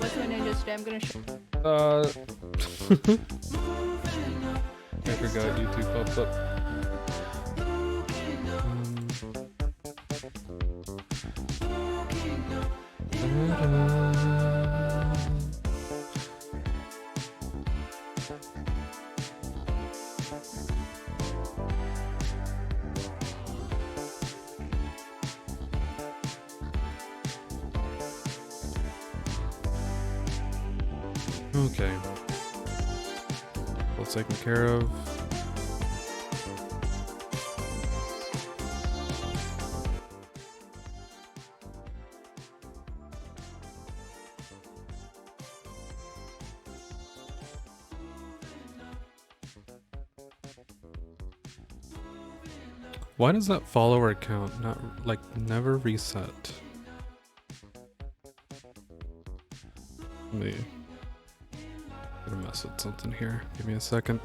What's my ninja today? I'm gonna show. I forgot YouTube pops up. Okay. All taken care of. Why does that follower count not never reset? Let me gonna mess with something here. Give me a second.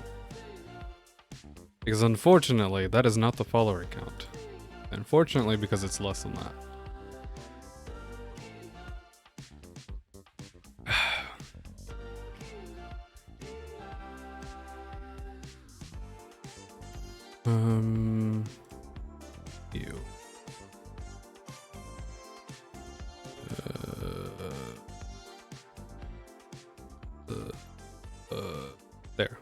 Because unfortunately, that is not the follower count. Unfortunately, because it's less than that. You. There.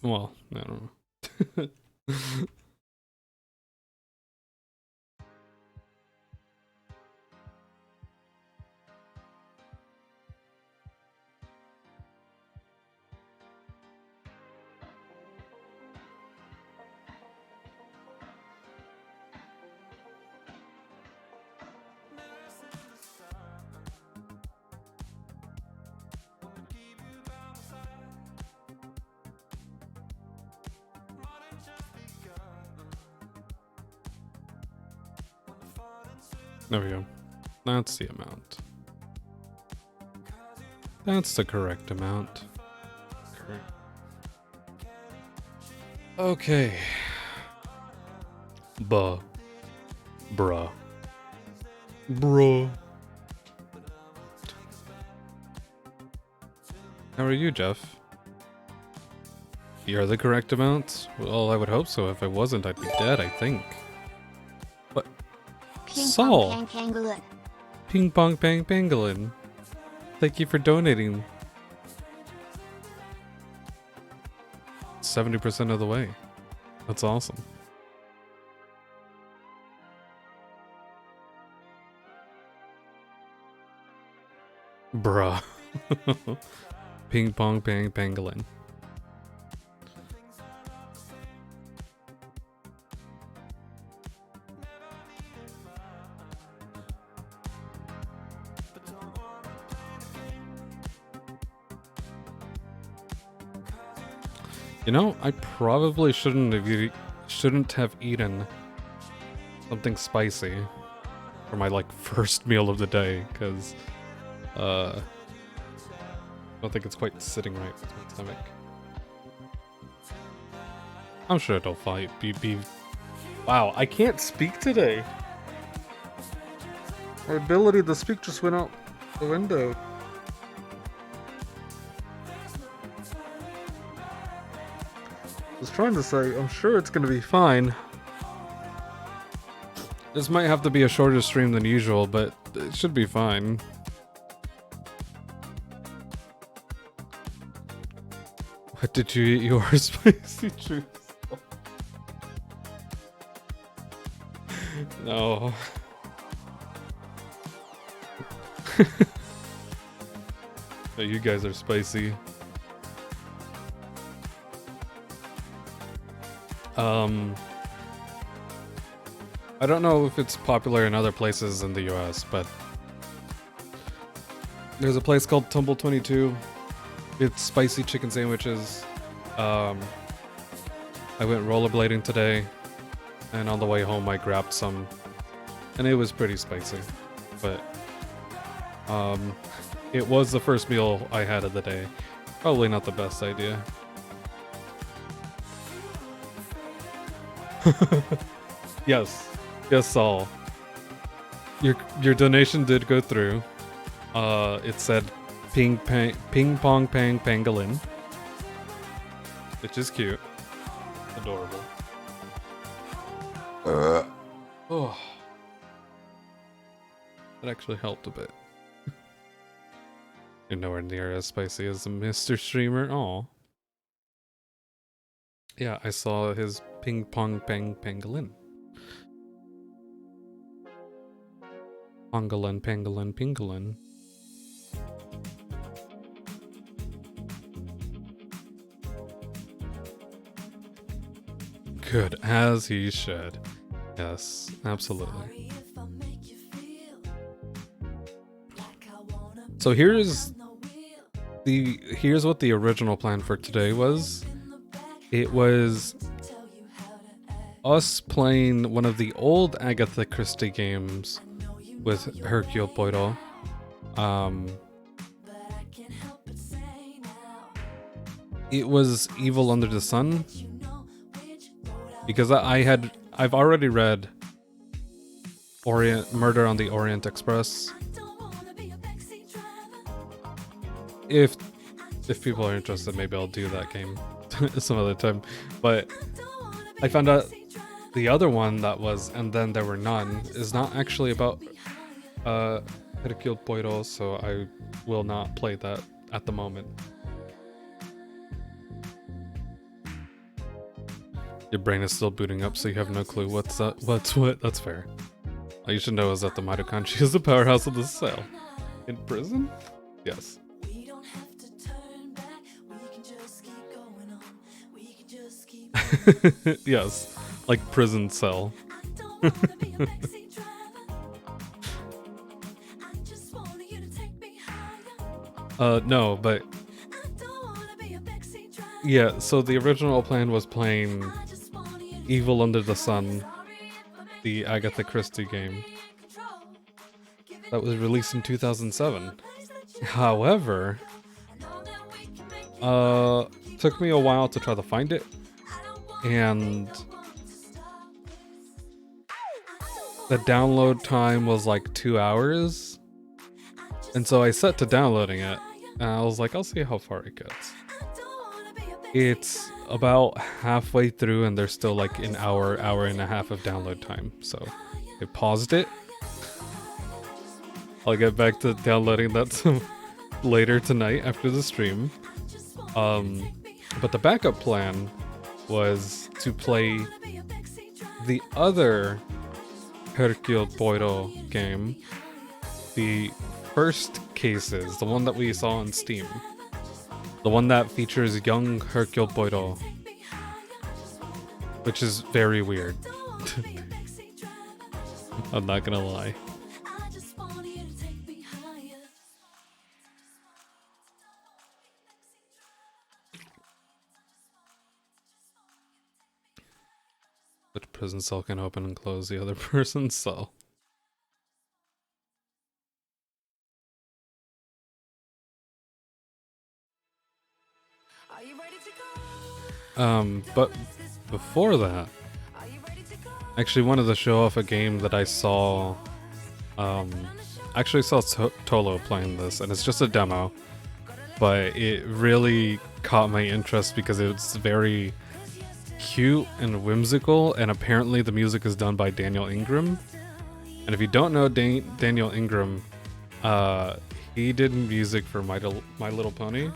Well, I don't know. There we go. That's the amount. That's the correct amount. Okay. Bruh. Bruh. How are you, Jeff? You're the correct amount? Well, I would hope so. If I wasn't, I'd be dead, I think. What? Saul! Ping pong pang pangolin. Thank you for donating. 70% of the way. That's awesome. Bruh. Ping pong pang pangolin. You know, I probably shouldn't have eaten something spicy for my first meal of the day, because I don't think it's quite sitting right with my stomach. I'm sure it'll be. Wow, I can't speak today. My ability to speak just went out the window. I was trying to say, I'm sure it's gonna be fine. This might have to be a shorter stream than usual, but it should be fine. What did you eat your spicy juice? No. Hey, you guys are spicy. I don't know if it's popular in other places in the US, but there's a place called Tumble 22. It's spicy chicken sandwiches. I went rollerblading today, and on the way home I grabbed some, and it was pretty spicy, but it was the first meal I had of the day. Probably not the best idea. Yes. Yes, Saul. Your donation did go through. It said ping pong pang pangolin. Which is cute. Adorable. Oh. That actually helped a bit. You're nowhere near as spicy as the Mr. Streamer. Aw. Yeah, I saw his ping pong pang pangolin. Pangolin, pangolin, pingolin. Good, as he should. Yes, absolutely. So here's what the original plan for today was. It was us playing one of the old Agatha Christie games with Hercule Poirot. It was Evil Under the Sun. Because I've already read Murder on the Orient Express. If people are interested, maybe I'll do that game some other time. But I found out the other one that was And Then There Were None is not actually about Hercule Poirot, so I will not play that at the moment. Your brain is still booting up, so you have no clue what's what. That's fair. All you should know is that the mitochondria is the powerhouse of the cell. In prison? Yes. Yes, like prison cell. No, but yeah, so the original plan was playing Evil Under the Sun, the Agatha Christie game that was released in 2007. However, took me a while to try to find it, and the download time was like 2 hours, and so I set to downloading it, and I was like, I'll see how far it gets. It's about halfway through, and there's still like an hour and a half of download time, so I paused it. I'll get back to downloading that later tonight after the stream. But the backup plan was to play the other Hercule Poirot game, the first Cases, the one that we saw on Steam, the one that features young Hercule Poirot, which is very weird. I'm not gonna lie. Which prison cell can open and close the other person's cell? But before that, actually wanted to show off a game that I saw. Actually saw Tolo playing this, and it's just a demo, but it really caught my interest because it's very cute and whimsical, and apparently the music is done by Daniel Ingram. And if you don't know Daniel Ingram, he did music for My Little Pony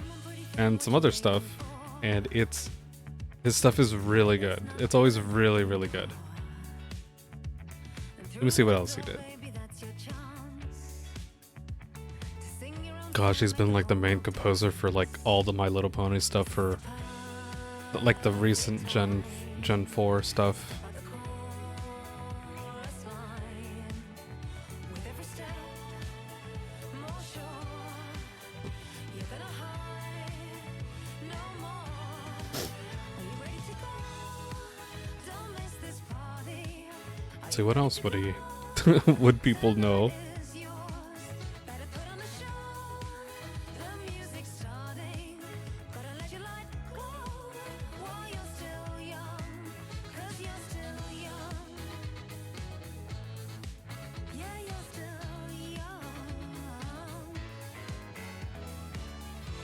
and some other stuff, and his stuff is really good. It's always really, really good. Let me see what else he did. Gosh, he's been like the main composer for like all the My Little Pony stuff for like the recent Gen 4 stuff. Let's see, what else would he would people know?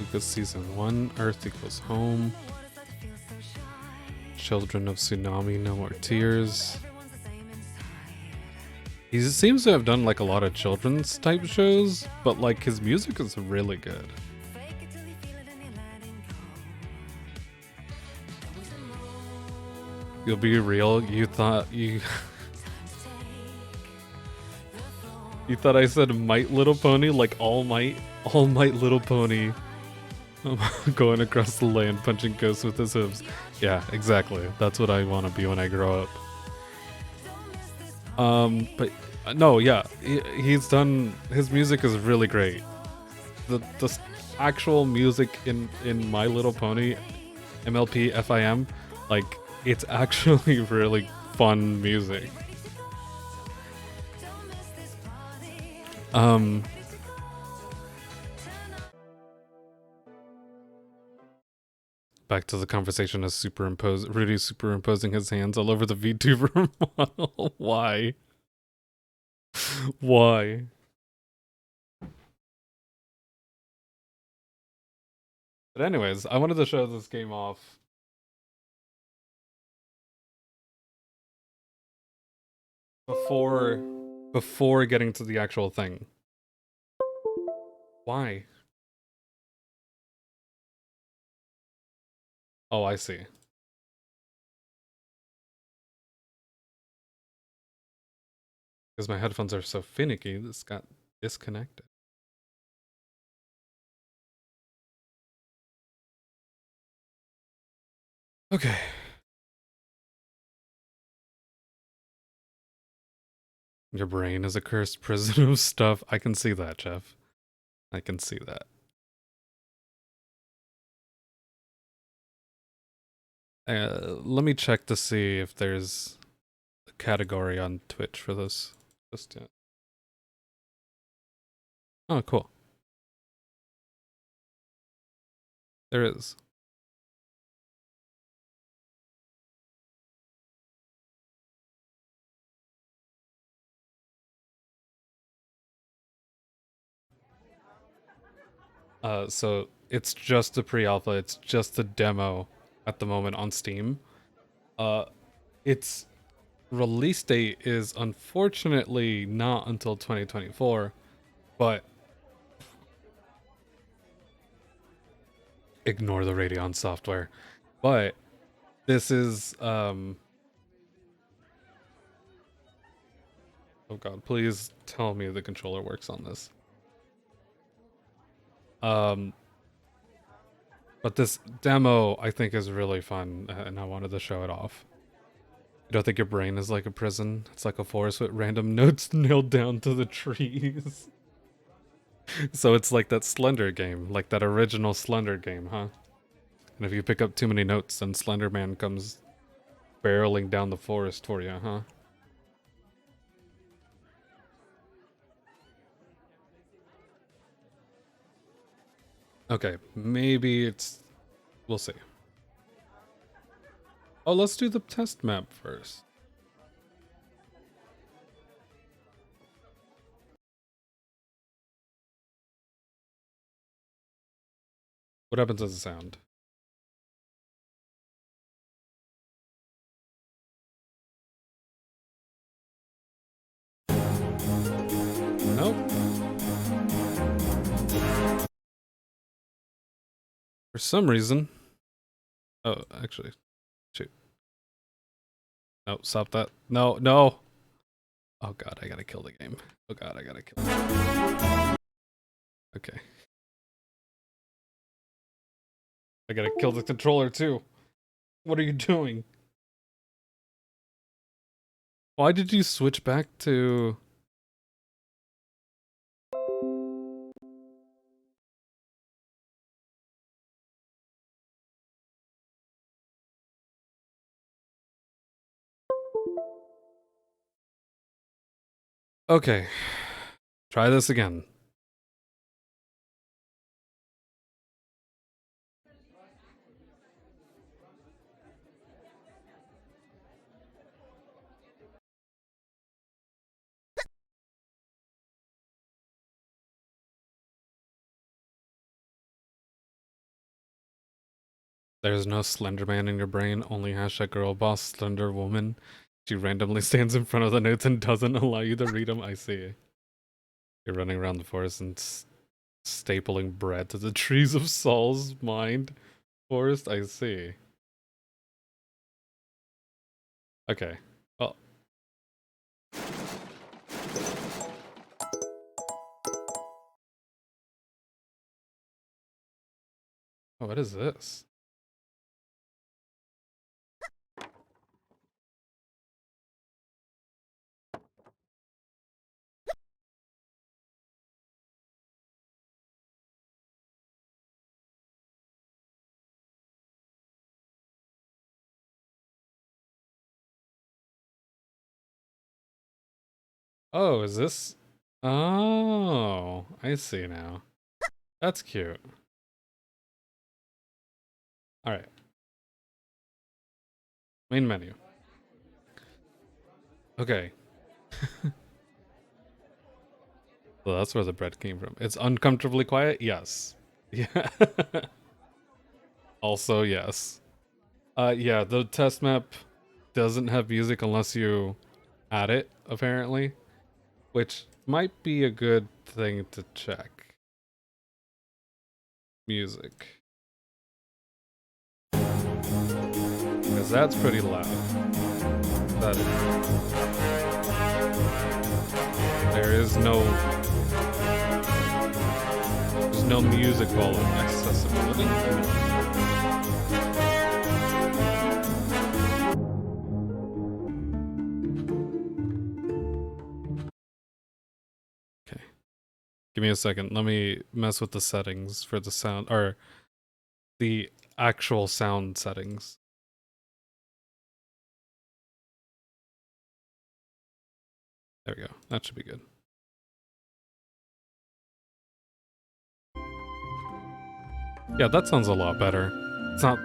equals season 1. Earth equals home. Children of Tsunami, No More Tears. He seems to have done like a lot of children's type shows, but like his music is really good. You'll be real. You thought you you thought I said Might Little Pony, like All Might Little Pony. Going across the land, punching ghosts with his hooves. Yeah, exactly. That's what I want to be when I grow up. But no, yeah, he's done. His music is really great. The actual music in My Little Pony, MLP FIM, like it's actually really fun music. Back to the conversation as Rudy superimposing his hands all over the VTuber model. Why? Why? But anyways, I wanted to show this game off. Before getting to the actual thing. Why? Oh, I see. Because my headphones are so finicky, this got disconnected. Okay. Your brain is a cursed prison of stuff. I can see that, Jeff. I can see that. Let me check to see if there's a category on Twitch for this. Just yet. Oh, cool. There is. So it's just a pre-alpha. It's just a demo at the moment on Steam. Its release date is unfortunately not until 2024, but ignore the Radeon software. But this is oh god, please tell me the controller works on this. But this demo I think is really fun, and I wanted to show it off. You don't think your brain is like a prison? It's like a forest with random notes nailed down to the trees. So it's like that Slender game, like that original Slender game, huh? And if you pick up too many notes, then Slender Man comes barreling down the forest for you, huh? Okay, maybe it's... we'll see. Oh, let's do the test map first. What happens to the sound? Nope. For some reason... oh, actually... shoot. No, stop that. No, no! Oh god, I gotta kill the game. Oh god, I gotta kill it. Okay. I gotta kill the controller too. What are you doing? Why did you switch back to... okay. Try this again. There's no Slender Man in your brain, only hashtag girl boss Slender Woman. She randomly stands in front of the notes and doesn't allow you to read them. I see. You're running around the forest and stapling bread to the trees of Saul's mind forest. I see. Okay. Well. Oh, what is this? Oh, is this? Oh, I see now. That's cute. Alright. Main menu. Okay. Well, that's where the bread came from. It's uncomfortably quiet? Yes. Yeah. Also, yes. Yeah, the test map doesn't have music unless you add it, apparently. Which might be a good thing to check. Music. Because that's pretty loud. That there's no music volume accessibility. Okay. Give me a second. Let me mess with the settings for the sound, or the actual sound settings. There we go. That should be good. Yeah, that sounds a lot better. It's not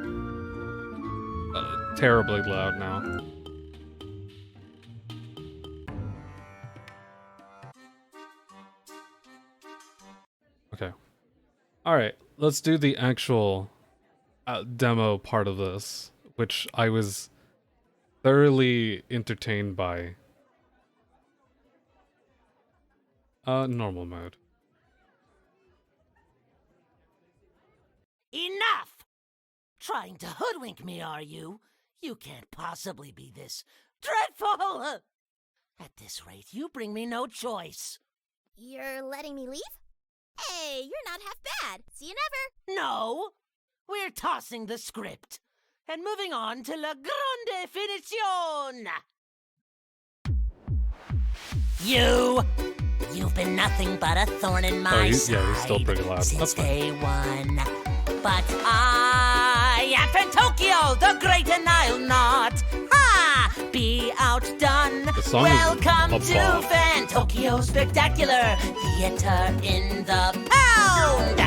terribly loud now. Okay. Alright, let's do the actual demo part of this, which I was thoroughly entertained by. Normal mode. Enough! Trying to hoodwink me, are you? You can't possibly be this dreadful! At this rate, you bring me no choice. You're letting me leave? Hey, you're not half bad. See you never. No! We're tossing the script and moving on to la grande finition! You've been nothing but a thorn in my side. Yeah, he's still pretty loud. Since day one. But I am Tokyo the Great, and I'll not be outdone. Welcome to Tokyo Spectacular Theater in the Pound.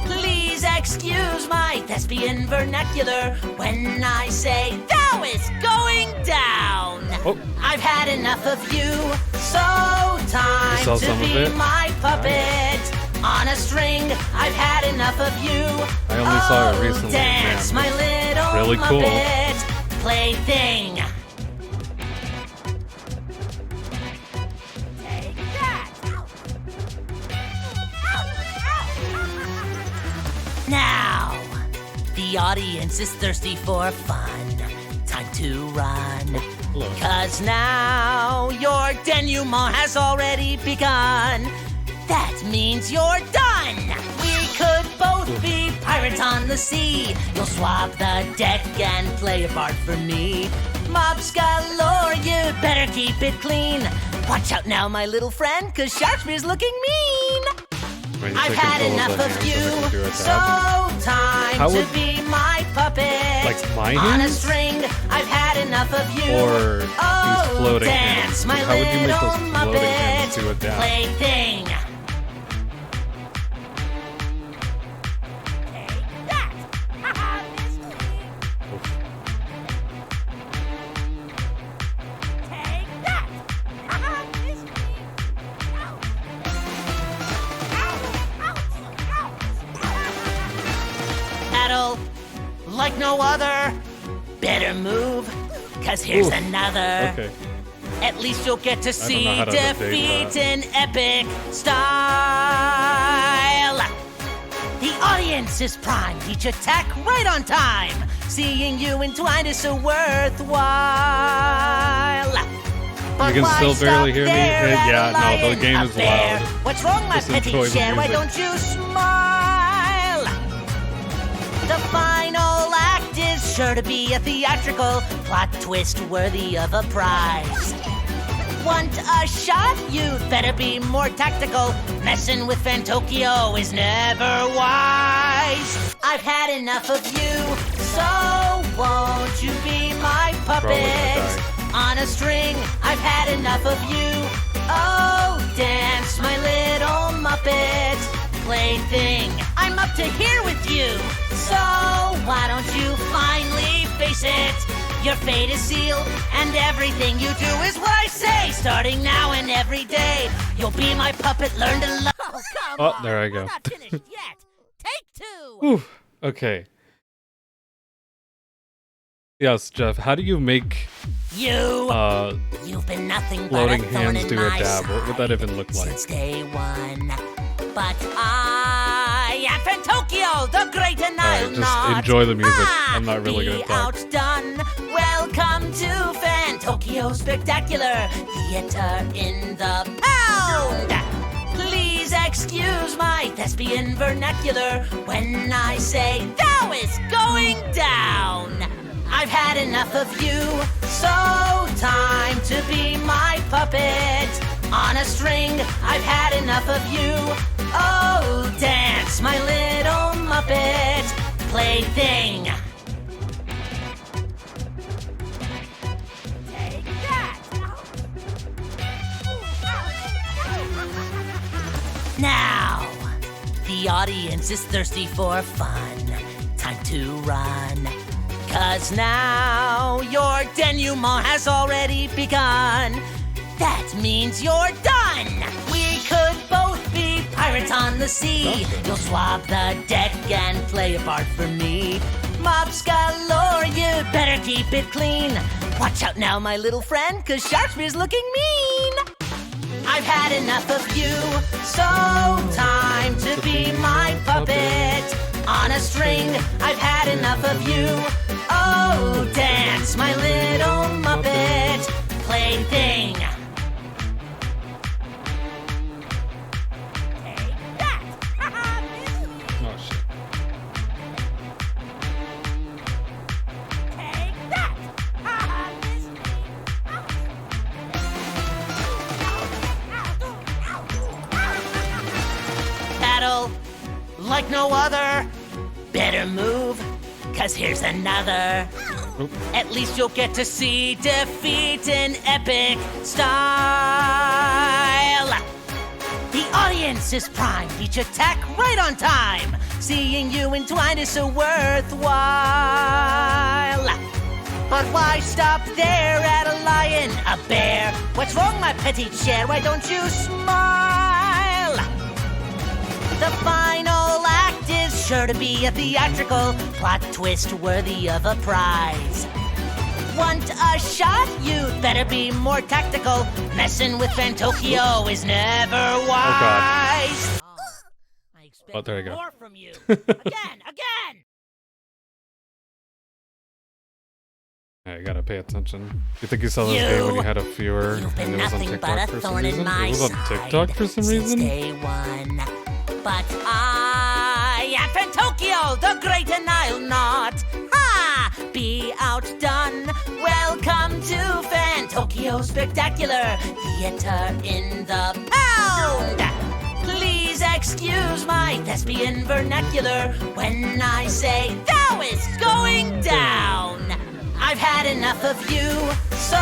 Please excuse my thespian vernacular when I say thou is going down. Oh. I've had enough of you, so time to be my puppet. On a string, I've had enough of you. I only saw it recently. Dance, Man, my little really cool. Muppet plaything. Take that. Now, the audience is thirsty for fun. Time to run. Hello. 'Cause now your denouement has already begun. That means you're done. We could both be pirates on the sea. You'll swap the deck and play a part for me. Mops galore, you better keep it clean. Watch out now, my little friend, 'cause Sharkspeare's looking mean. I've had enough of you, so time to be my puppet. Like my On a hands? string, I've had enough of you. Or these floating dance, hands? my How would you make little those floating hands Muppet do a dance? plaything. Take that! Miss me. Take that! Miss me. Ouch! Ouch! Ouch! Paddle, like no other. Better move, cause here's Oof. another. Okay. At least you'll get to know see how to defeat update in epic style. The audience is primed, each attack right on time. Seeing you entwined is so worthwhile. But You can why still barely stop hear me? there at Yeah, a no, the lion, game a is bear? loud. What's wrong, my Just enjoy petite the chair? Why music. don't you smile? The final act is sure to be a theatrical plot twist worthy of a prize. Want a shot? You'd better be more tactical. Messing with Fantokio is never wise. I've had enough of you, so won't you be my Probably gonna puppet? die. On a string, I've had enough of you. Oh, dance, my little Muppet plaything. I'm up to here with you. So why don't you finally face it? Your fate is sealed, and everything you do is what I say. Starting now and every day, you'll be my puppet. Learn to love. Oh, come Oh, on. there I go. We're not finished yet. Take two. Whew. Okay. Yes, Jeff, how do you make You've been nothing but floating a thorn hands in do a my dab? What would that side even look like? since day one. But I am Fantokio, the great and I'll just not enjoy the music. I'm not really be gonna talk. outdone. Welcome to Fantokio Spectacular Theater in the Pound. Please excuse my thespian vernacular when I say thou is going down. I've had enough of you, so time to be my puppet. On a string, I've had enough of you. Oh, dance, my little Muppet plaything. Take that! Now, the audience is thirsty for fun. Time to run. 'Cause now your denouement has already begun. That means you're done. We could both be pirates on the sea. You'll swab the deck and play a part for me. Mops galore, you better keep it clean. Watch out now, my little friend, 'cause Sharkspeare's looking mean. I've had enough of you, so time to be my puppet. On a string, I've had enough of you. Oh, dance, my little Muppet plaything. Take that! Oh, shit. Take that! Battle like no other. Better move, 'cause here's another. Oop. At least you'll get to see defeat in epic style. The audience is primed, each attack right on time. Seeing you entwined is so worthwhile. But why stop there at a lion, a bear? What's wrong, my petite chair? Why don't you smile? The final act is sure to be a theatrical plot twist worthy of a prize. Want a shot? You'd better be more tactical. Messing with Fantokio is never wise. I expect Oh, there you go. more from you. Again! Yeah, you gotta pay attention. You think you saw this game when you had a viewer You've been and it was on nothing but TikTok a for some thorn in reason? my It was on side TikTok for some since reason? day one. But I am Fantokio, the great and I'll not be outdone. Welcome to Fantokio Spectacular Theater in the Pound. Please excuse my thespian vernacular when I say thou is going down. I've had enough of you, so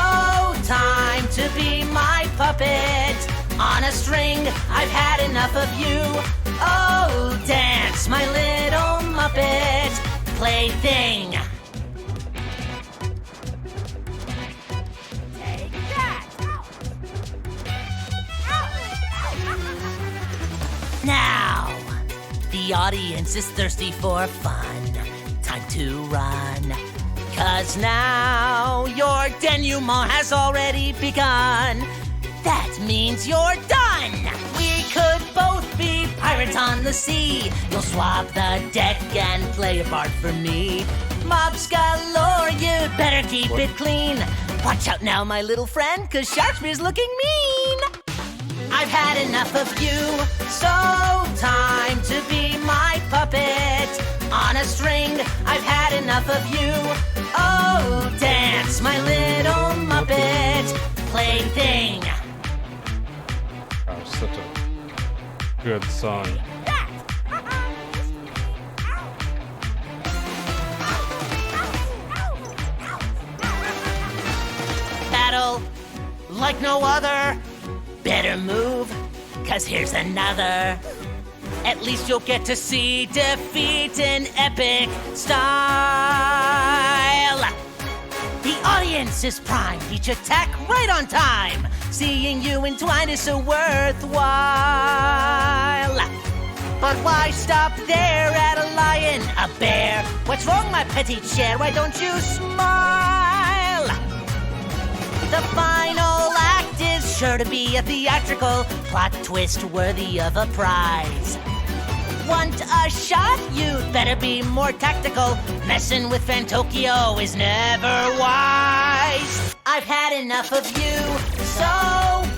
time to be my puppet. On a string, I've had enough of you. Oh, dance, my little Muppet plaything. Take that! Now, the audience is thirsty for fun. time to run. 'Cause now your denouement has already begun. That means you're done! We could both be pirates on the sea. You'll swap the deck and play a part for me. Mobs galore, you'd better keep it clean. Watch out now, my little friend, 'cause Sharkspeare's looking mean. I've had enough of you, so time to be my puppet. On a string, I've had enough of you. Oh, dance, my little Muppet plaything. Gosh, such a good song. Battle like no other. Better move, 'cause here's another. At least you'll get to see defeat in epic style. The audience is primed, each attack right on time. Seeing you entwined is so worthwhile. But why stop there at a lion, a bear? What's wrong, my petite cher? Why don't you smile? The final act is sure to be a theatrical plot twist worthy of a prize. Want a shot? You'd better be more tactical. Messing with Fantokio is never wise. I've had enough of you, so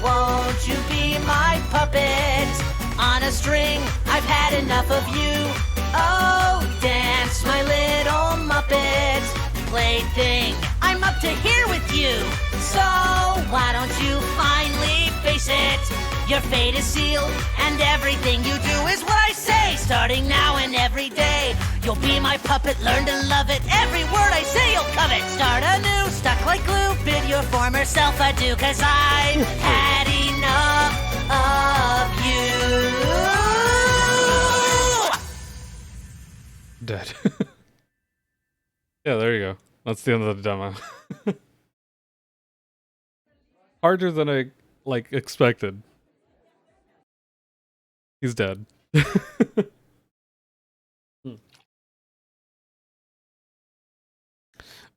won't you be my puppet? On a string, I've had enough of you. Oh, dance, my little Muppet plaything. I'm up to here with you, so why don't you finally face it? Your fate is sealed, and everything you do is what I say. Starting now and every day, you'll be my puppet, learn to love it. Every word I say you'll covet. Start anew, stuck like glue, bid your former self adieu, 'cause I've had enough of you. Dead. Yeah, there you go. That's the end of the demo. Harder than I expected. He's dead.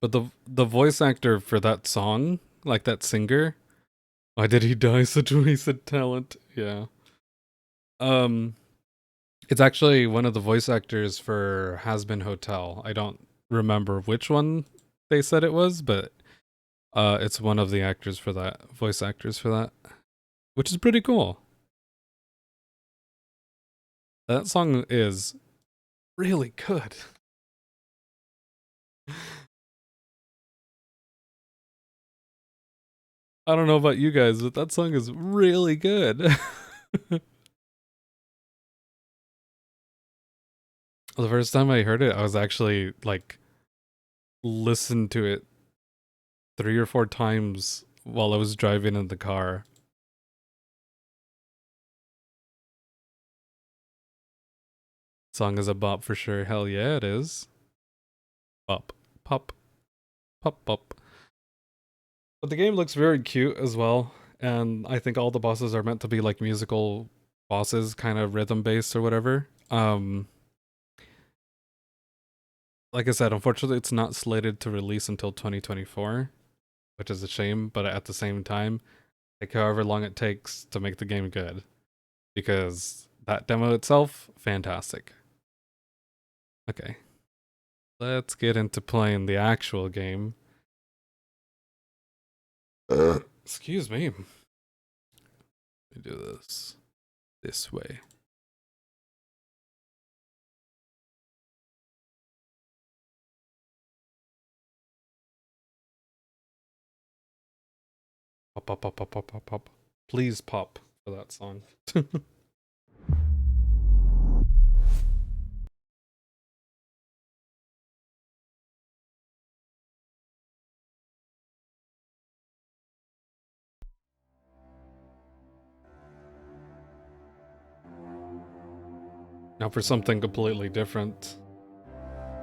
But the voice actor for that song, like that singer, why did he die? Such a wasted talent. Yeah. It's actually one of the voice actors for Has Been Hotel. I don't remember which one they said it was, but it's one of the actors for that, voice actors for that, which is pretty cool. That song is really good. I don't know about you guys, but that song is really good. The first time I heard it, I was actually listened to it 3 or 4 times while I was driving in the car. Song is a bop for sure. Hell yeah, it is. Bop, pop, pop, pop. But the game looks very cute as well, and I think all the bosses are meant to be like musical bosses, kind of rhythm based or whatever. Like I said, unfortunately, it's not slated to release until 2024, which is a shame, but at the same time, however long it takes to make the game good, because that demo itself, fantastic. Okay, let's get into playing the actual game. Excuse me. Let me do this way. Pop, pop, pop, pop, pop, pop, pop. Please pop for that song. Now for something completely different.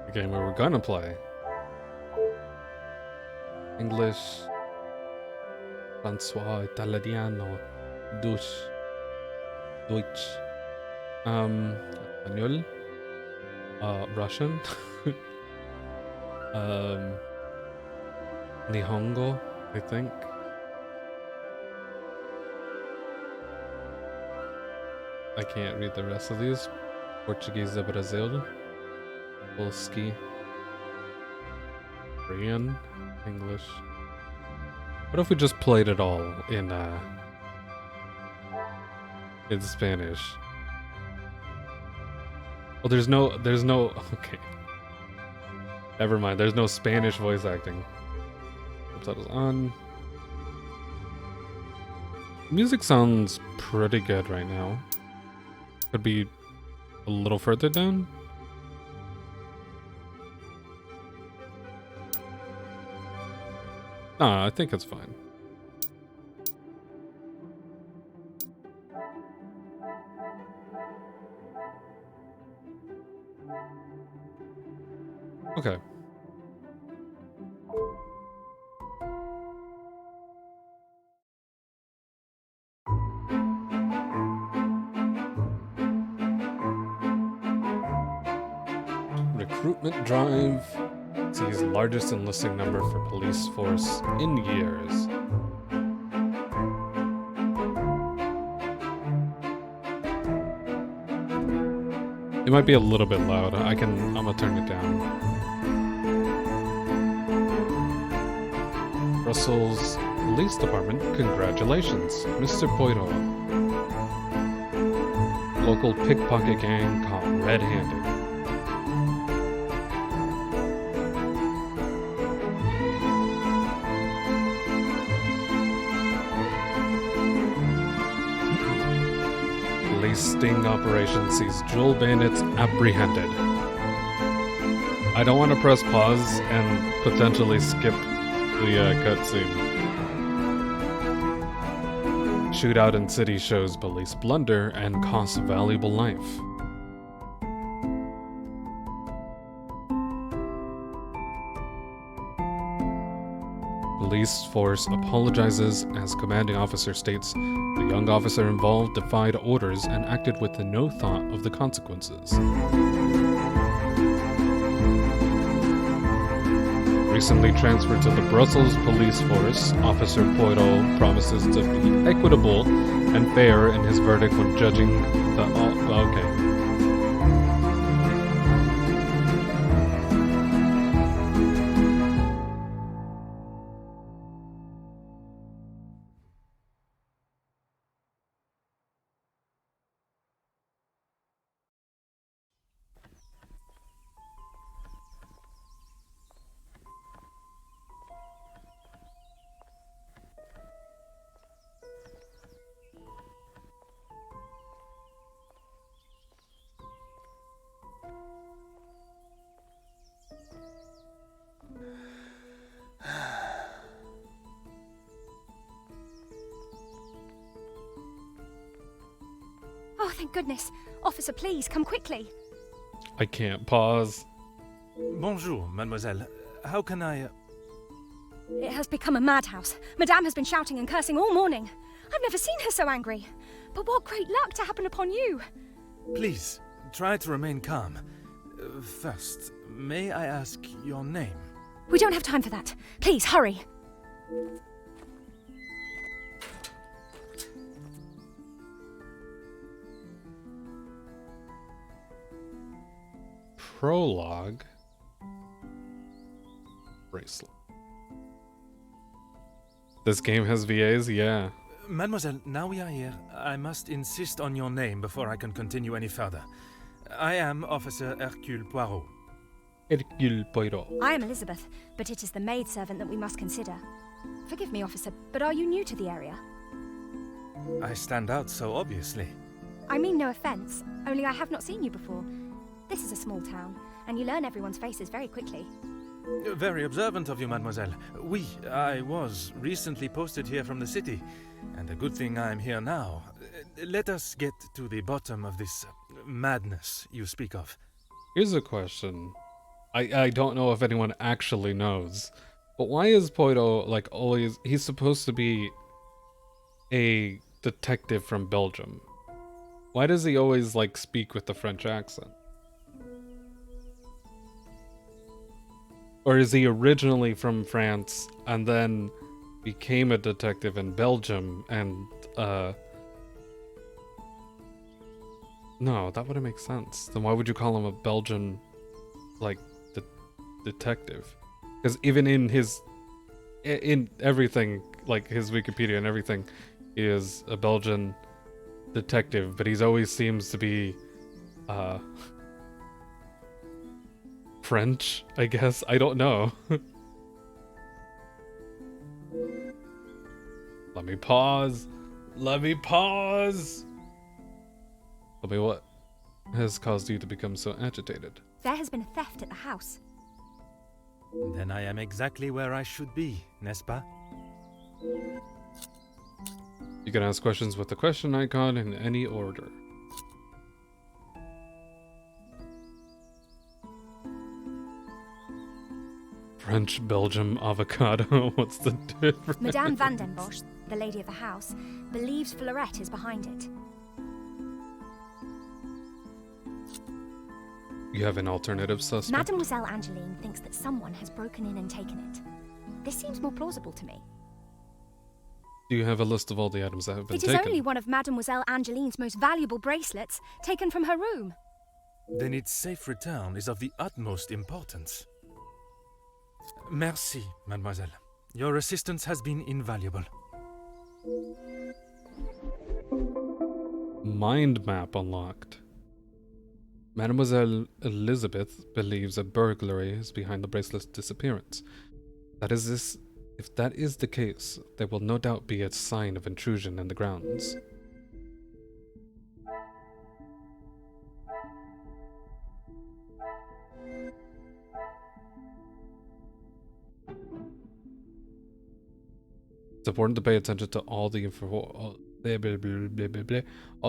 The game we were gonna play. English, François, Italiano, Deutsch, Español, Russian, Nihongo, I think. I can't read the rest of these. Portuguese de Brazil. Polski. Korean. English. What if we just played it all in Spanish? Well, there's no, okay. Never mind, there's no Spanish voice acting. Subtitles on. Music sounds pretty good right now. Could be a little further down. Nah, I think it's fine. Okay. Recruitment drive sees largest enlisting number for police force in years. It might be a little bit loud. I'm gonna turn it down. Brussels Police Department, congratulations, Mr. Poirot. Local pickpocket gang caught red-handed. Police sting operation sees jewel bandits apprehended. I don't want to press pause and potentially skip the cutscene. Shootout in city shows police blunder and costs valuable life. Police force apologizes as commanding officer states the young officer involved defied orders and acted with no thought of the consequences. Recently transferred to the Brussels police force, Officer Poirot promises to be equitable and fair in his verdict when judging the... okay. Oh, thank goodness. Officer, please, come quickly. I can't pause. Bonjour, mademoiselle. How can I... It has become a madhouse. Madame has been shouting and cursing all morning. I've never seen her so angry. But what great luck to happen upon you. Please, try to remain calm. First, may I ask your name? We don't have time for that. Please, hurry. Prologue. Bracelet. This game has VAs? Yeah. Mademoiselle, now we are here, I must insist on your name before I can continue any further. I am Officer Hercule Poirot. Hercule Poirot. I am Elizabeth, but it is the maidservant that we must consider. Forgive me, officer, but are you new to the area? I stand out so obviously. I mean no offence, only I have not seen you before. This is a small town, and you learn everyone's faces very quickly. Very observant of you, mademoiselle. Oui, I was recently posted here from the city, and a good thing I am here now. Let us get to the bottom of this madness you speak of. Here's a question. I don't know if anyone actually knows, but why is Poirot, like, always... He's supposed to be a detective from Belgium. Why does he always, like, speak with the French accent? Or is he originally from France and then became a detective in Belgium and, no, that wouldn't make sense. Then why would you call him a Belgian, like, detective? Because even in everything, like his Wikipedia and everything, he is a Belgian detective, but he's always seems to be, French, I guess. I don't know. Let me pause. Let me pause. Tell me what has caused you to become so agitated. There has been a theft at the house. Then I am exactly where I should be, n'est-ce pas? You can ask questions with the question icon in any order. French, Belgium, avocado. What's the difference? Madame Van den Bosch, the lady of the house, believes Fleurette is behind it. You have an alternative suspect? Mademoiselle Angeline thinks that someone has broken in and taken it. This seems more plausible to me. Do you have a list of all the items that have been It is taken? only one of Mademoiselle Angeline's most valuable bracelets, taken from her room. Then its safe return is of the utmost importance. Merci, mademoiselle. Your assistance has been invaluable. Mind map unlocked. Mademoiselle Elizabeth believes a burglary is behind the bracelet's disappearance. If that is the case, there will no doubt be a sign of intrusion in the grounds. It's important to pay attention to all the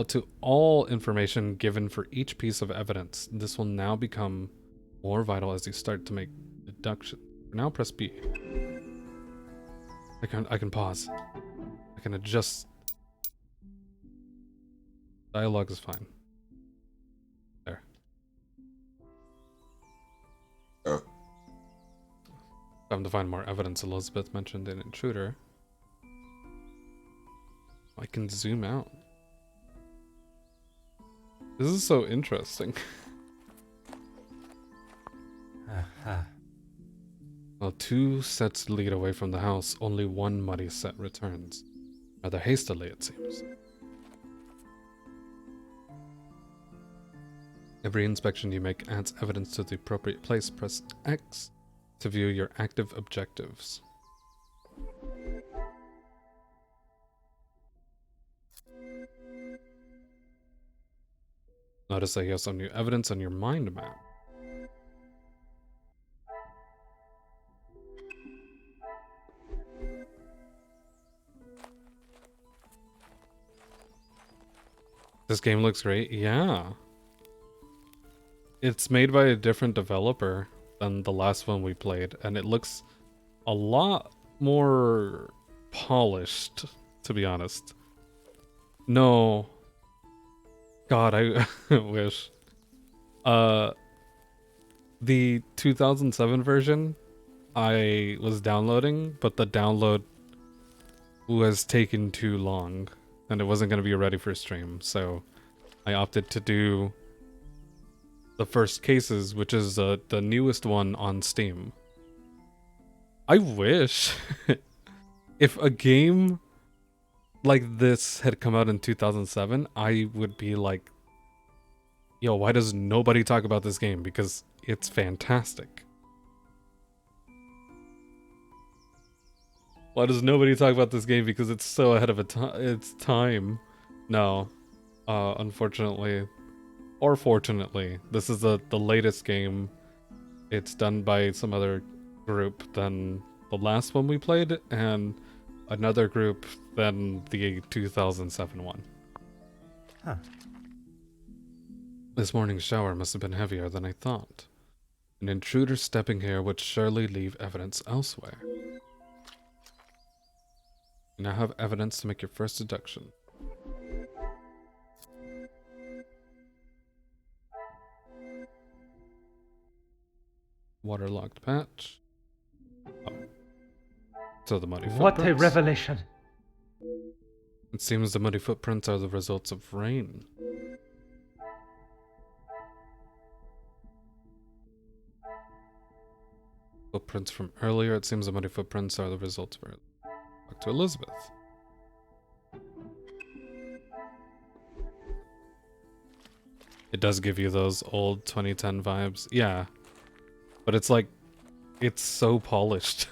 to all information given for each piece of evidence. This will now become more vital as you start to make deductions. Now press B. I can pause. I can adjust. Dialogue is fine. There. Time to find more evidence. Elizabeth mentioned an intruder. I can zoom out. This is so interesting. Aha. While 2 sets lead away from the house, only 1 muddy set returns. Rather hastily, it seems. Every inspection you make adds evidence to the appropriate place. Press X to view your active objectives. Notice that you have some new evidence on your mind map. This game looks great. Yeah. It's made by a different developer than the last one we played, and it looks a lot more polished, to be honest. No. God, I wish. The 2007 version I was downloading, but the download was taking too long, and it wasn't going to be ready for stream, so I opted to do the first cases, which is the newest one on Steam. I wish if a game like this had come out in 2007, I would be like, yo, why does nobody talk about this game? Because it's fantastic. Why does nobody talk about this game? Because it's so ahead of its time. No. Unfortunately. Or fortunately. This is the latest game. It's done by some other group than the last one we played, and another group than the 2007 one. Huh. This morning's shower must have been heavier than I thought. An intruder stepping here would surely leave evidence elsewhere. You now have evidence to make your first deduction. Waterlogged patch. So the muddy What a footprints. revelation! It seems the muddy footprints are the results of rain. Footprints from earlier. It seems the muddy footprints are the results of earlier. Back to Elizabeth. It does give you those old 2010 vibes. Yeah. But it's like, it's so polished.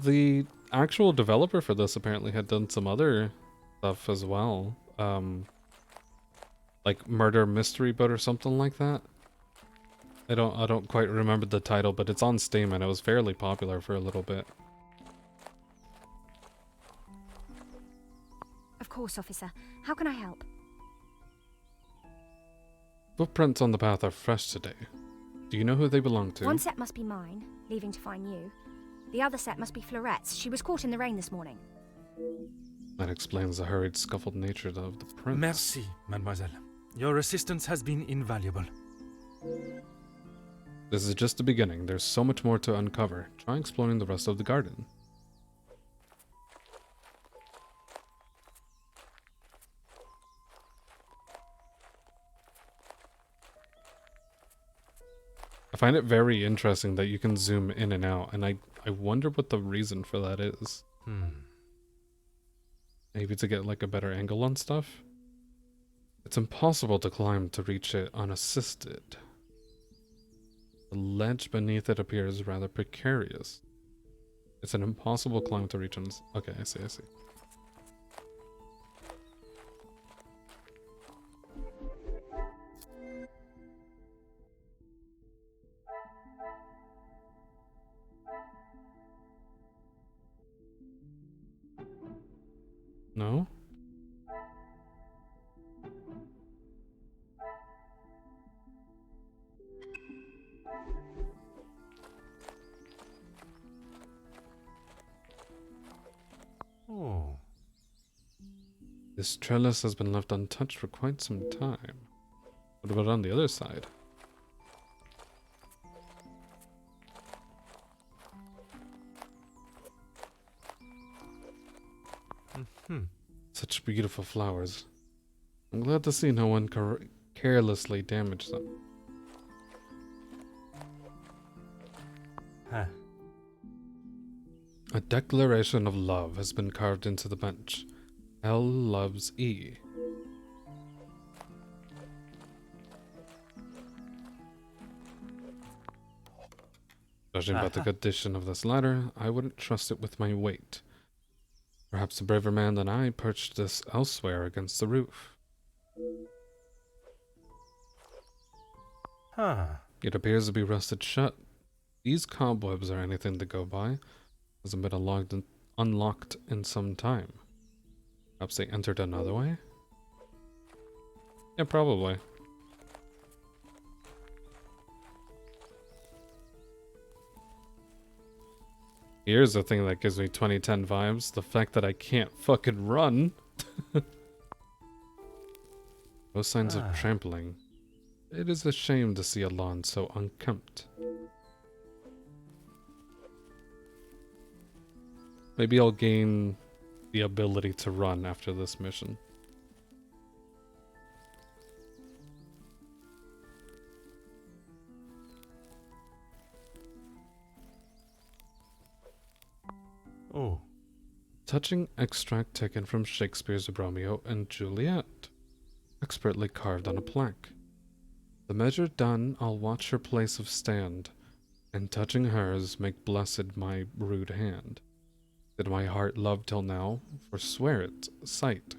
The actual developer for this apparently had done some other stuff as well. Like Murder Mystery Boat or something like that. I don't quite remember the title, but it's on Steam and it was fairly popular for a little bit. Of course, officer. How can I help? Footprints on the path are fresh today. Do you know who they belong to? One set must be mine, leaving to find you. The other set must be Florette's. She was caught in the rain this morning. That explains the hurried, scuffled nature of the prints. Merci, mademoiselle. Your assistance has been invaluable. This is just the beginning. There's so much more to uncover. Try exploring the rest of the garden. I find it very interesting that you can zoom in and out, and I wonder what the reason for that is. Maybe to get like a better angle on stuff? It's impossible to climb to reach it unassisted. The ledge beneath it appears rather precarious. It's an impossible climb to reach okay, I see. No? Oh. This trellis has been left untouched for quite some time. What about on the other side? Such beautiful flowers. I'm glad to see no one carelessly damaged them. Huh. A declaration of love has been carved into the bench. L loves E. Judging by the condition of this letter, I wouldn't trust it with my weight. Perhaps a braver man than I perched this elsewhere against the roof. It appears to be rusted shut. These cobwebs are anything to go by. Hasn't been unlocked in some time. Perhaps they entered another way? Yeah, probably. Here's the thing that gives me 2010 vibes. The fact that I can't fucking run. No signs of trampling. It is a shame to see a lawn so unkempt. Maybe I'll gain the ability to run after this mission. Oh. Touching extract taken from Shakespeare's Romeo and Juliet. Expertly carved on a plaque. The measure done, I'll watch her place of stand, and touching hers, make blessed my rude hand. Did my heart love till now? Forswear it, sight.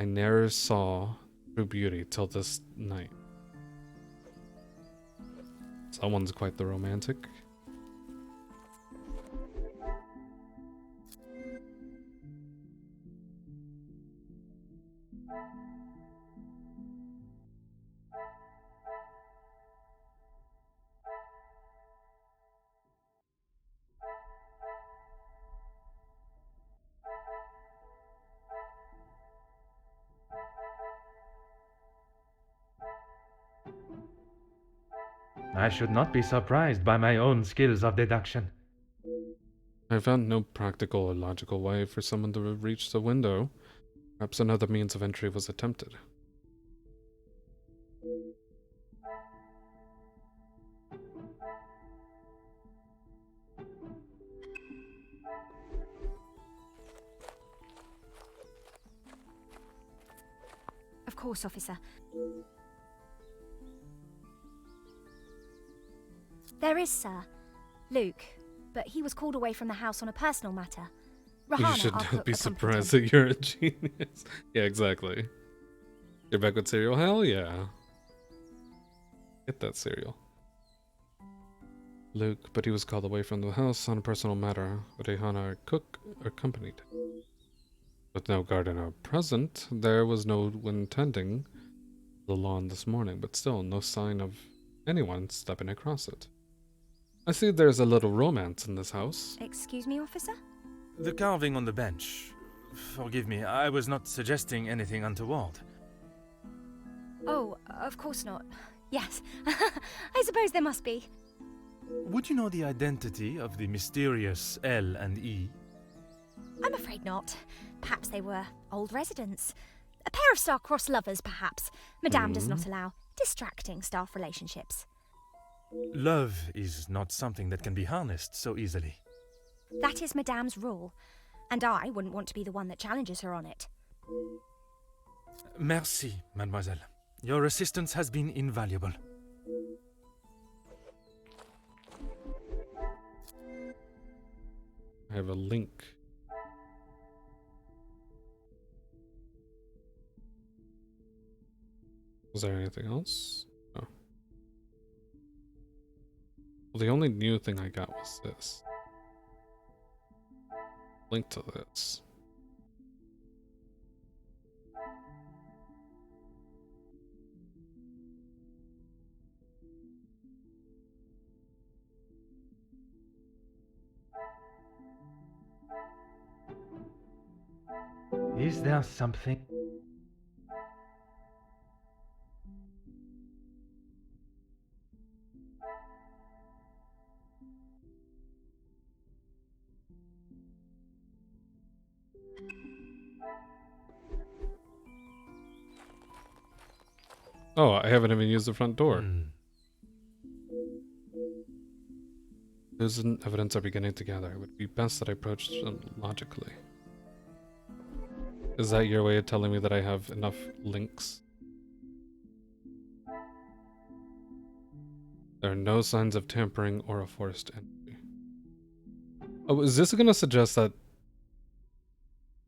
I ne'er saw true beauty till this night. Someone's quite the romantic. I should not be surprised by my own skills of deduction. I found no practical or logical way for someone to reach the window. Perhaps another means of entry was attempted. Of course, officer. There is, sir. Luke, but he was called away from the house on a personal matter. You Rahana, should our not cook, be accompanied surprised him. that you're a genius. Yeah, exactly. You're back with cereal? Hell yeah. Get that cereal. Luke, but he was called away from the house on a personal matter. Rahana, our cook, accompanied him. With no gardener present, there was no one tending the lawn this morning, but still no sign of anyone stepping across it. I see there's a little romance in this house. Excuse me, officer? The carving on the bench. Forgive me, I was not suggesting anything untoward. Oh, of course not. Yes, I suppose there must be. Would you know the identity of the mysterious L and E? I'm afraid not. Perhaps they were old residents. A pair of star-crossed lovers, perhaps. Madame does not allow distracting staff relationships. Love is not something that can be harnessed so easily. That is Madame's rule, and I wouldn't want to be the one that challenges her on it. Merci, mademoiselle. Your assistance has been invaluable. I have a link. Was there anything else? No. Well, the only new thing I got was this. Link to this. Is there something? Oh, I haven't even used the front door. Clues and evidence are beginning to gather. It would be best that I approach them logically. Is that your way of telling me that I have enough links? There are no signs of tampering or a forced entry. Oh, is this going to suggest that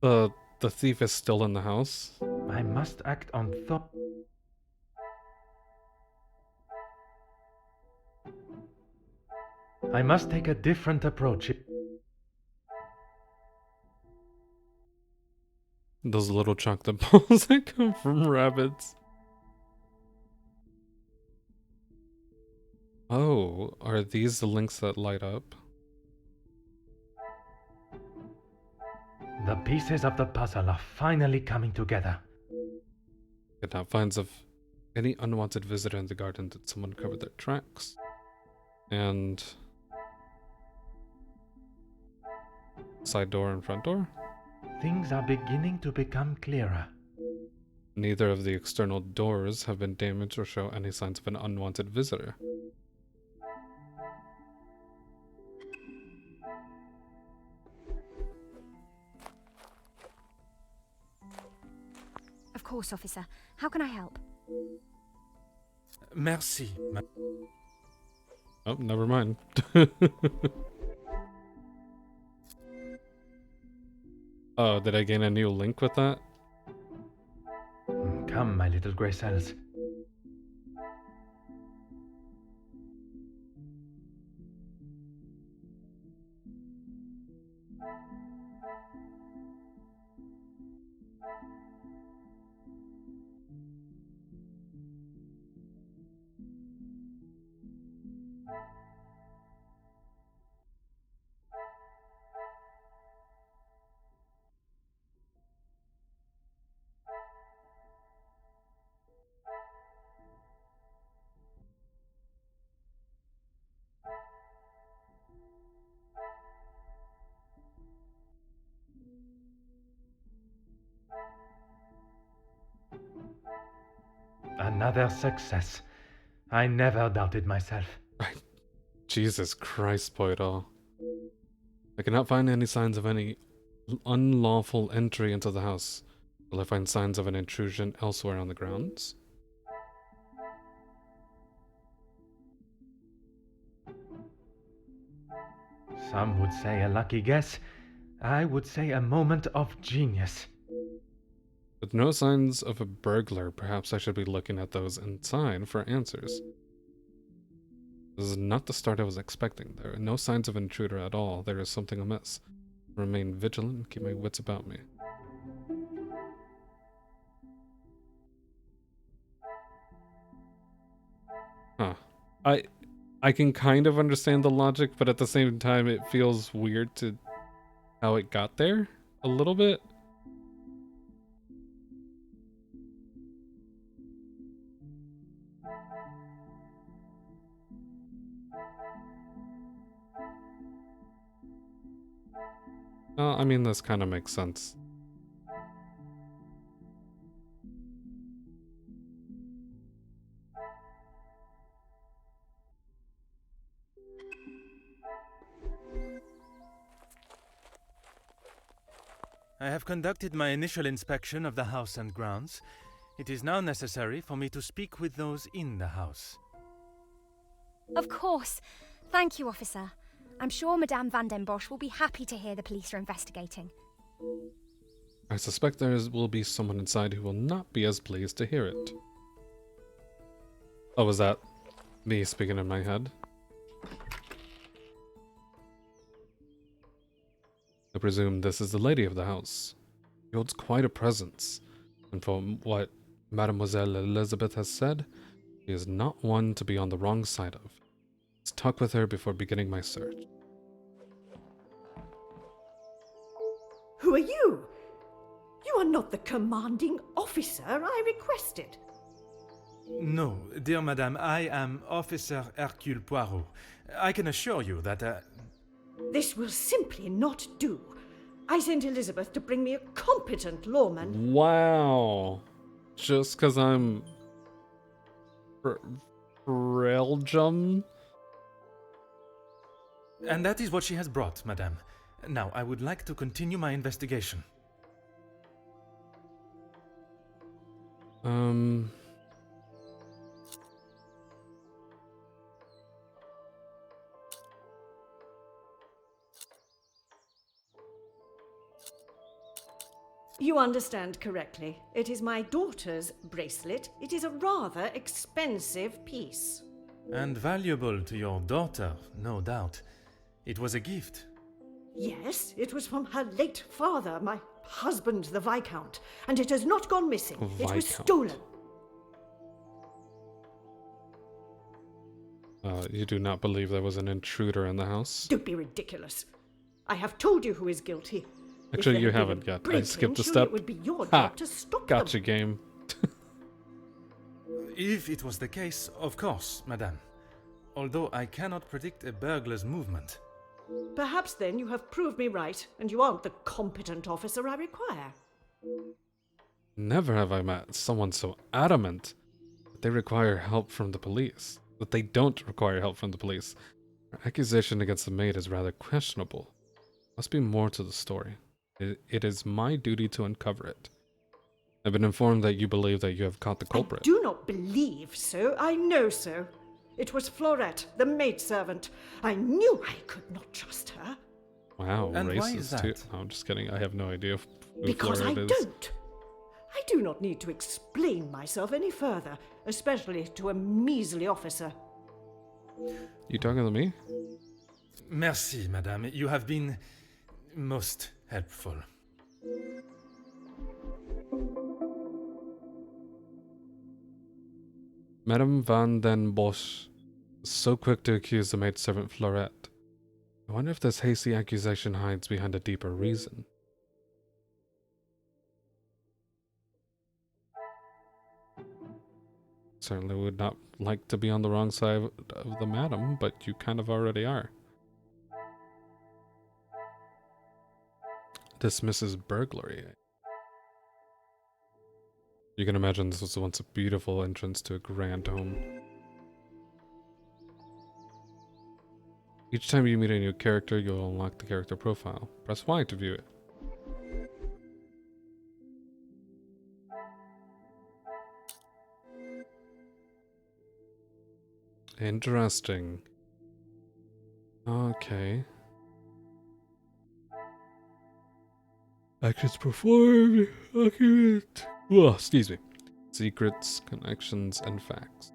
the thief is still in the house? I must act on thought. I must take a different approach. Those little chocolate balls that come from rabbits. Oh, are these the links that light up? The pieces of the puzzle are finally coming together. It now finds of any unwanted visitor in the garden. Did someone cover their tracks? And side door and front door? Things are beginning to become clearer. Neither of the external doors have been damaged or show any signs of an unwanted visitor. Of course, officer. How can I help? Merci. Oh, never mind. Oh, did I gain a new link with that? Come, my little grey cells. Another success. I never doubted myself. Jesus Christ, Poirot. I cannot find any signs of any unlawful entry into the house. Will I find signs of an intrusion elsewhere on the grounds? Some would say a lucky guess. I would say a moment of genius. With no signs of a burglar, perhaps I should be looking at those inside for answers. This is not the start I was expecting. There are no signs of an intruder at all. There is something amiss. Remain vigilant and keep my wits about me. Huh. I can kind of understand the logic, but at the same time it feels weird to how it got there a little bit. I mean, this kind of makes sense. I have conducted my initial inspection of the house and grounds. It is now necessary for me to speak with those in the house. Of course. Thank you, officer. I'm sure Madame Van den Bosch will be happy to hear the police are investigating. I suspect there will be someone inside who will not be as pleased to hear it. Oh, was that me speaking in my head? I presume this is the lady of the house. She holds quite a presence, and from what Mademoiselle Elizabeth has said, she is not one to be on the wrong side of. Let's talk with her before beginning my search. Who are you? You are not the commanding officer I requested. No, dear madame, I am Officer Hercule Poirot. I can assure you that, This will simply not do. I sent Elizabeth to bring me a competent lawman. Wow. Just because I'm Belgium? And that is what she has brought, madame. Now, I would like to continue my investigation. You understand correctly. It is my daughter's bracelet. It is a rather expensive piece. And valuable to your daughter, no doubt. It was a gift. Yes, it was from her late father, my husband, the Viscount, and it has not gone missing. It was Viscount. stolen. You do not believe there was an intruder in the house? Don't be ridiculous. I have told you who is guilty. If Actually, there you had been haven't yet. I break-in, skipped a surely step. It would be your Ha! job to stop Gotcha, them. game. If it was the case, of course, madame. Although I cannot predict a burglar's movement. Perhaps then you have proved me right, and you aren't the competent officer I require. Never have I met someone so adamant that they require help from the police. That they don't require help from the police. Her accusation against the maid is rather questionable. Must be more to the story. It is my duty to uncover it. I've been informed that you believe that you have caught the culprit. I do not believe so. I know so. It was Florette, the maidservant. I knew I could not trust her. Wow, And why is racist too. that? No, I'm just kidding. I have no idea who Because I Florette is. don't. I do not need to explain myself any further, especially to a measly officer. You talking to me? Merci, madame. You have been most helpful. Madame Van den Bosch was so quick to accuse the maidservant Florette. I wonder if this hasty accusation hides behind a deeper reason. Certainly would not like to be on the wrong side of the madam, but you kind of already are. Dismisses burglary. You can imagine this was once a beautiful entrance to a grand home. Each time you meet a new character, you'll unlock the character profile. Press Y to view it. Interesting. Okay. Actions performed. Accurate. Oh, excuse me. Secrets, connections, and facts.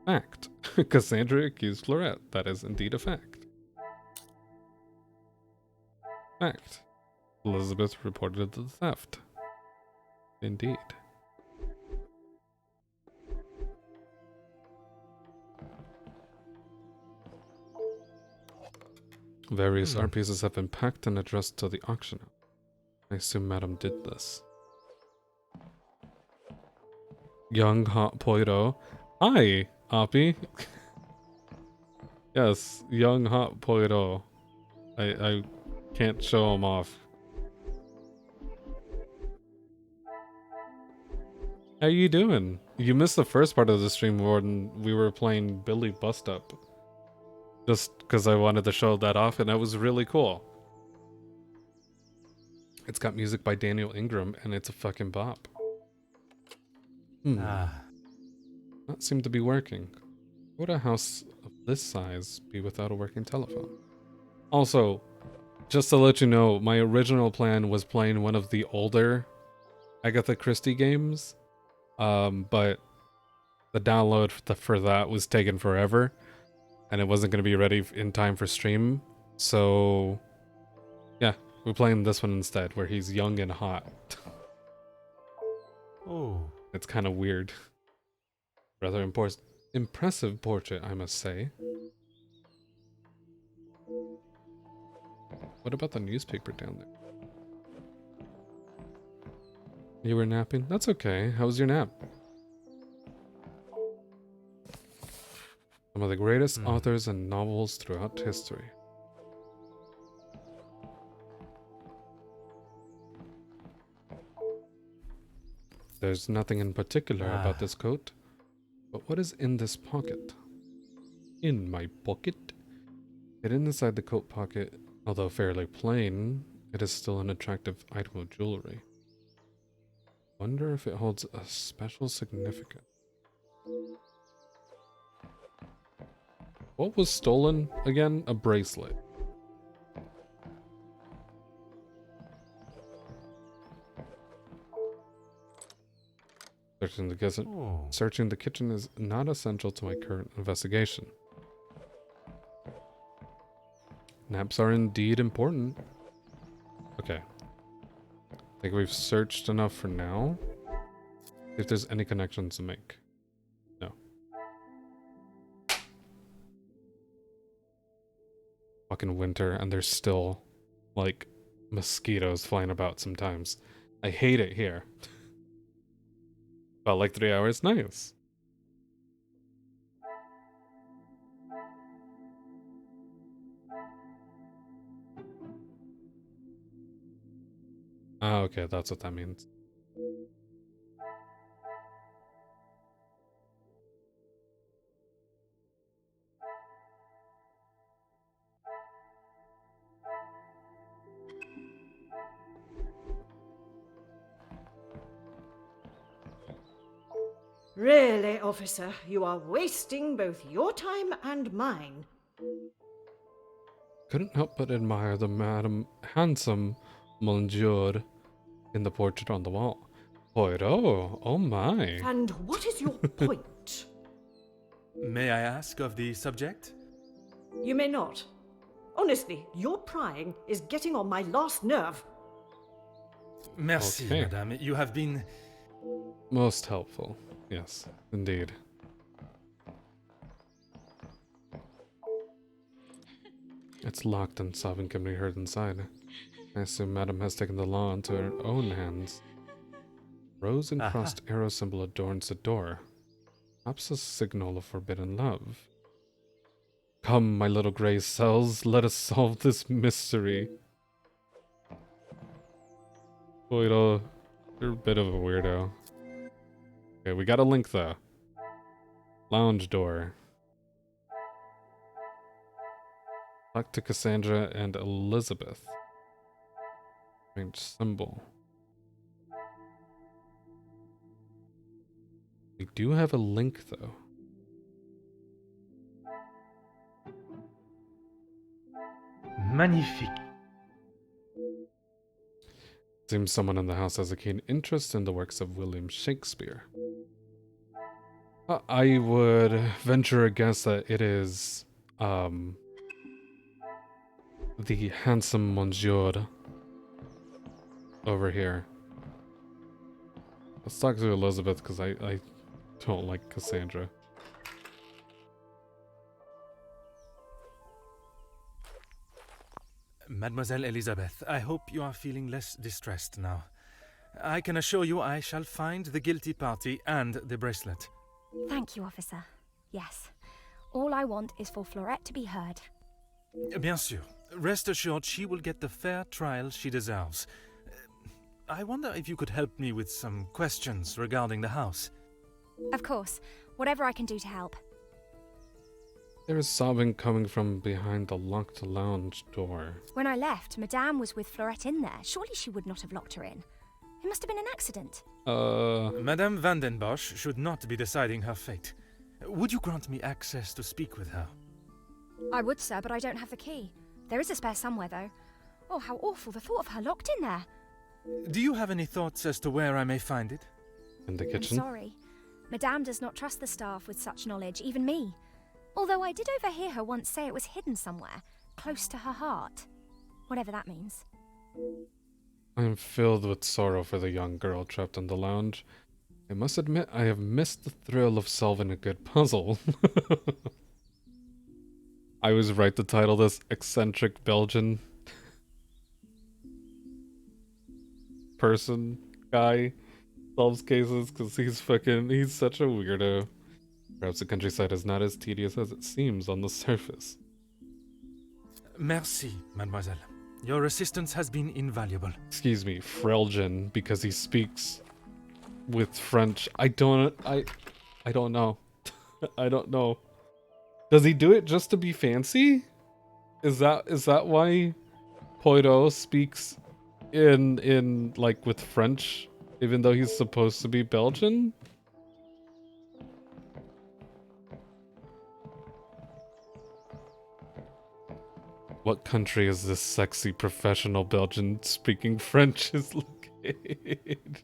Fact. Cassandra accused Florette. That is indeed a fact. Fact. Elizabeth reported the theft. Indeed. Various art pieces have been packed and addressed to the auction house. I assume Madame did this. Young hot Poirot. Hi, Oppie. Yes, young hot Poirot. I can't show him off. How you doing? You missed the first part of the stream when we were playing Billy Bust Up. Just because I wanted to show that off, and that was really cool. It's got music by Daniel Ingram, and it's a fucking bop. That seemed to be working. Would a house of this size be without a working telephone? Also, just to let you know, my original plan was playing one of the older Agatha Christie games, but the download for that was taking forever, and it wasn't going to be ready in time for stream. So, yeah, we're playing this one instead, where he's young and hot. Oh. It's kind of weird. Rather impressive portrait, I must say. What about the newspaper down there? You were napping? That's okay. How was your nap? Some of the greatest authors and novels throughout history. There's nothing in particular about this coat. But what is in this pocket? In my pocket? Hidden inside the coat pocket, although fairly plain, it is still an attractive item of jewelry. Wonder if it holds a special significance. What was stolen again? A bracelet. Searching the kitchen is not essential to my current investigation. Naps are indeed important. Okay. I think we've searched enough for now. If there's any connections to make. No. Fucking winter, and there's still, like, mosquitoes flying about sometimes. I hate it here. About like 3 hours. Nice. Ah, okay, that's what that means. Really, officer, you are wasting both your time and mine. Couldn't help but admire the handsome monsieur in the portrait on the wall. Poirot, oh my. And what is your point? May I ask of the subject? You may not. Honestly, your prying is getting on my last nerve. Merci, Okay. madame. You have been... Most helpful. Yes, indeed. It's locked and sobbing can be heard inside. I assume Madame has taken the law into her own hands. Rose and crossed arrow symbol adorns the door. Perhaps a signal of forbidden love. Come, my little gray cells, let us solve this mystery. Poirot You're a bit of a weirdo. Okay, we got a link though. Lounge door. Talk to Cassandra and Elizabeth. Strange symbol. We do have a link though. Magnifique. Seems someone in the house has a keen interest in the works of William Shakespeare. I would venture a guess that it is, the handsome Monsieur over here. Let's talk to Elizabeth because I don't like Cassandra. Mademoiselle Elizabeth, I hope you are feeling less distressed now. I can assure you I shall find the guilty party and the bracelet. Thank you, officer. Yes. All I want is for Florette to be heard. Bien sûr. Rest assured she will get the fair trial she deserves. I wonder if you could help me with some questions regarding the house. Of course. Whatever I can do to help. There is sobbing coming from behind the locked lounge door. When I left, Madame was with Florette in there. Surely she would not have locked her in. It must have been an accident. Madame Van den Bosch should not be deciding her fate. Would you grant me access to speak with her? I would, sir, but I don't have the key. There is a spare somewhere, though. Oh, how awful, the thought of her locked in there. Do you have any thoughts as to where I may find it? In the I'm kitchen? sorry. Madame does not trust the staff with such knowledge, even me. Although I did overhear her once say it was hidden somewhere, close to her heart. Whatever that means. I am filled with sorrow for the young girl trapped in the lounge. I must admit I have missed the thrill of solving a good puzzle. I was right to title this Eccentric Belgian person guy solves cases because he's such a weirdo. Perhaps the countryside is not as tedious as it seems on the surface. Merci, mademoiselle. Your assistance has been invaluable. Excuse me, Frelgen, because he speaks with French. I don't know. I don't know. Does he do it just to be fancy? Is that why Poirot speaks in like with French, even though he's supposed to be Belgian? What country is this sexy professional Belgian speaking French is located?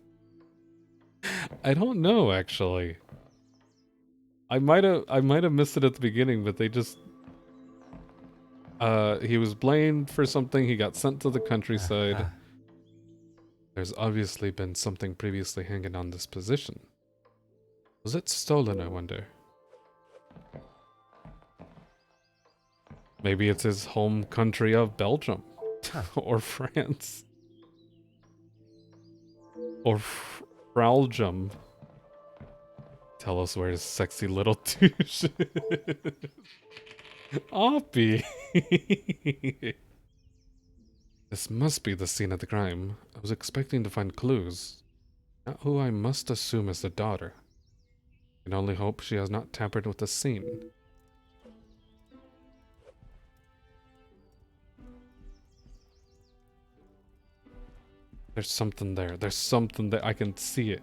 I don't know, actually. I might have missed it at the beginning, but they just he was blamed for something, he got sent to the countryside. There's obviously been something previously hanging on this position. Was it stolen, I wonder? Maybe it's his home country of Belgium. Or France. Or Fraljum. Tell us where his sexy little douche is. Oppie. This must be the scene of the crime. I was expecting to find clues. Not who I must assume is the daughter. I can only hope she has not tampered with the scene. There's something there. There's something there. I can see it.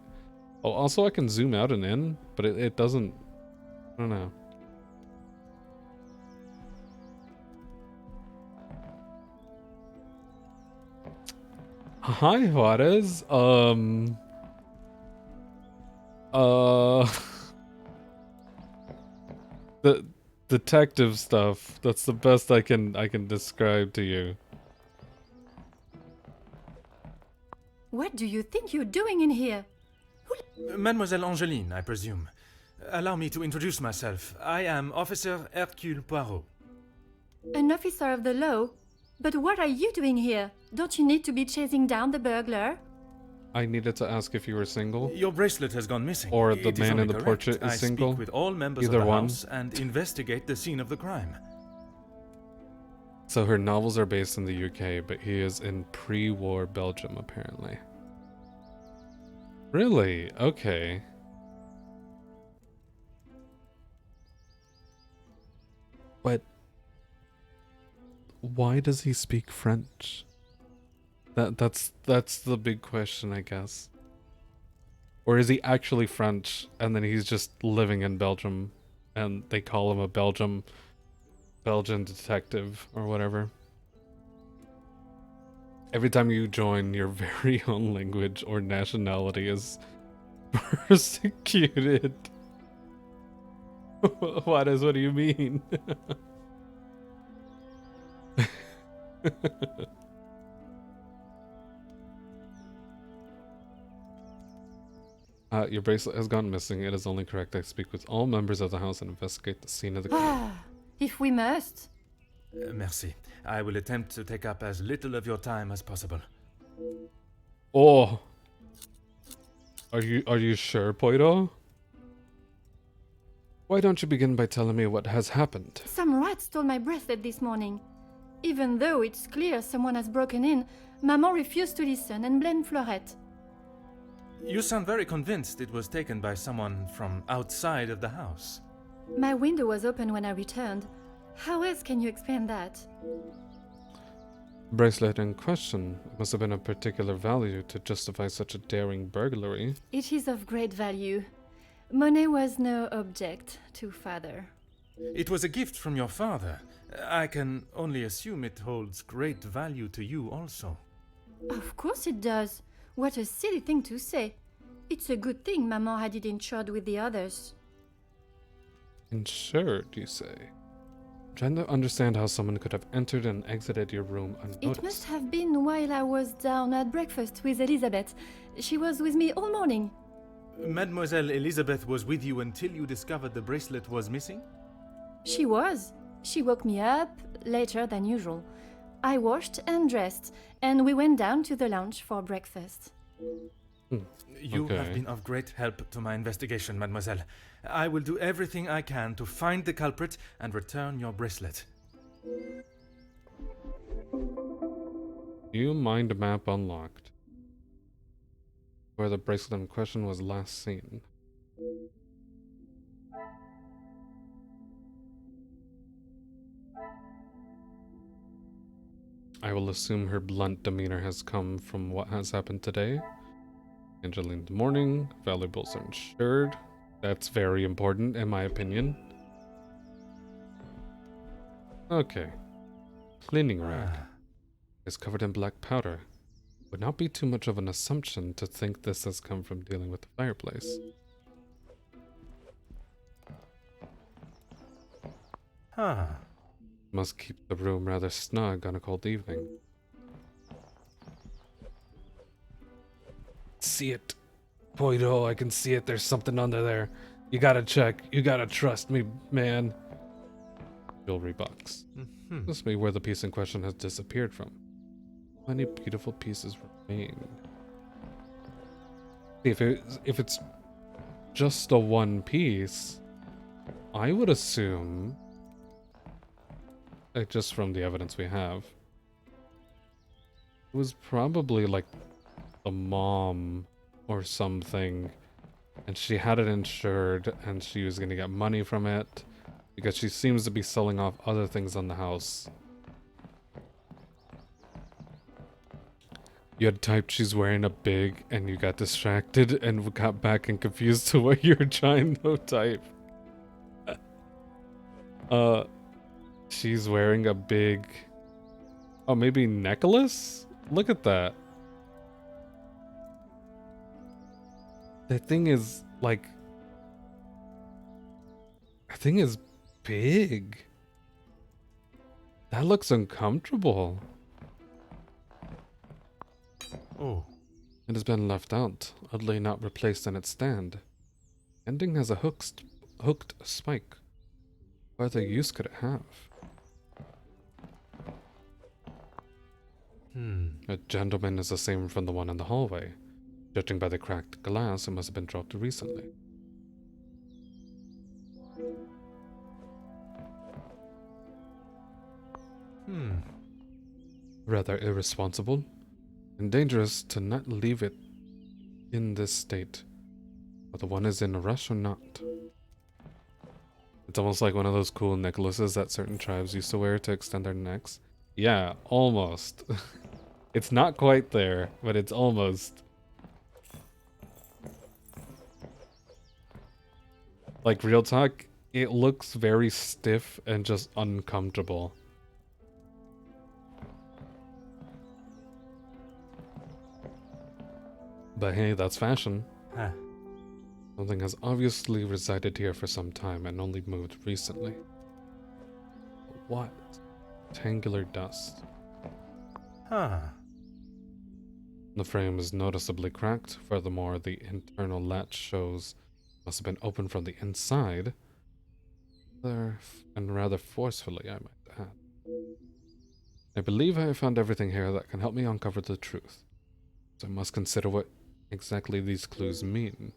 Oh, also I can zoom out and in, but it doesn't... I don't know. Hi, Juarez. The detective stuff. That's the best I can describe to you. What do you think you're doing in here? Mademoiselle Angeline, I presume. Allow me to introduce myself. I am Officer Hercule Poirot. An officer of the law? But what are you doing here? Don't you need to be chasing down the burglar? I needed to ask if you were single. Your bracelet has gone missing. Or the It is man only in the correct. portrait is single. I speak with all members Either of the one. house and investigate the scene of the crime. So her novels are based in the UK, but he is in pre-war Belgium, apparently. Really? Okay. But why does he speak French? That's the big question, I guess. Or is he actually French and then he's just living in Belgium and they call him a Belgian detective or whatever? Every time you join, your very own language or nationality is persecuted. What do you mean? Your bracelet has gone missing. It is only correct I speak with all members of the house and investigate the scene of the crime. Ah, if we must. Merci. I will attempt to take up as little of your time as possible. Oh, are you sure, Poirot? Why don't you begin by telling me what has happened? Some rat stole my bracelet this morning. Even though it's clear someone has broken in, Maman refused to listen and blamed Florette. You sound very convinced it was taken by someone from outside of the house. My window was open when I returned. How else can you explain that? Bracelet in question must have been of particular value to justify such a daring burglary. It is of great value. Money was no object to father. It was a gift from your father. I can only assume it holds great value to you also. Of course it does. What a silly thing to say. It's a good thing Maman had it insured with the others. Insured, you say? Trying to understand how someone could have entered and exited your room unnoticed. It must have been while I was down at breakfast with Elizabeth. She was with me all morning. Mademoiselle Elizabeth was with you until you discovered the bracelet was missing? She was. She woke me up later than usual. I washed and dressed, and we went down to the lounge for breakfast. You have been of great help to my investigation, mademoiselle. I will do everything I can to find the culprit and return your bracelet. New mind map unlocked. Where the bracelet in question was last seen. I will assume her blunt demeanor has come from what has happened today. Angeline's morning, valuables are insured. That's very important in my opinion. Okay. Cleaning rag is covered in black powder. Would not be too much of an assumption to think this has come from dealing with the fireplace. Must keep the room rather snug on a cold evening. See it. Poirot, I can see it. There's something under there. You gotta check. You gotta trust me, man. Jewelry box. This may be where the piece in question has disappeared from. Many beautiful pieces remain. If it's just a one piece, I would assume, like just from the evidence we have, it was probably like the mom or something, and she had it insured and she was gonna get money from it because she seems to be selling off other things on the house. You had typed she's wearing a big and you got distracted and got back and confused to what you were trying to type. She's wearing a big, oh, maybe necklace? Look at that. That thing is like, that thing is big. That looks uncomfortable. Oh. It has been left out, oddly not replaced in its stand. Ending has a hooked spike. What other use could it have? A gentleman is the same from the one in the hallway. Judging by the cracked glass, it must have been dropped recently. Rather irresponsible and dangerous to not leave it in this state, whether one is in a rush or not. It's almost like one of those cool necklaces that certain tribes used to wear to extend their necks. Yeah, almost. It's not quite there, but it's almost. Like, real talk, it looks very stiff and just uncomfortable. But hey, that's fashion. Huh. Something has obviously resided here for some time and only moved recently. What? Rectangular dust. Huh. The frame is noticeably cracked. Furthermore, the internal latch shows must have been opened from the inside. And rather forcefully, I might add. I believe I have found everything here that can help me uncover the truth. So I must consider what exactly these clues mean.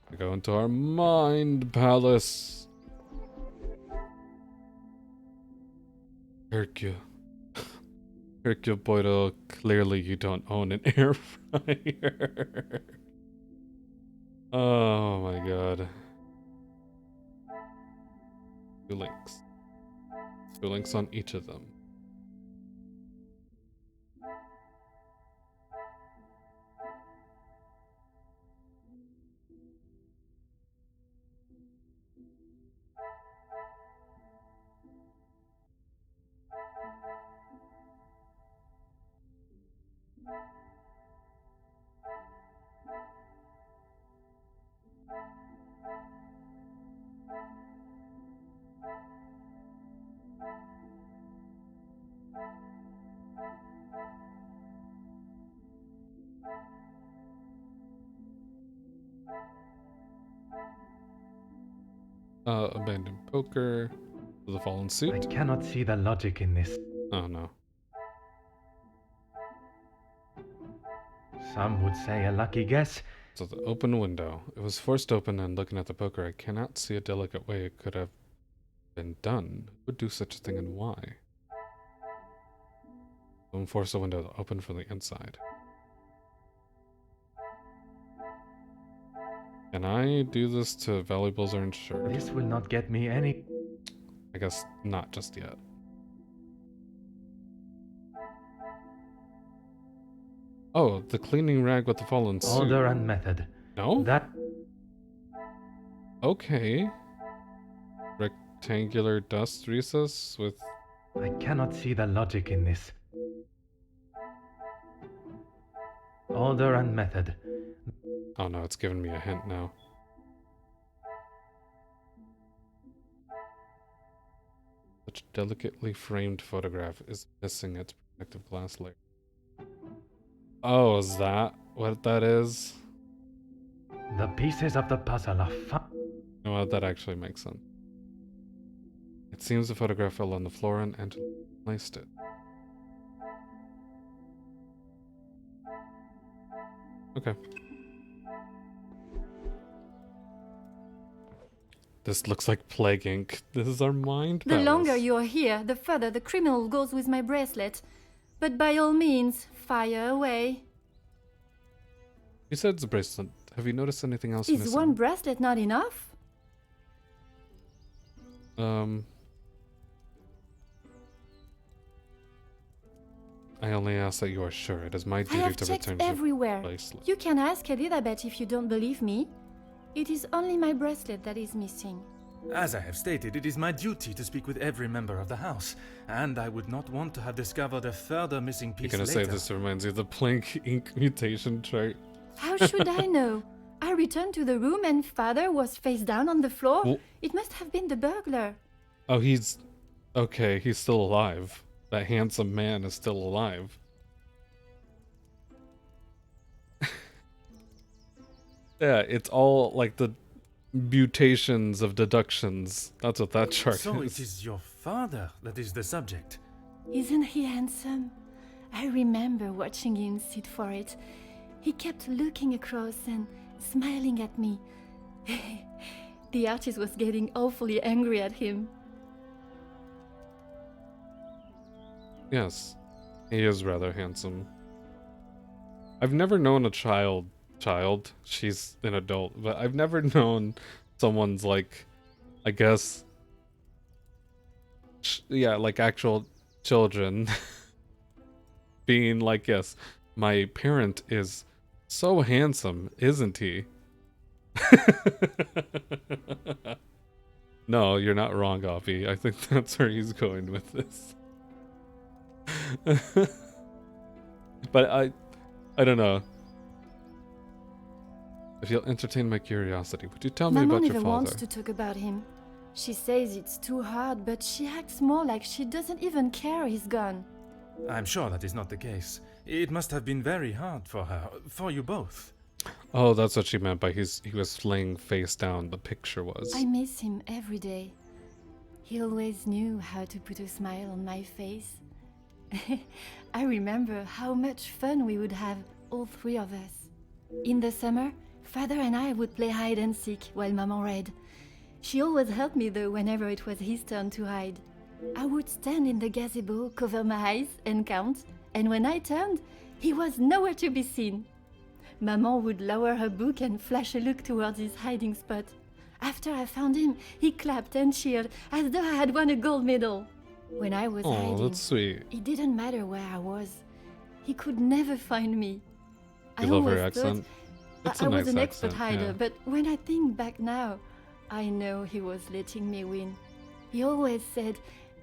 We go into our mind palace. Hercule Poirot, clearly you don't own an air fryer. Oh my god. 2 links. 2 links on each of them. Abandoned poker. The fallen I suit. cannot see the logic in this. Oh no. Some would say a lucky guess. So the open window. It was forced open, and looking at the poker, I cannot see a delicate way it could have been done. Who would do such a thing and why? Don't force the window to open from the inside. Can I do this to valuables or insured? This will not get me any. I guess not just yet. Oh, the cleaning rag with the fallen suit. Order and method. No? That. Okay. Rectangular dust recess with... I cannot see the logic in this. Order and method. Oh no, it's giving me a hint now. Such delicately framed photograph is missing its protective glass layer. Oh, is that what that is? The pieces of the puzzle are You know what, that actually makes sense. It seems the photograph fell on the floor and Angela placed it. Okay. This looks like plague ink. This is our mind The palace. longer you are here, the further the criminal goes with my bracelet. But by all means, fire away. Besides the bracelet, have you noticed anything else Is missing? one bracelet not enough? I only ask that you are sure. It is my I duty have to checked return your everywhere. bracelet. You can ask Elizabeth if you don't believe me. It is only my bracelet that is missing. As I have stated, it is my duty to speak with every member of the house, and I would not want to have discovered a further missing piece You're gonna later. say this reminds you of the plank ink mutation chart. How should I know? I returned to the room and father was face down on the floor. Well- It must have been the burglar. Oh, he's... Okay, he's still alive. That handsome man is still alive. Yeah, it's all like the mutations of deductions. That's what that chart So is. it is your father that is the subject. Isn't he handsome? I remember watching him sit for it. He kept looking across and smiling at me. The artist was getting awfully angry at him. Yes, he is rather handsome. I've never known a child, she's an adult, but I've never known someone's like, I guess, yeah, like actual children being like, yes, my parent is so handsome, isn't he? No, you're not wrong, Offie. I think that's where he's going with this. But I don't know. If you'll entertain my curiosity, would you tell me Maman about your never father? wants to talk about him. She says it's too hard, but she acts more like she doesn't even care he's gone. I'm sure that is not the case. It must have been very hard for her, for you both. Oh, that's what she meant by he was laying face down. The picture was. I miss him every day. He always knew how to put a smile on my face. I remember how much fun we would have, all three of us. In the summer, Father and I would play hide and seek while Maman read. She always helped me though whenever it was his turn to hide. I would stand in the gazebo, cover my eyes and count, and when I turned, he was nowhere to be seen. Maman would lower her book and flash a look towards his hiding spot. After I found him, he clapped and cheered as though I had won a gold medal. When I was Oh, hiding, that's sweet. it didn't matter where I was. He could never find me. You love her accent. It's I a was nice an expert accent, hider, yeah. but when I think back now, I know he was letting me win. He always said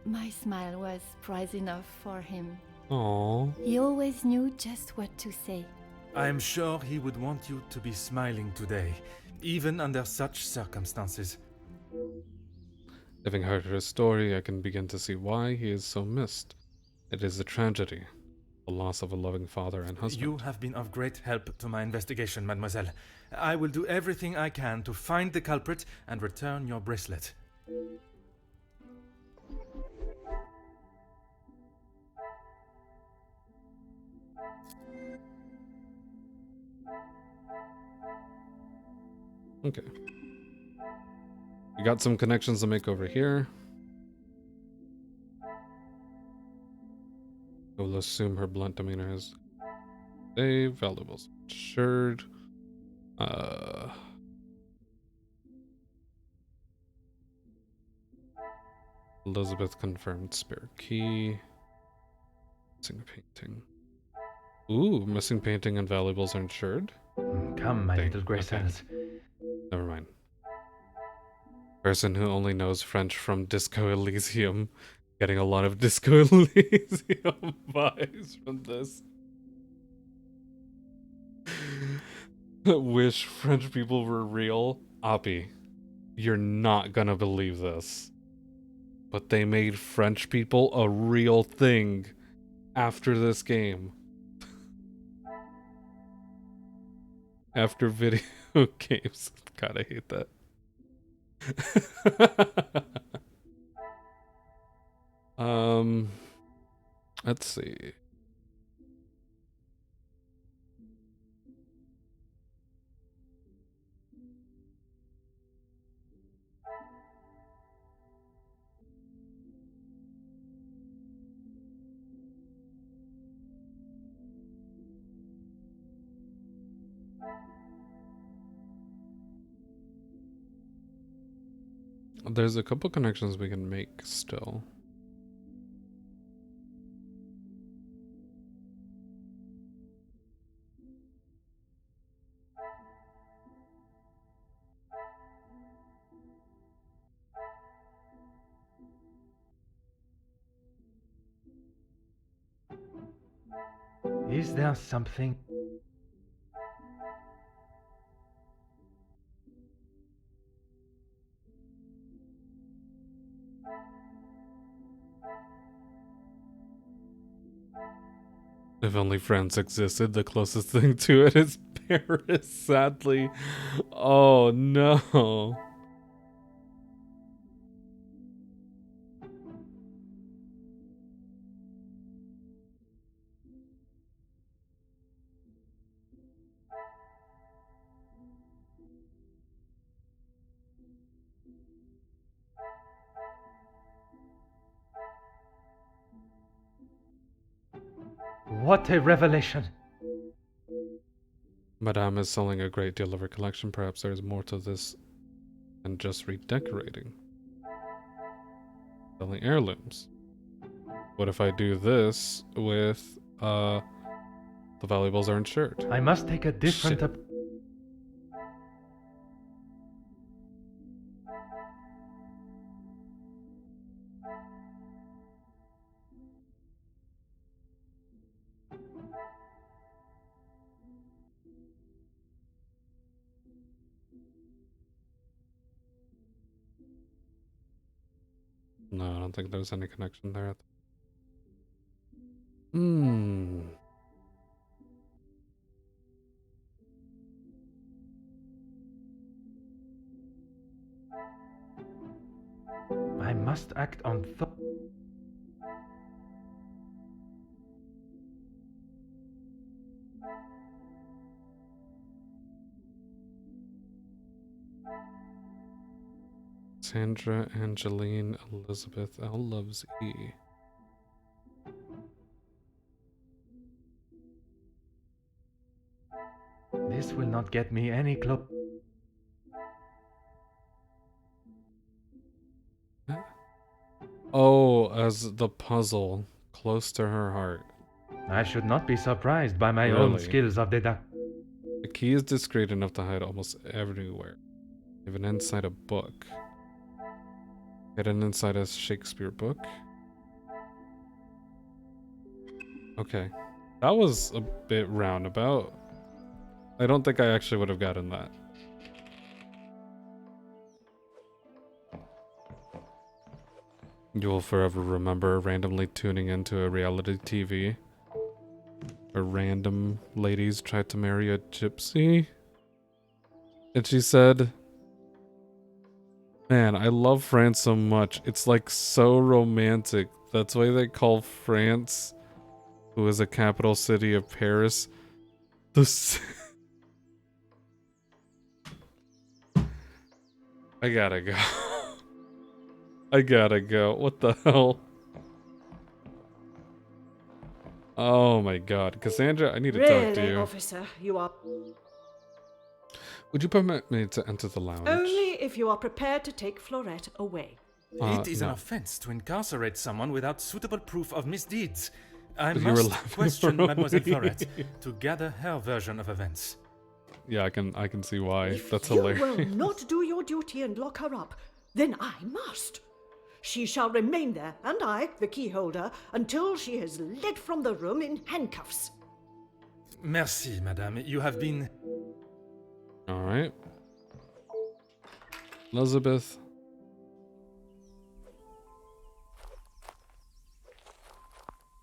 my smile was prize enough for him. Aww. He always knew just what to say. I am sure he would want you to be smiling today, even under such circumstances. Having heard her story, I can begin to see why he is so missed. It is a tragedy, the loss of a loving father and husband. You have been of great help to my investigation, mademoiselle. I will do everything I can to find the culprit and return your bracelet. Okay. We got some connections to make over here. I will assume her blunt demeanor is valuables insured. Elizabeth confirmed spare key. Missing painting. Ooh, missing painting and valuables are insured? Come, my Dang, little grey okay. cells. Never mind. Person who only knows French from Disco Elysium. Getting a lot of Disco Elysium vibes from this. Wish French people were real. Oppie, you're not gonna believe this. But they made French people a real thing after this game. After video games. God, I hate that. Let's see. There's a couple connections we can make still. Is there something? If only France existed, the closest thing to it is Paris, sadly. Oh no. What a revelation! Madame is selling a great deal of her collection. Perhaps there is more to this than just redecorating. Selling heirlooms. What if I do this with, the valuables are insured? I must take a different Shit. No, I don't think there's any connection there. Hmm. I must act on Sandra, Angeline, Elizabeth, L loves E. This will not get me any close. Oh, as the puzzle close to her heart. I should not be surprised by my own Really? skills of deduction. The key is discreet enough to hide almost everywhere, even inside a book. Hidden inside a Shakespeare book. Okay, that was a bit roundabout. I don't think I actually would have gotten that. You will forever remember randomly tuning into a reality TV where random ladies tried to marry a gypsy. And she said, "Man, I love France so much. It's like so romantic. That's why they call France, who is a capital city of Paris, the I gotta go. I gotta go. What the hell? Oh my god. Cassandra, I need to talk to Really, you. officer, you are... Would you permit me to enter the lounge? Only if you are prepared to take Florette away. It is an no. offense to incarcerate someone without suitable proof of misdeeds. I You were must laughing question for Mademoiselle me. Florette to gather her version of events. Yeah, I can see why. If That's you hilarious. will not do your duty and lock her up, then I must. She shall remain there, and I, the key holder, until she is led from the room in handcuffs. Merci, madame. You have been... Alright. Elizabeth.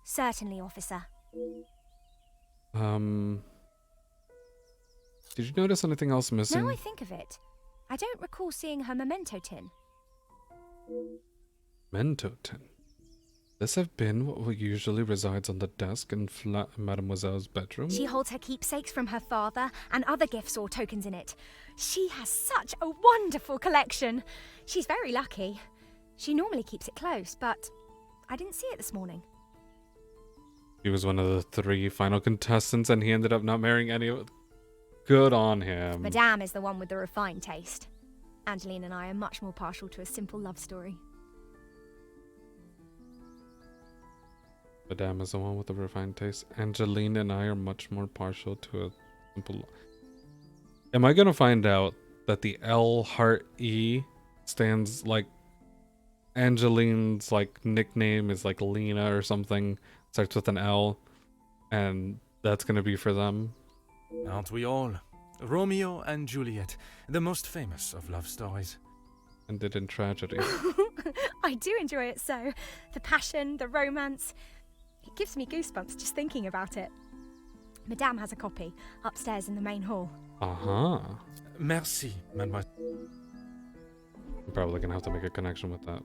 Certainly, officer. Did you notice anything else missing? Now I think of it, I don't recall seeing her memento tin. Memento tin. This have been what usually resides on the desk in Mademoiselle's bedroom? She holds her keepsakes from her father and other gifts or tokens in it. She has such a wonderful collection. She's very lucky. She normally keeps it close, but I didn't see it this morning. He was one of the 3 final contestants and he ended up not marrying any of it. Good on him. Madame is the one with the refined taste. Angeline and I are much more partial to a simple love story. Madame is the one with the refined taste. Angeline and I are much more partial to a simple... Am I gonna find out that the L heart E stands like... Angeline's like nickname is like Lena or something. Starts with an L. And that's gonna be for them? Aren't we all? Romeo and Juliet, the most famous of love stories. Ended in tragedy. I do enjoy it so. The passion, the romance. It gives me goosebumps just thinking about it. Madame has a copy upstairs in the main hall. Uh-huh. Merci, mademoiselle. I'm probably gonna have to make a connection with that.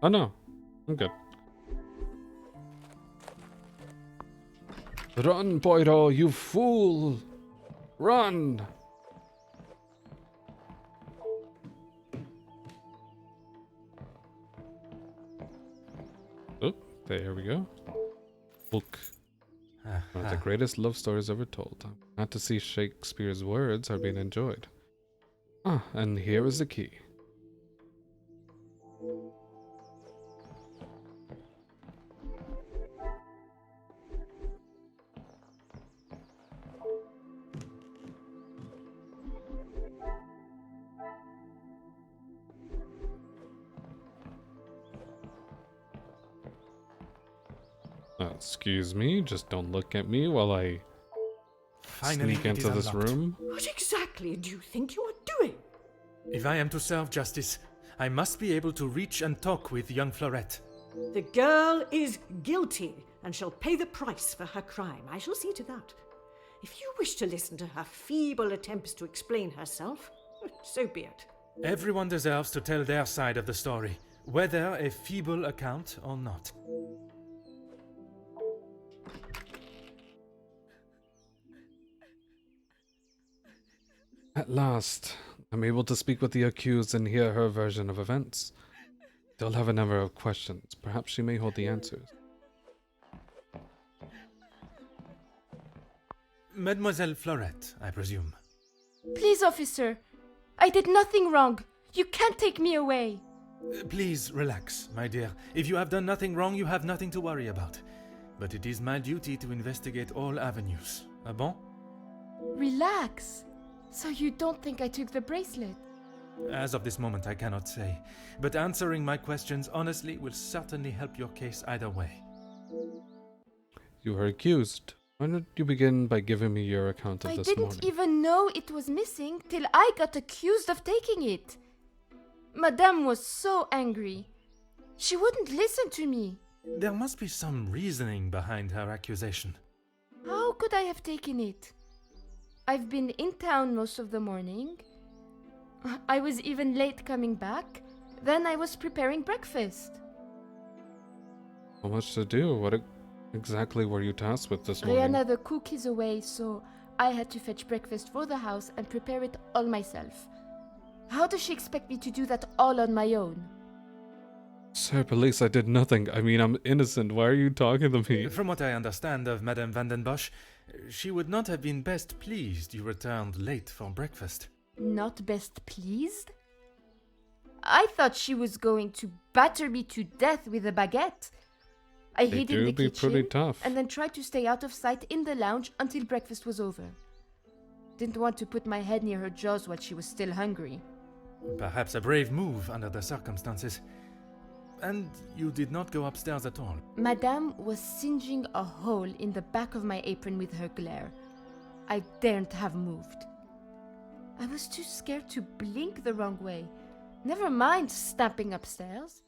Oh no, I'm good. Run, Poirot, you fool! Run! Oh, there we go. Book. One of the greatest love stories ever told. I'm glad to see Shakespeare's words are being enjoyed. Ah, and here is the key. Excuse me, just don't look at me while I Finally, sneak it into is this unlocked. room. What exactly do you think you are doing? If I am to serve justice, I must be able to reach and talk with young Florette. The girl is guilty and shall pay the price for her crime. I shall see to that. If you wish to listen to her feeble attempts to explain herself, so be it. Everyone deserves to tell their side of the story, whether a feeble account or not. At last, I'm able to speak with the accused and hear her version of events. Still have a number of questions. Perhaps she may hold the answers. Mademoiselle Florette, I presume. Please, officer. I did nothing wrong. You can't take me away. Please relax, my dear. If you have done nothing wrong, you have nothing to worry about. But it is my duty to investigate all avenues. Ah bon? Relax. So you don't think I took the bracelet? As of this moment, I cannot say. But answering my questions honestly will certainly help your case either way. You were accused. Why don't you begin by giving me your account of I this didn't morning? even know it was missing till I got accused of taking it. Madame was so angry. She wouldn't listen to me. There must be some reasoning behind her accusation. How could I have taken it? I've been in town most of the morning. I was even late coming back. Then I was preparing breakfast. So much to do. What exactly were you tasked with this morning? Rihanna the cook is away, so I had to fetch breakfast for the house and prepare it all myself. How does she expect me to do that all on my own? Sir, police, I did nothing. I mean, I'm innocent. Why are you talking to me? From what I understand of Madame Vandenbosch, she would not have been best pleased you returned late for breakfast. Not best pleased? I thought she was going to batter me to death with a baguette. I They hid in do the be pretty kitchen tough. and then tried to stay out of sight in the lounge until breakfast was over. Didn't want to put my head near her jaws while she was still hungry. Perhaps a brave move under the circumstances. And you did not go upstairs at all. Madame was singeing a hole in the back of my apron with her glare. I daren't have moved. I was too scared to blink the wrong way. Never mind stamping upstairs.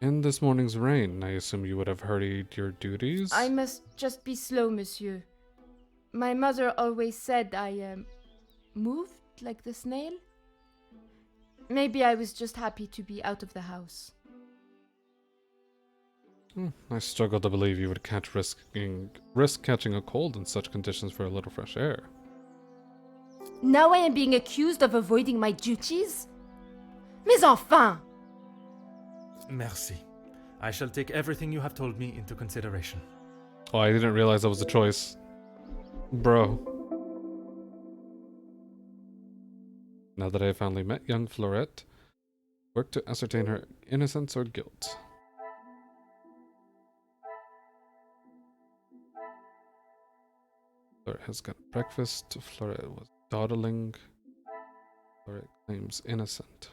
In this morning's rain, I assume you would have hurried your duties? I must just be slow, monsieur. My mother always said I moved like the snail. Maybe I was just happy to be out of the house. I struggle to believe you would risk catching a cold in such conditions for a little fresh air. Now I am being accused of avoiding my duties? Mais enfin! Merci. I shall take everything you have told me into consideration. Oh, I didn't realize that was a choice. Bro. Now that I have finally met young Florette, work to ascertain her innocence or guilt. Florette has got breakfast. Florette was dawdling. Florette claims innocent.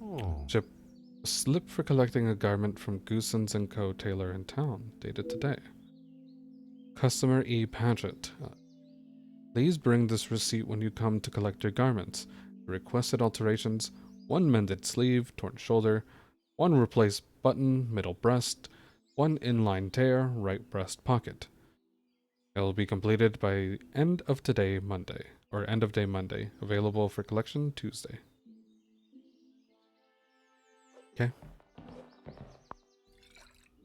Oh. Chip, a slip for collecting a garment from Goosens & Co. tailor in town, dated today. Customer E. Paget. Please bring this receipt when you come to collect your garments. Requested alterations: 1 mended sleeve, torn shoulder, 1 replaced button, middle breast, 1 inline tear, right breast pocket. It will be completed by end of day Monday. Available for collection Tuesday. Okay.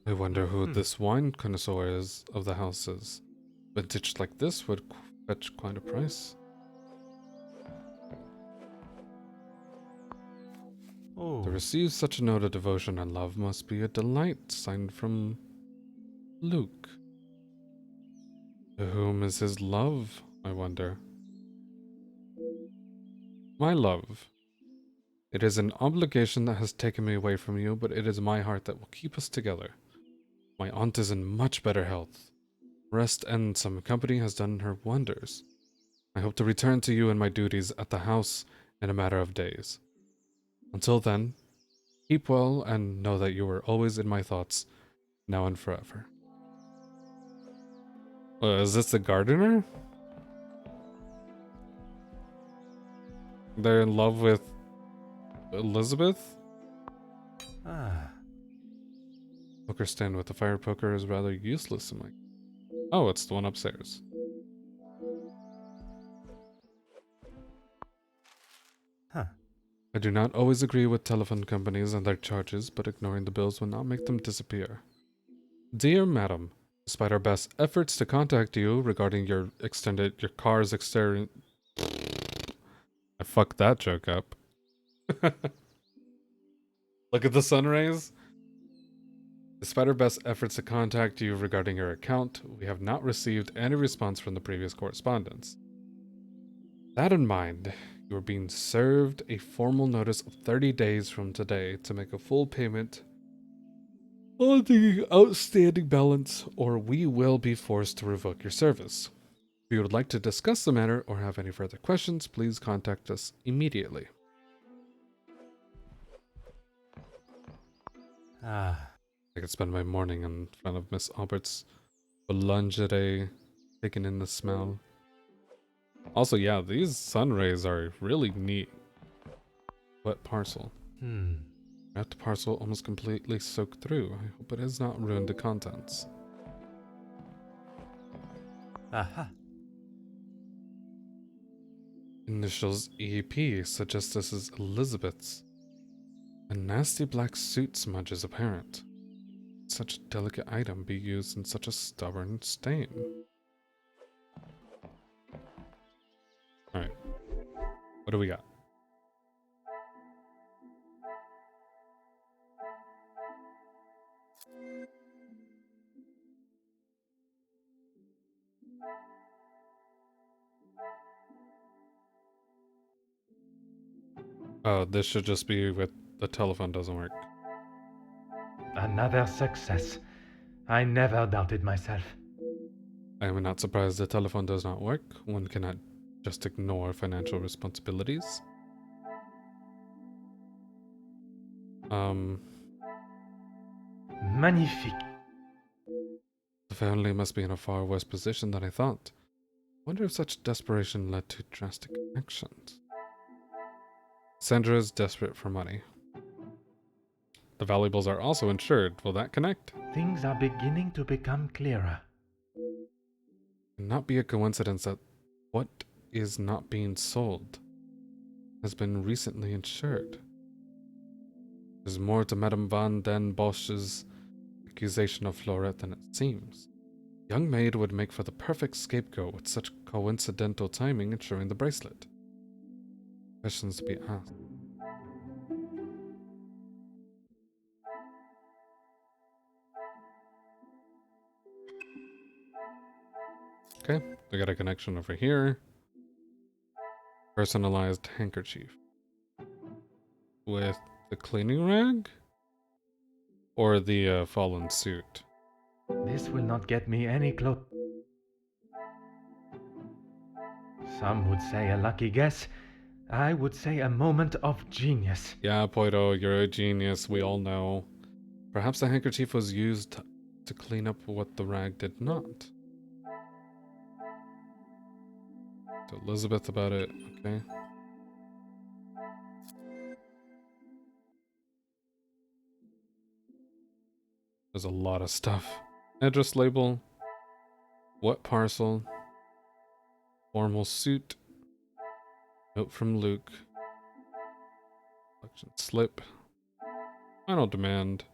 I wonder who this wine connoisseur is of the house is. Vintage like this would fetch quite a price. Oh. To receive such a note of devotion and love must be a delight, signed from Luke. To whom is his love, I wonder? My love. It is an obligation that has taken me away from you, but it is my heart that will keep us together. My aunt is in much better health. Rest and some company has done her wonders. I hope to return to you and my duties at the house in a matter of days. Until then, keep well and know that you are always in my thoughts, now and forever. Is this the gardener? They're in love with Elizabeth? Ah. Poker stand with the fire poker is rather useless in my... Oh, it's the one upstairs. Huh. I do not always agree with telephone companies and their charges, but ignoring the bills will not make them disappear. Dear Madam, despite our best efforts to contact you regarding your car's exterior... I fucked that joke up. Look at the sun rays. Despite our best efforts to contact you regarding your account, we have not received any response from the previous correspondence. That in mind, you are being served a formal notice of 30 days from today to make a full payment on the outstanding balance, or we will be forced to revoke your service. If you would like to discuss the matter or have any further questions, please contact us immediately. Ah. I could spend my morning in front of Miss Albert's boulangerie, taking in the smell. Also, yeah, these sun rays are really neat. Wet parcel. Wet parcel almost completely soaked through. I hope it has not ruined the contents. Aha. Initials EP suggest this is Elizabeth's. A nasty black soot smudge is apparent. Such a delicate item be used in such a stubborn stain. Alright. What do we got? Oh, this should just be with the telephone doesn't work. Another success. I never doubted myself. I am not surprised the telephone does not work. One cannot just ignore financial responsibilities. Magnifique. The family must be in a far worse position than I thought. Wonder if such desperation led to drastic actions. Sandra is desperate for money. The valuables are also insured. Will that connect? Things are beginning to become clearer. It cannot be a coincidence that what is not being sold has been recently insured. There's more to Madame Van den Bosch's accusation of Florette than it seems. The young maid would make for the perfect scapegoat with such coincidental timing insuring the bracelet. Questions to be asked. Okay, we got a connection over here. Personalized handkerchief. With the cleaning rag? Or the fallen suit? This will not get me any close. Some would say a lucky guess. I would say a moment of genius. Yeah, Poirot, you're a genius, we all know. Perhaps the handkerchief was used to clean up what the rag did not. To Elizabeth about it, okay. There's a lot of stuff. Address label. What parcel? Formal suit. Note from Luke. Collection slip. Final demand.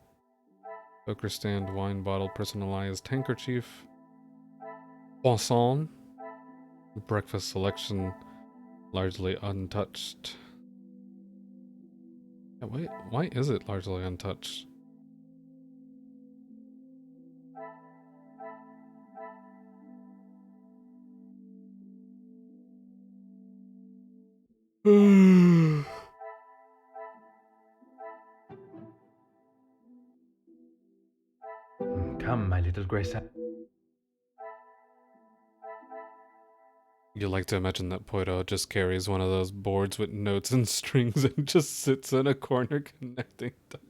Poker stand, wine bottle, personalized handkerchief. Poisson. Breakfast selection, largely untouched. Why is it largely untouched? Come, my little Grace. You like to imagine that Poirot just carries one of those boards with notes and strings and just sits in a corner connecting them.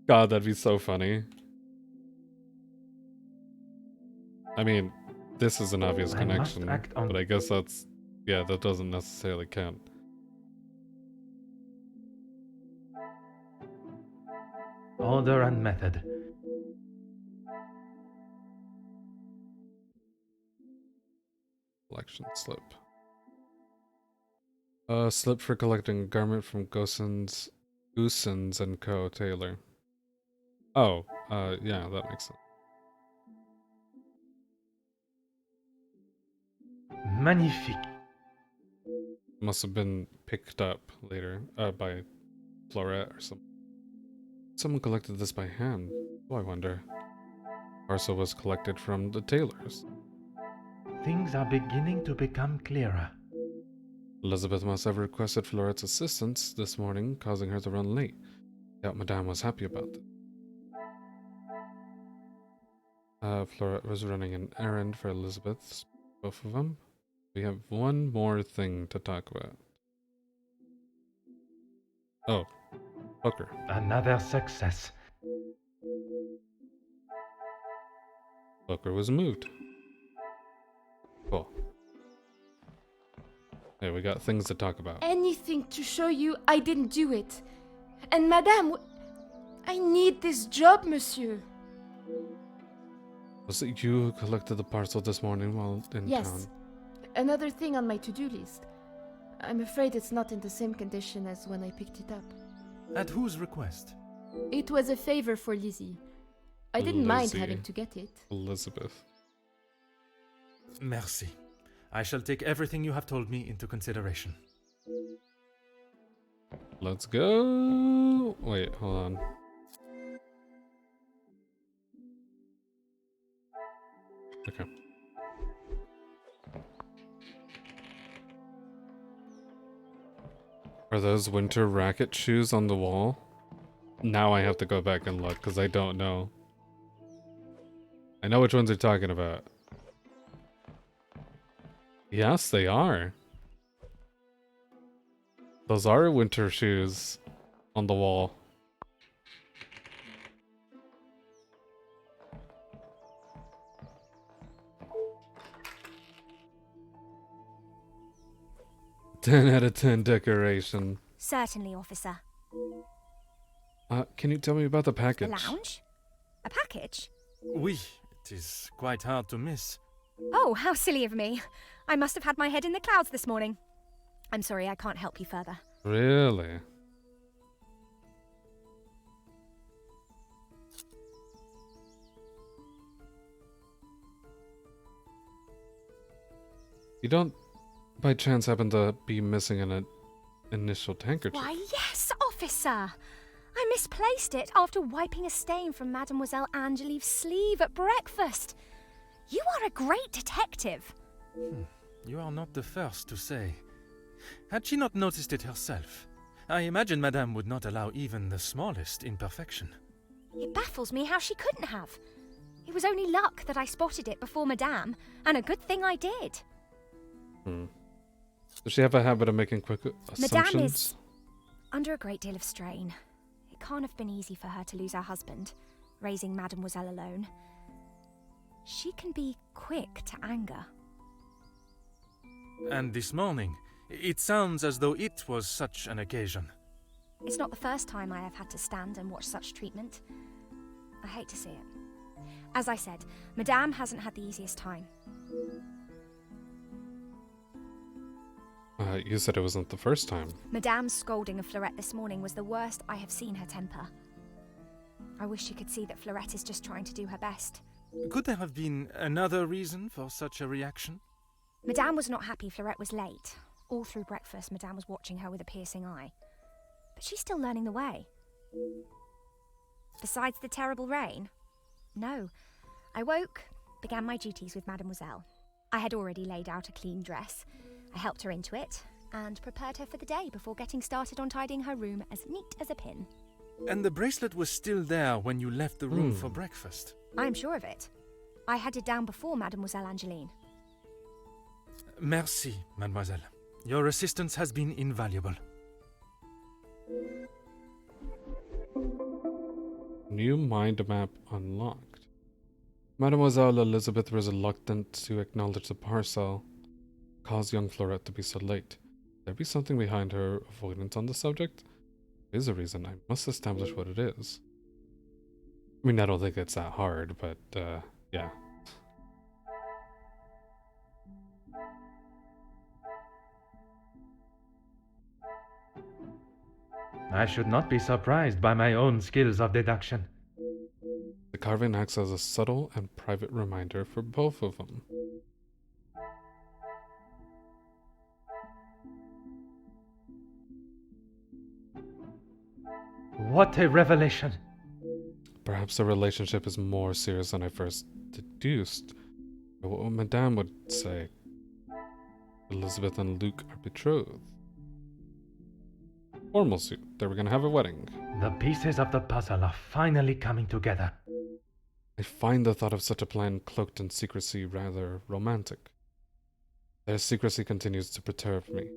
God, that'd be so funny. I mean, this is an obvious connection, but I guess that's... yeah, that doesn't necessarily count. Order and method. Collection slip. Slip for collecting a garment from Goosens and Co. Taylor. Oh, yeah, that makes sense. Magnifique. Must have been picked up later, by Florette or something. Someone collected this by hand. Oh, I wonder. Parcel was collected from the tailors. Things are beginning to become clearer. Elizabeth must have requested Florette's assistance this morning, causing her to run late. Doubt Madame was happy about it. Florette was running an errand for Elizabeth, both of them. We have one more thing to talk about. Oh, Hooker. Another success. Hooker was moved. Cool. Hey, we got things to talk about. Anything to show you I didn't do it. And Madame, I need this job, monsieur. Was it you who collected the parcel this morning while in Yes. town? Another thing on my to-do list. I'm afraid it's not in the same condition as when I picked it up. At whose request? It was a favor for Lizzie. I didn't mind Lizzie. having to get it. Elizabeth. Merci. I shall take everything you have told me into consideration. Let's go. Wait, hold on. Okay. Are those winter racket shoes on the wall? Now I have to go back and look because I don't know. I know which ones you're talking about. Yes, they are. Those are winter shoes on the wall. Ten out of 10 decoration. Certainly, officer. Can you tell me about the package? The lounge? A package? Oui, it is quite hard to miss. Oh, how silly of me. I must have had my head in the clouds this morning. I'm sorry, I can't help you further. Really? You don't, by chance, happen to be missing an initial handkerchief? Why, yes, officer. I misplaced it after wiping a stain from Mademoiselle Angelieve's sleeve at breakfast. You are a great detective. You are not the first to say. Had she not noticed it herself, I imagine Madame would not allow even the smallest imperfection. It baffles me how she couldn't have. It was only luck that I spotted it before Madame, and a good thing I did. Does she have a habit of making quick assumptions? Madame is under a great deal of strain. It can't have been easy for her to lose her husband, raising Mademoiselle alone. She can be quick to anger. And this morning, it sounds as though it was such an occasion. It's not the first time I have had to stand and watch such treatment. I hate to see it. As I said, Madame hasn't had the easiest time. You said it wasn't the first time. Madame's scolding of Florette this morning was the worst I have seen her temper. I wish you could see that Florette is just trying to do her best. Could there have been another reason for such a reaction? Madame was not happy Florette was late. All through breakfast, Madame was watching her with a piercing eye. But she's still learning the way. Besides the terrible rain? No. I woke, began my duties with Mademoiselle. I had already laid out a clean dress. I helped her into it, and prepared her for the day before getting started on tidying her room as neat as a pin. And the bracelet was still there when you left the room for breakfast? I am sure of it. I had it down before Mademoiselle Angeline. Merci, mademoiselle. Your assistance has been invaluable. New mind map unlocked. Mademoiselle Elizabeth was reluctant to acknowledge the parcel. Caused young Florette to be so late. There be something behind her avoidance on the subject? There is a reason. I must establish what it is. I mean, I don't think it's that hard, but, yeah. I should not be surprised by my own skills of deduction. The carving acts as a subtle and private reminder for both of them. What a revelation! Perhaps the relationship is more serious than I first deduced. But what Madame would say? Elizabeth and Luke are betrothed. Formal suit. They were gonna have a wedding. The pieces of the puzzle are finally coming together. I find the thought of such a plan cloaked in secrecy rather romantic. Their secrecy continues to perturb me.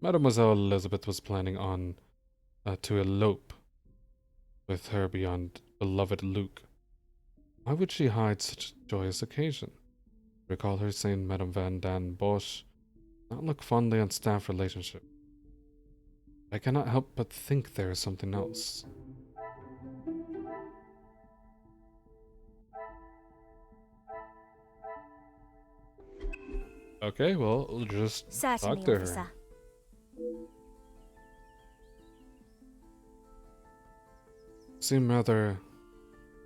Mademoiselle Elizabeth was planning on to elope with her beyond beloved Luke. Why would she hide such a joyous occasion? Recall her saying Madame Van Den Bosch not look fondly on staff relationship. I cannot help but think there is something else. Okay, well, we'll just Certainly, talk to officer. her. Seemed rather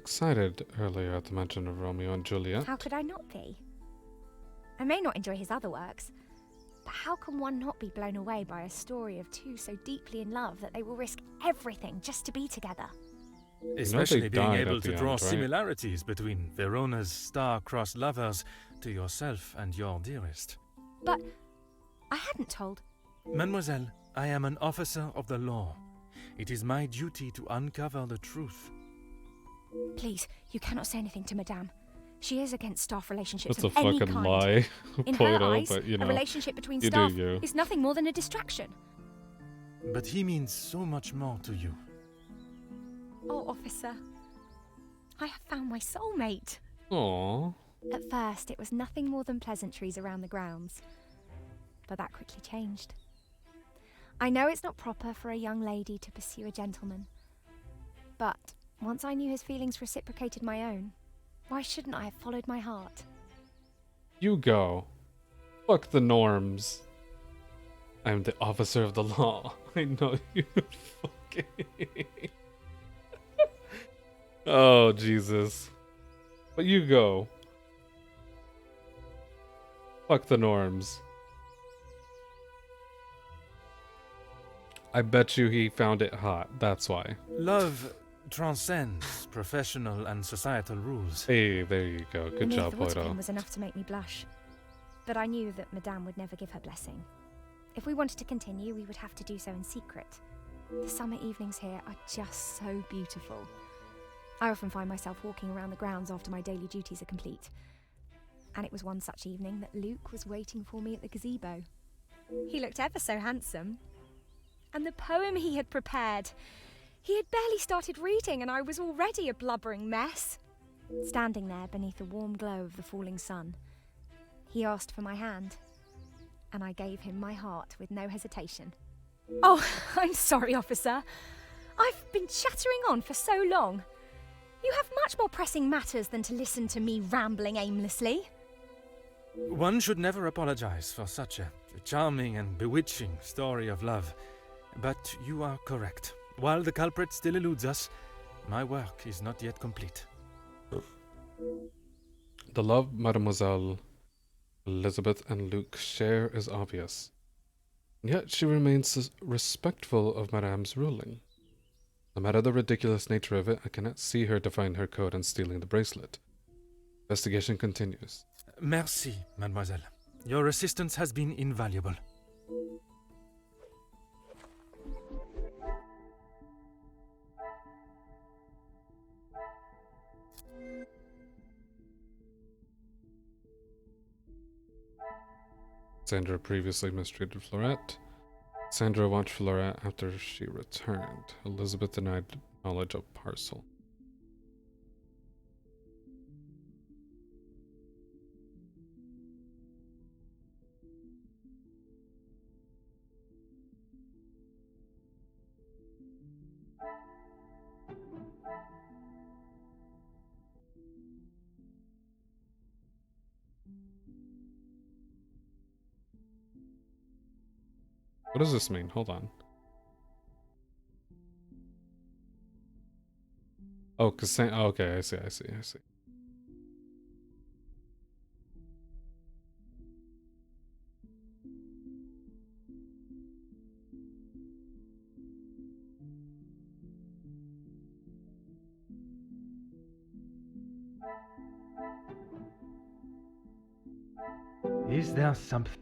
excited earlier at the mention of Romeo and Juliet. How could I not be? I may not enjoy his other works, but how can one not be blown away by a story of two so deeply in love that they will risk everything just to be together? Especially being died able at to the draw end, right? similarities between Verona's star-crossed lovers to yourself and your dearest. But I hadn't told. Mademoiselle, I am an officer of the law. It is my duty to uncover the truth. Please, you cannot say anything to Madame. She is against staff relationships That's a of any fucking kind. lie, In her Poirot, eyes, but you know, a relationship between you staff do you. is nothing more than a distraction. But he means so much more to you. Oh, officer, I have found my soulmate. Aww. At first, it was nothing more than pleasantries around the grounds, but that quickly changed. I know it's not proper for a young lady to pursue a gentleman, but once I knew his feelings reciprocated my own, why shouldn't I have followed my heart? You go. Fuck the norms. I'm the officer of the law. I know you fucking... Oh, Jesus. But you go. Fuck the norms. I bet you he found it hot. That's why. Love transcends professional and societal rules. Hey, there you go. Good The job, mere thought of him Poirot. was enough to make me blush. But I knew that Madame would never give her blessing. If we wanted to continue, we would have to do so in secret. The summer evenings here are just so beautiful. I often find myself walking around the grounds after my daily duties are complete. And it was one such evening that Luke was waiting for me at the gazebo. He looked ever so handsome. And the poem he had prepared. He had barely started reading and I was already a blubbering mess. Standing there beneath the warm glow of the falling sun, he asked for my hand, and I gave him my heart with no hesitation. Oh, I'm sorry, officer. I've been chattering on for so long. You have much more pressing matters than to listen to me rambling aimlessly. One should never apologize for such a charming and bewitching story of love. But you are correct. While the culprit still eludes us, my work is not yet complete. The love Mademoiselle Elizabeth and Luke share is obvious. Yet she remains respectful of Madame's ruling. No matter the ridiculous nature of it, I cannot see her defying her code and stealing the bracelet. Investigation continues. Merci, mademoiselle. Your assistance has been invaluable. Sandra previously mistreated Florette. Sandra watched Florette after she returned. Elizabeth denied knowledge of parcel. What does this mean? Hold on. Oh, cause okay, I see. Is there something?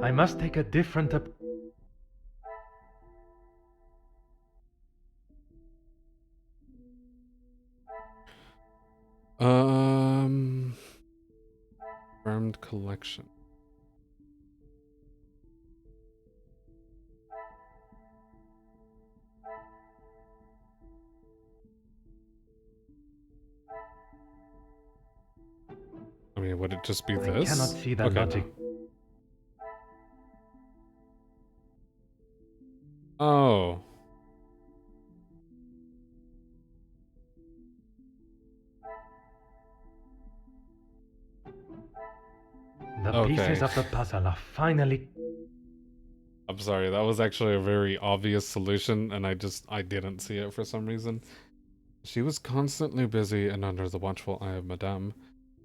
I must take a different Confirmed collection. I mean, would it just be this? I cannot see that okay, logic. No. Oh. The pieces of the puzzle are finally... I'm sorry, that was actually a very obvious solution, and I didn't see it for some reason. She was constantly busy and under the watchful eye of Madame.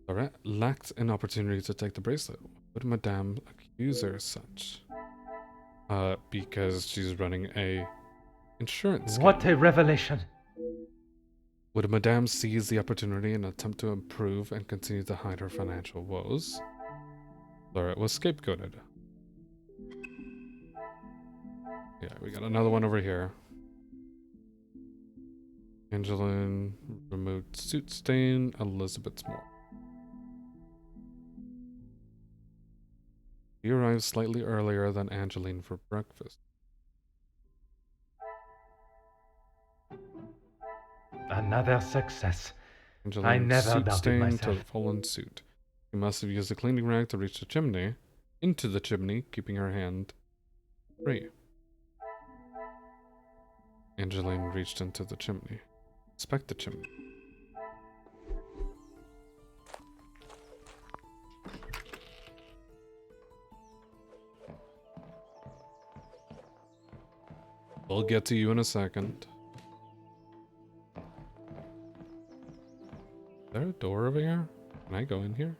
Florette lacked an opportunity to take the bracelet. Would Madame accuse her as such? Because she's running a insurance scheme. What a revelation! Would Madame seize the opportunity and attempt to improve and continue to hide her financial woes? Florette was scapegoated. Yeah, we got another one over here. Angeline removed suit stain, Elizabeth's more. He arrived slightly earlier than Angeline for breakfast. Another success. Angeline I never suit doubted stain myself. to fallen suit. He must have used a cleaning rag to reach the chimney, into the chimney, keeping her hand free. Angeline reached into the chimney. Inspect the chimney. We'll get to you in a second. Is there a door over here? Can I go in here?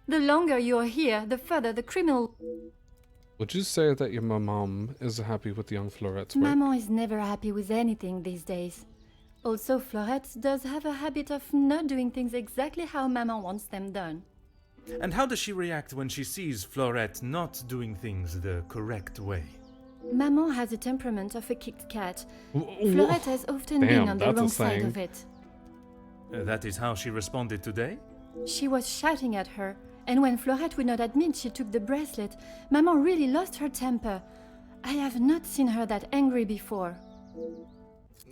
The longer you're here, the further the criminal... Would you say that your mom is happy with young Florette's work? Maman is never happy with anything these days. Also, Florette does have a habit of not doing things exactly how Maman wants them done. And how does she react when she sees Florette not doing things the correct way? Maman has the temperament of a kicked cat. Florette has often been on the that's a wrong side saying. of it. That is how she responded today? She was shouting at her, and when Florette would not admit she took the bracelet, Maman really lost her temper. I have not seen her that angry before.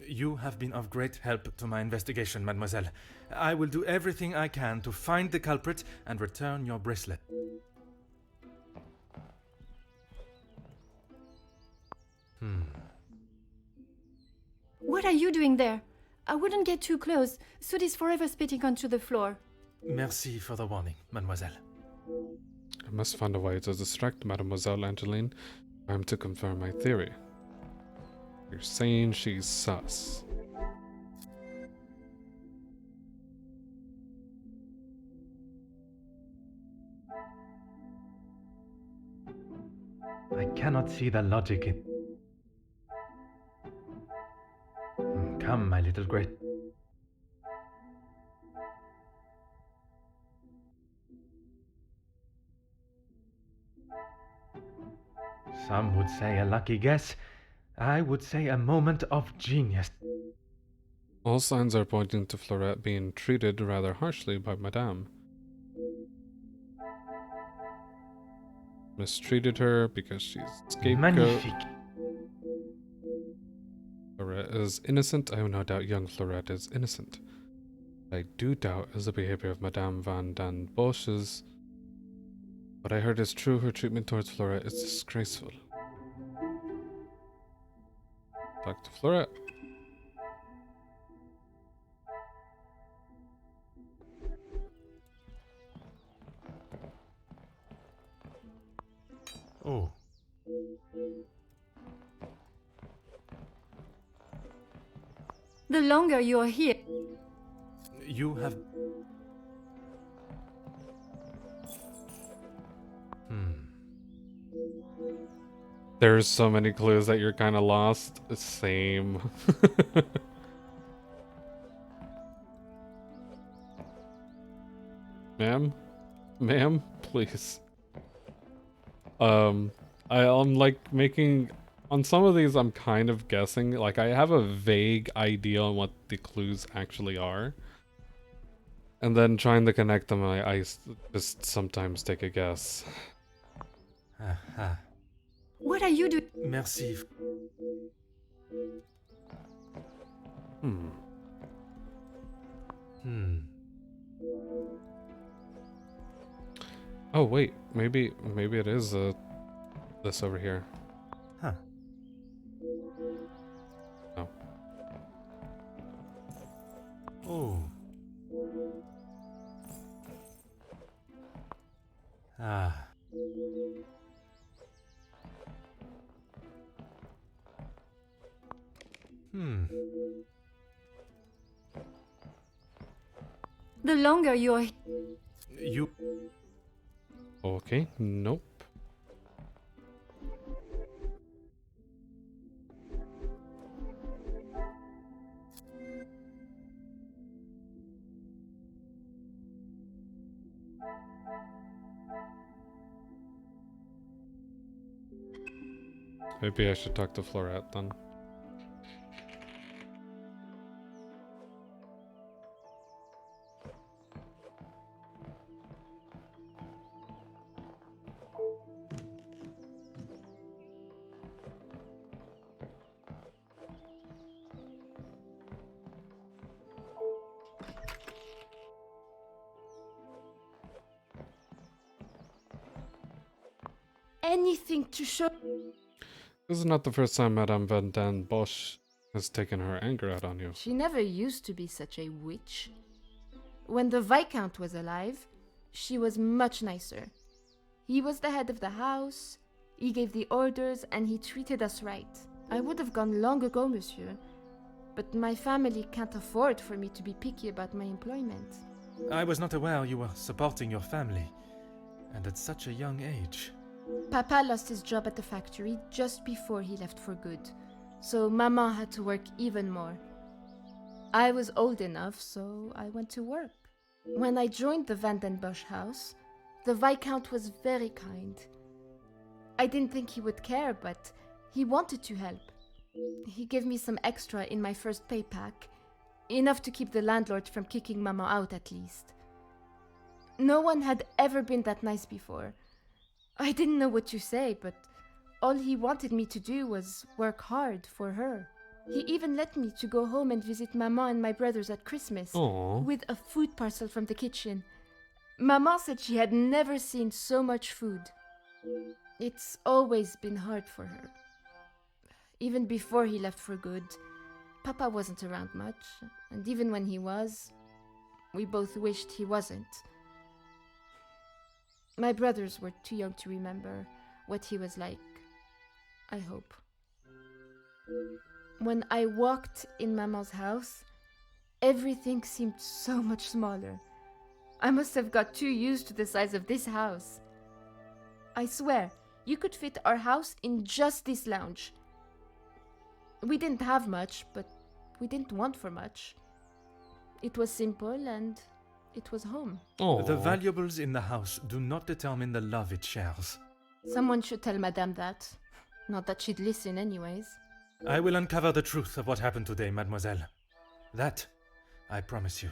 You have been of great help to my investigation, mademoiselle. I will do everything I can to find the culprit and return your bracelet. What are you doing there? I wouldn't get too close. Soot is forever spitting onto the floor. Merci for the warning, mademoiselle. I must find a way to distract Mademoiselle Angeline. I'm to confirm my theory. You're saying she's sus. I cannot see the logic in... Come, my little great... Some would say a lucky guess. I would say a moment of genius. All signs are pointing to Florette being treated rather harshly by Madame. Mistreated her because she's scapegoat. Magnifique. Florette is innocent. I have no doubt young Florette is innocent. I do doubt is the behavior of Madame Van den Bosch's. What I heard is true. Her treatment towards Florette is disgraceful. Talk to Florette. Oh. The longer you're here... You have... There's so many clues that you're kind of lost. Same. Ma'am? Ma'am? Please. I'm like making... On some of these, I'm kind of guessing. Like, I have a vague idea on what the clues actually are. And then trying to connect them, I just sometimes take a guess. Aha. What are you doing? Merci. Oh wait, maybe it is this over here. Huh. No. Oh. Ah. The longer you're... You... Okay, nope. Maybe I should talk to Florette then. Anything to show... This is not the first time Madame Van den Bosch has taken her anger out on you. She never used to be such a witch. When the Viscount was alive, she was much nicer. He was the head of the house, he gave the orders, and he treated us right. I would have gone long ago, monsieur, but my family can't afford for me to be picky about my employment. I was not aware you were supporting your family, and at such a young age. Papa lost his job at the factory just before he left for good, so Maman had to work even more. I was old enough, so I went to work. When I joined the Van den Bosch house, the Viscount was very kind. I didn't think he would care, but he wanted to help. He gave me some extra in my first pay pack, enough to keep the landlord from kicking Maman out at least. No one had ever been that nice before. I didn't know what to say, but all he wanted me to do was work hard for her. He even let me to go home and visit Maman and my brothers at Christmas Aw. with a food parcel from the kitchen. Maman said she had never seen so much food. It's always been hard for her. Even before he left for good, Papa wasn't around much, and even when he was, we both wished he wasn't. My brothers were too young to remember what he was like, I hope. When I walked in Maman's house, everything seemed so much smaller. I must have got too used to the size of this house. I swear, you could fit our house in just this lounge. We didn't have much, but we didn't want for much. It was simple and it was home. Aw. The valuables in the house do not determine the love it shares. Someone should tell Madame that. Not that she'd listen anyways. I will uncover the truth of what happened today, mademoiselle. That, I promise you.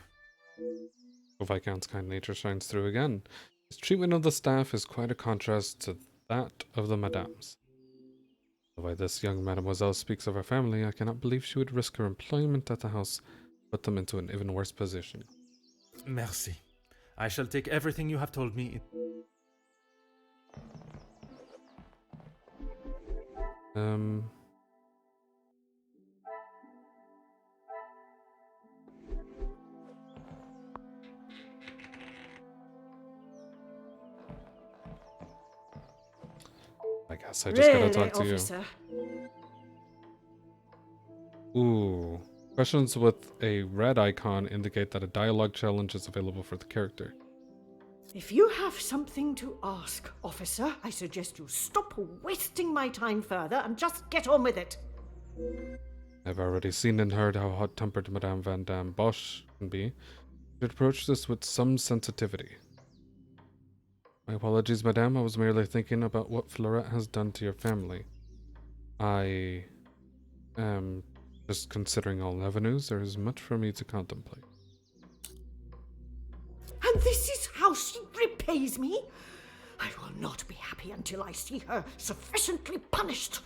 Viscount's kind nature shines through again. His treatment of the staff is quite a contrast to that of the madames. The way this young mademoiselle speaks of her family, I cannot believe she would risk her employment at the house, put them into an even worse position. Merci. I shall take everything you have told me. I guess I just gotta Really, talk to officer? you. Ooh. Questions with a red icon indicate that a dialogue challenge is available for the character. If you have something to ask, officer, I suggest you stop wasting my time further and just get on with it. I've already seen and heard how hot-tempered Madame Van Dam Bosch can be. You should approach this with some sensitivity. My apologies, Madame. I was merely thinking about what Fleurette has done to your family. I am just considering all avenues. There is much for me to contemplate. And this is how she repays me? I will not be happy until I see her sufficiently punished.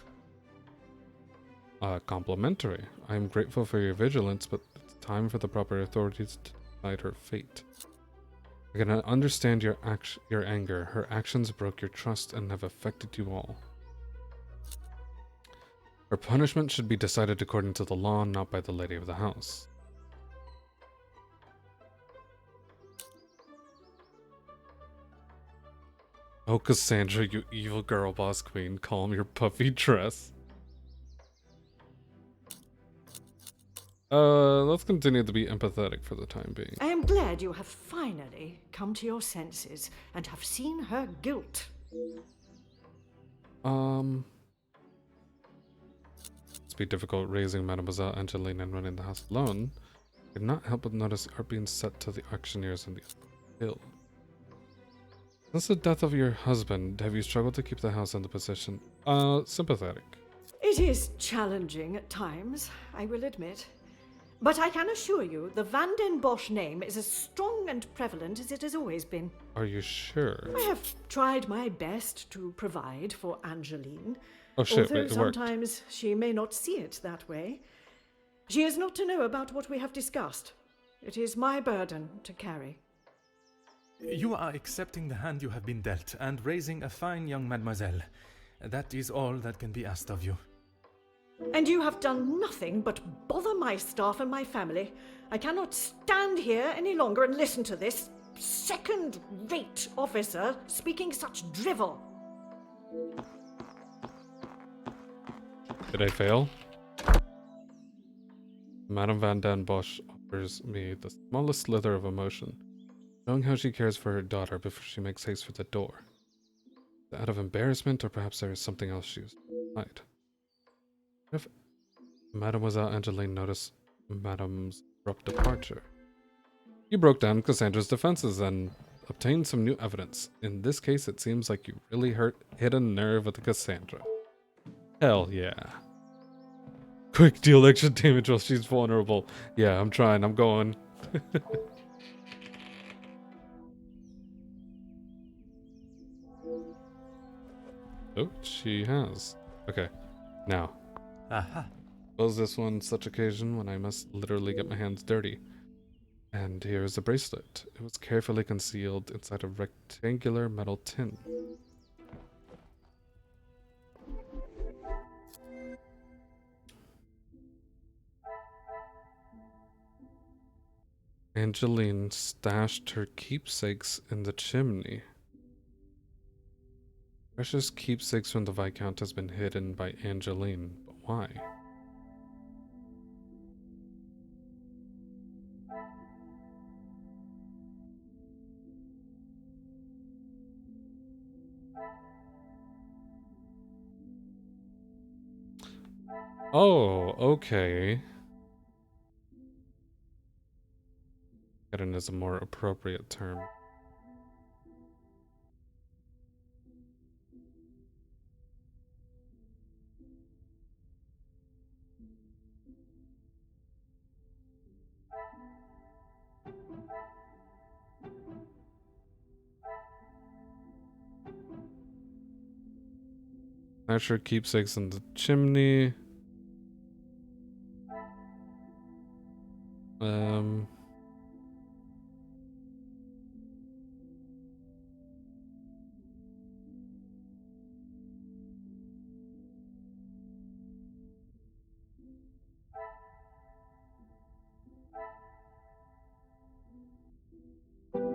Complimentary. I am grateful for your vigilance, but it's time for the proper authorities to decide her fate. I can understand your anger. Her actions broke your trust and have affected you all. Her punishment should be decided according to the law, not by the lady of the house. Oh, Cassandra, you evil girl boss queen, calm your puffy dress. Let's continue to be empathetic for the time being. I am glad you have finally come to your senses and have seen her guilt. It's be difficult raising Mademoiselle Angeline and running the house alone. I could not help but notice art being set to the auctioneers on the hill. Since the death of your husband, have you struggled to keep the house in the position? Sympathetic. It is challenging at times, I will admit. But I can assure you, the Van den Bosch name is as strong and prevalent as it has always been. Are you sure? I have tried my best to provide for Angeline. Oh shit, although wait, it worked. sometimes she may not see it that way. She is not to know about what we have discussed. It is my burden to carry. You are accepting the hand you have been dealt and raising a fine young mademoiselle. That is all that can be asked of you. And you have done nothing but bother my staff and my family. I cannot stand here any longer and listen to this second-rate officer speaking such drivel. Did I fail? Madame Van Den Bosch offers me the smallest slither of emotion, showing how she cares for her daughter before she makes haste for the door. Out of embarrassment, or perhaps there is something else she was hide. If Mademoiselle Angeline noticed Madame's abrupt departure, you broke down Cassandra's defenses and obtained some new evidence. In this case, it seems like you really hit a nerve with the Cassandra. Hell yeah. Quick, deal extra damage while she's vulnerable. Yeah, I'm trying, I'm going. Oh, she has. Okay, now. Aha. Suppose this one such occasion when I must literally get my hands dirty. And here is a bracelet. It was carefully concealed inside a rectangular metal tin. Angeline stashed her keepsakes in the chimney. Precious keepsakes from the Viscount has been hidden by Angeline, but why? Oh, okay. Hidden is a more appropriate term. Asher keepsakes in the chimney.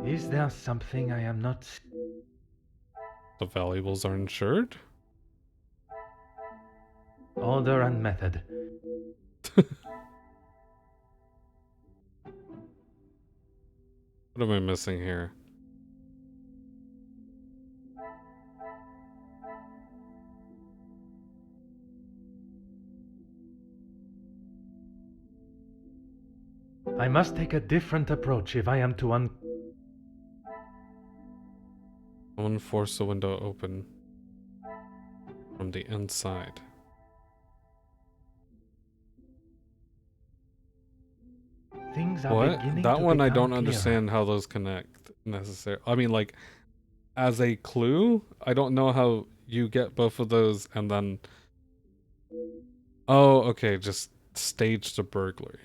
Is there something I am not? The valuables are insured? Order and method. What am I missing here? I must take a different approach if I am to Someone forced the window open from the inside. Things are What? beginning That to one I become don't clearer. understand how those connect necessarily. I mean, like, as a clue, I don't know how you get both of those and then... Oh, okay, just stage the burglary.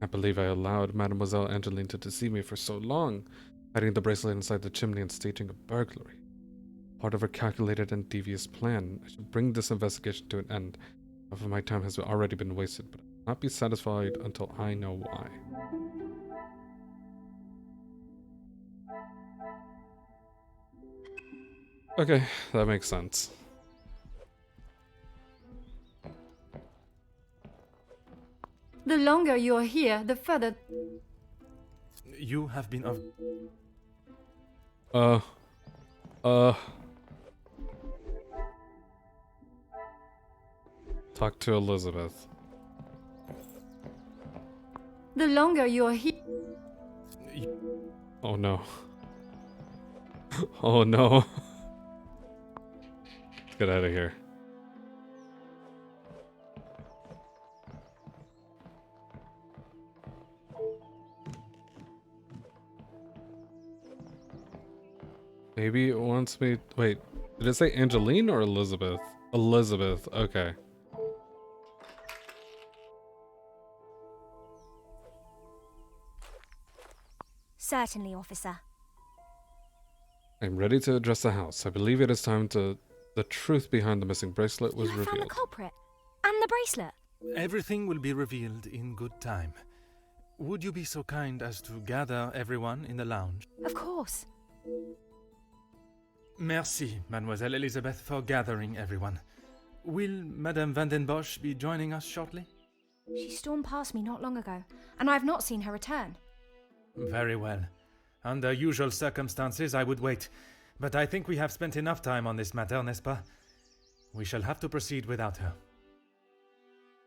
I believe I allowed Mademoiselle Angeline to deceive me for so long, hiding the bracelet inside the chimney and staging a burglary. Part of her calculated and devious plan. I should bring this investigation to an end. Half of my time has already been wasted, but I will not be satisfied until I know why. Okay, that makes sense. The longer you are here, the further... You have been of... Talk to Elizabeth. The longer you are here... Oh no. Oh no. Let's get out of here. Maybe it wants me... Wait, did it say Angeline or Elizabeth? Elizabeth, okay. Certainly, officer. I'm ready to address the house. I believe it is time to... The truth behind the missing bracelet was You have found the revealed. culprit and the bracelet. Everything will be revealed in good time. Would you be so kind as to gather everyone in the lounge? Of course. Merci, Mademoiselle Elizabeth, for gathering everyone. Will Madame Van den Bosch be joining us shortly? She stormed past me not long ago, and I have not seen her return. Very well. Under usual circumstances, I would wait. But I think we have spent enough time on this matter, n'est-ce pas? We shall have to proceed without her.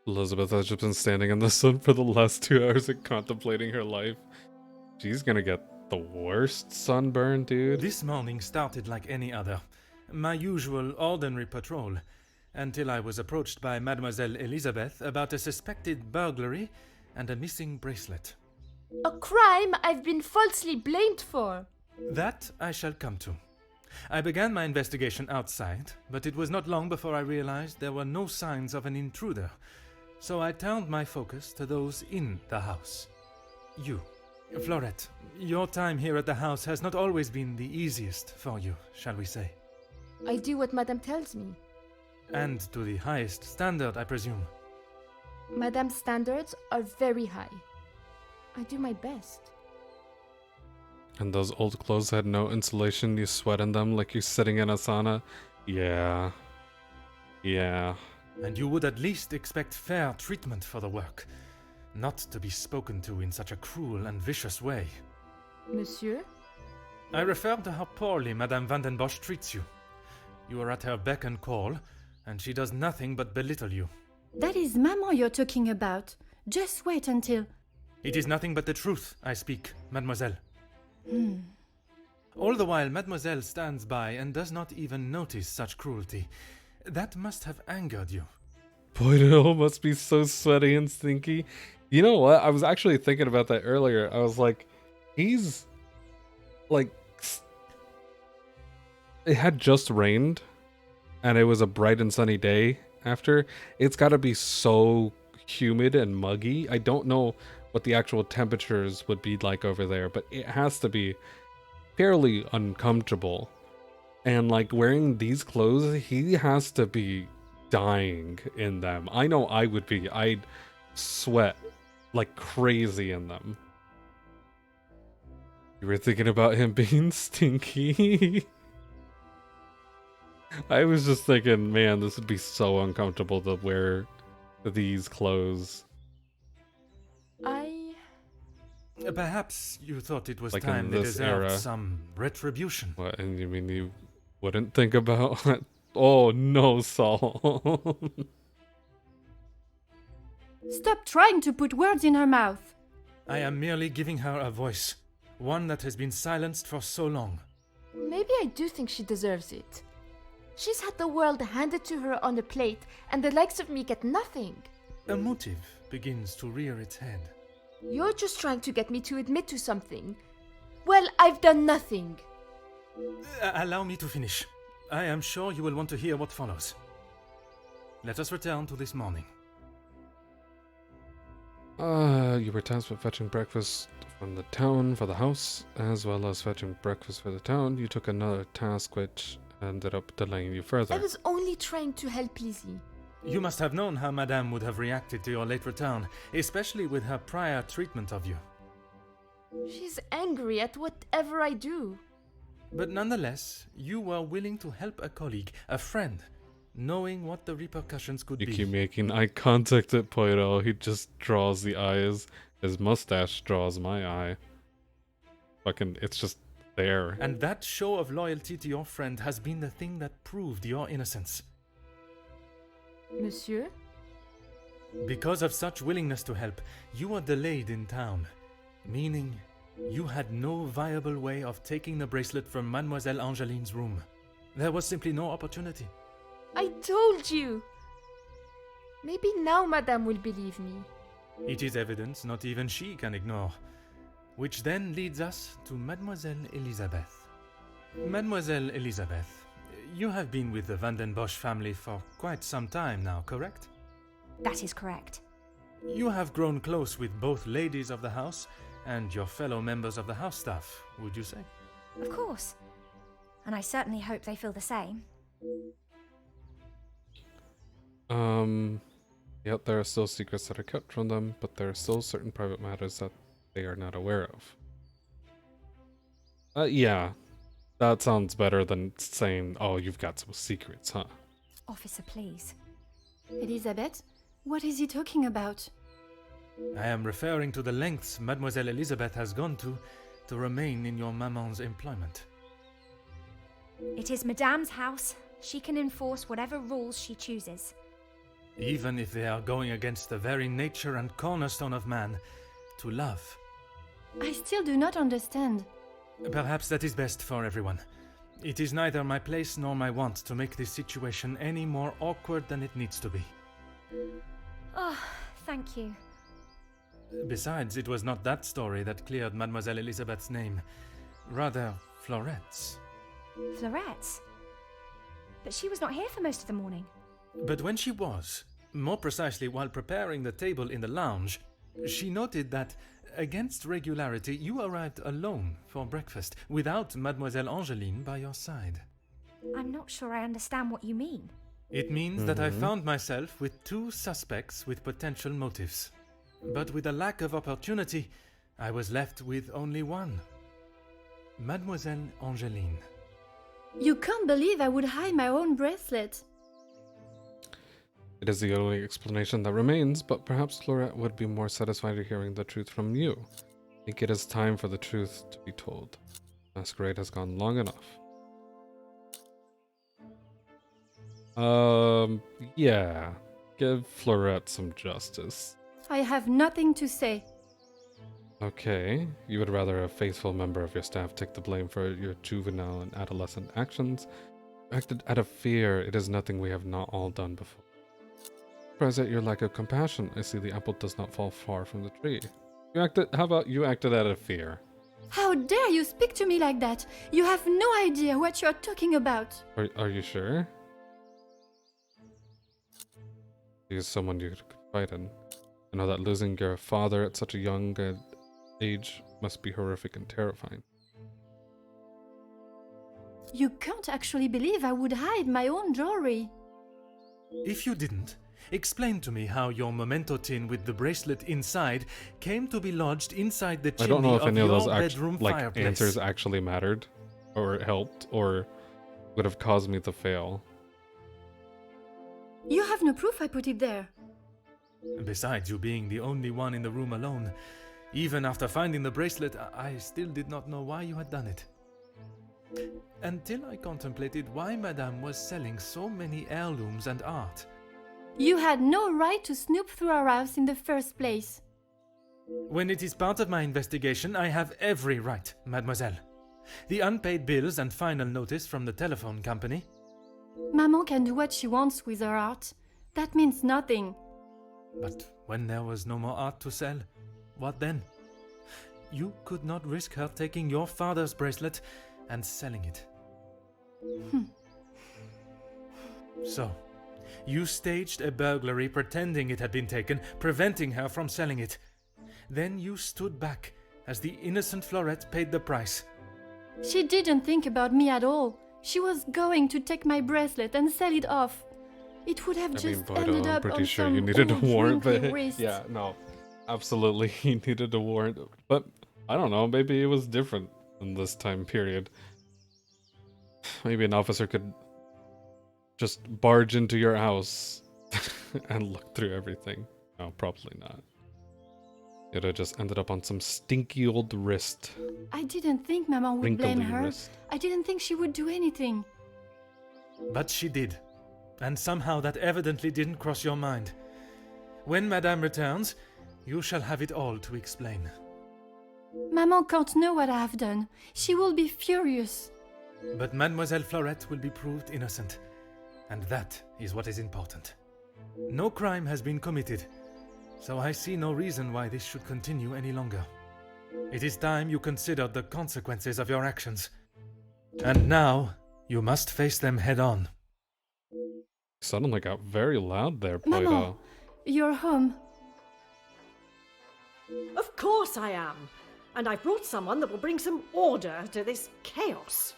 Elizabeth has just been standing in the sun for the last 2 hours and contemplating her life. She's gonna get the worst sunburn, dude. This morning started like any other. My usual ordinary patrol. Until I was approached by Mademoiselle Elizabeth about a suspected burglary and a missing bracelet. A crime I've been falsely blamed for. That I shall come to. I began my investigation outside, but it was not long before I realized there were no signs of an intruder, so I turned my focus to those in the house. You. Florette, your time here at the house has not always been the easiest for you, shall we say. I do what Madame tells me. And to the highest standard, I presume. Madame's standards are very high. I do my best. And those old clothes had no insulation, you sweat in them like you're sitting in a sauna? Yeah. Yeah. And you would at least expect fair treatment for the work, not to be spoken to in such a cruel and vicious way. Monsieur? I refer to how poorly Madame Van den Bosch treats you. You are at her beck and call, and she does nothing but belittle you. That is Maman you're talking about. Just wait until... It is nothing but the truth I speak, mademoiselle. All the while, mademoiselle stands by and does not even notice such cruelty. That must have angered you. Poirot must be so sweaty and stinky. You know what? I was actually thinking about that earlier. I was like, he's like, it had just rained and it was a bright and sunny day after. It's got to be so humid and muggy. I don't know what the actual temperatures would be like over there, but it has to be fairly uncomfortable. And like wearing these clothes, he has to be dying in them. I know I would be. I'd sweat like crazy in them. You were thinking about him being stinky? I was just thinking, man, this would be so uncomfortable to wear these clothes. Perhaps you thought it was like time in they this deserved era. some retribution. What, and you mean you wouldn't think about Oh no, Saul. Stop trying to put words in her mouth. I am merely giving her a voice, one that has been silenced for so long. Maybe I do think she deserves it. She's had the world handed to her on a plate, and the likes of me get nothing. A motive begins to rear its head. You're just trying to get me to admit to something. Well, I've done nothing. Allow me to finish. I am sure you will want to hear what follows. Let us return to this morning. You were tasked with fetching breakfast from the town for the house, as well as fetching breakfast for the town. You took another task which ended up delaying you further. I was only trying to help Lizzie. You must have known how Madame would have reacted to your late return, especially with her prior treatment of you. She's angry at whatever I do. But nonetheless, you were willing to help a colleague, a friend, knowing what the repercussions could You be. keep making eye contact at Poirot. He just draws the eyes. His mustache draws my eye. Fucking, it's just there. And that show of loyalty to your friend has been the thing that proved your innocence. Monsieur? Because of such willingness to help, you were delayed in town, meaning you had no viable way of taking the bracelet from Mademoiselle Angeline's room. There was simply no opportunity. I told you! Maybe now Madame will believe me. It is evidence not even she can ignore. Which then leads us to Mademoiselle Elisabeth. Mademoiselle Elisabeth, you have been with the Van den Bosch family for quite some time now, correct? That is correct. You have grown close with both ladies of the house and your fellow members of the house staff, would you say? Of course. And I certainly hope they feel the same. Yet there are still secrets that are kept from them, but there are still certain private matters that they are not aware of. Yeah. That sounds better than saying, oh, you've got some secrets, huh? Officer, please. Elizabeth, what is he talking about? I am referring to the lengths Mademoiselle Elisabeth has gone to remain in your maman's employment. It is Madame's house. She can enforce whatever rules she chooses. Even if they are going against the very nature and cornerstone of man, to love. I still do not understand. Perhaps that is best for everyone. It is neither my place nor my want to make this situation any more awkward than it needs to be. Oh, thank you. Besides, it was not that story that cleared Mademoiselle Elisabeth's name. Rather, Florette's. Florette's? But she was not here for most of the morning. But when she was, more precisely while preparing the table in the lounge, she noted that, against regularity, you arrived alone for breakfast, without Mademoiselle Angeline by your side. I'm not sure I understand what you mean. It means that I found myself with two suspects with potential motives. But with a lack of opportunity, I was left with only one. Mademoiselle Angeline. You can't believe I would hide my own bracelet. It is the only explanation that remains, but perhaps Florette would be more satisfied at hearing the truth from you. I think it is time for the truth to be told. Masquerade has gone long enough. Yeah. Give Florette some justice. I have nothing to say. Okay, you would rather a faithful member of your staff take the blame for your juvenile and adolescent actions. You acted out of fear. It is nothing we have not all done before. Surprised at your lack of compassion. I see the apple does not fall far from the tree. How about you acted out of fear? How dare you speak to me like that? You have no idea what you are talking about. Are you sure? He is someone you could confide in. I know that losing your father at such a young age must be horrific and terrifying. You can't actually believe I would hide my own jewelry. If you didn't, explain to me how your memento tin with the bracelet inside came to be lodged inside the I don't know chimney if of any of your those bedroom fireplace. answers actually mattered, or helped, or would have caused me to fail. You have no proof I put it there. Besides you being the only one in the room alone, even after finding the bracelet, I still did not know why you had done it. Until I contemplated why Madame was selling so many heirlooms and art. You had no right to snoop through our house in the first place. When it is part of my investigation, I have every right, mademoiselle. The unpaid bills and final notice from the telephone company. Maman can do what she wants with her art. That means nothing. But when there was no more art to sell, what then? You could not risk her taking your father's bracelet and selling it. So, you staged a burglary pretending it had been taken, preventing her from selling it. Then you stood back as the innocent Florette paid the price. She didn't think about me at all. She was going to take my bracelet and sell it off. It would have ended I'm up pretty on sure some you needed a old warrant, wrinkly but wrist. yeah, no, absolutely, he needed a warrant. But I don't know, maybe it was different in this time period. Maybe an officer could just barge into your house and look through everything. No, probably not. It would have just ended up on some stinky old wrist. I didn't think Maman would blame Wrinkly her. wrist. I didn't think she would do anything. But she did. And somehow that evidently didn't cross your mind. When Madame returns, you shall have it all to explain. Maman can't know what I have done. She will be furious. But Mademoiselle Florette will be proved innocent. And that is what is important. No crime has been committed, so I see no reason why this should continue any longer. It is time you considered the consequences of your actions. And now, you must face them head on. Suddenly got very loud there, Maman, Poirot. you're home. Of course I am. And I've brought someone that will bring some order to this chaos.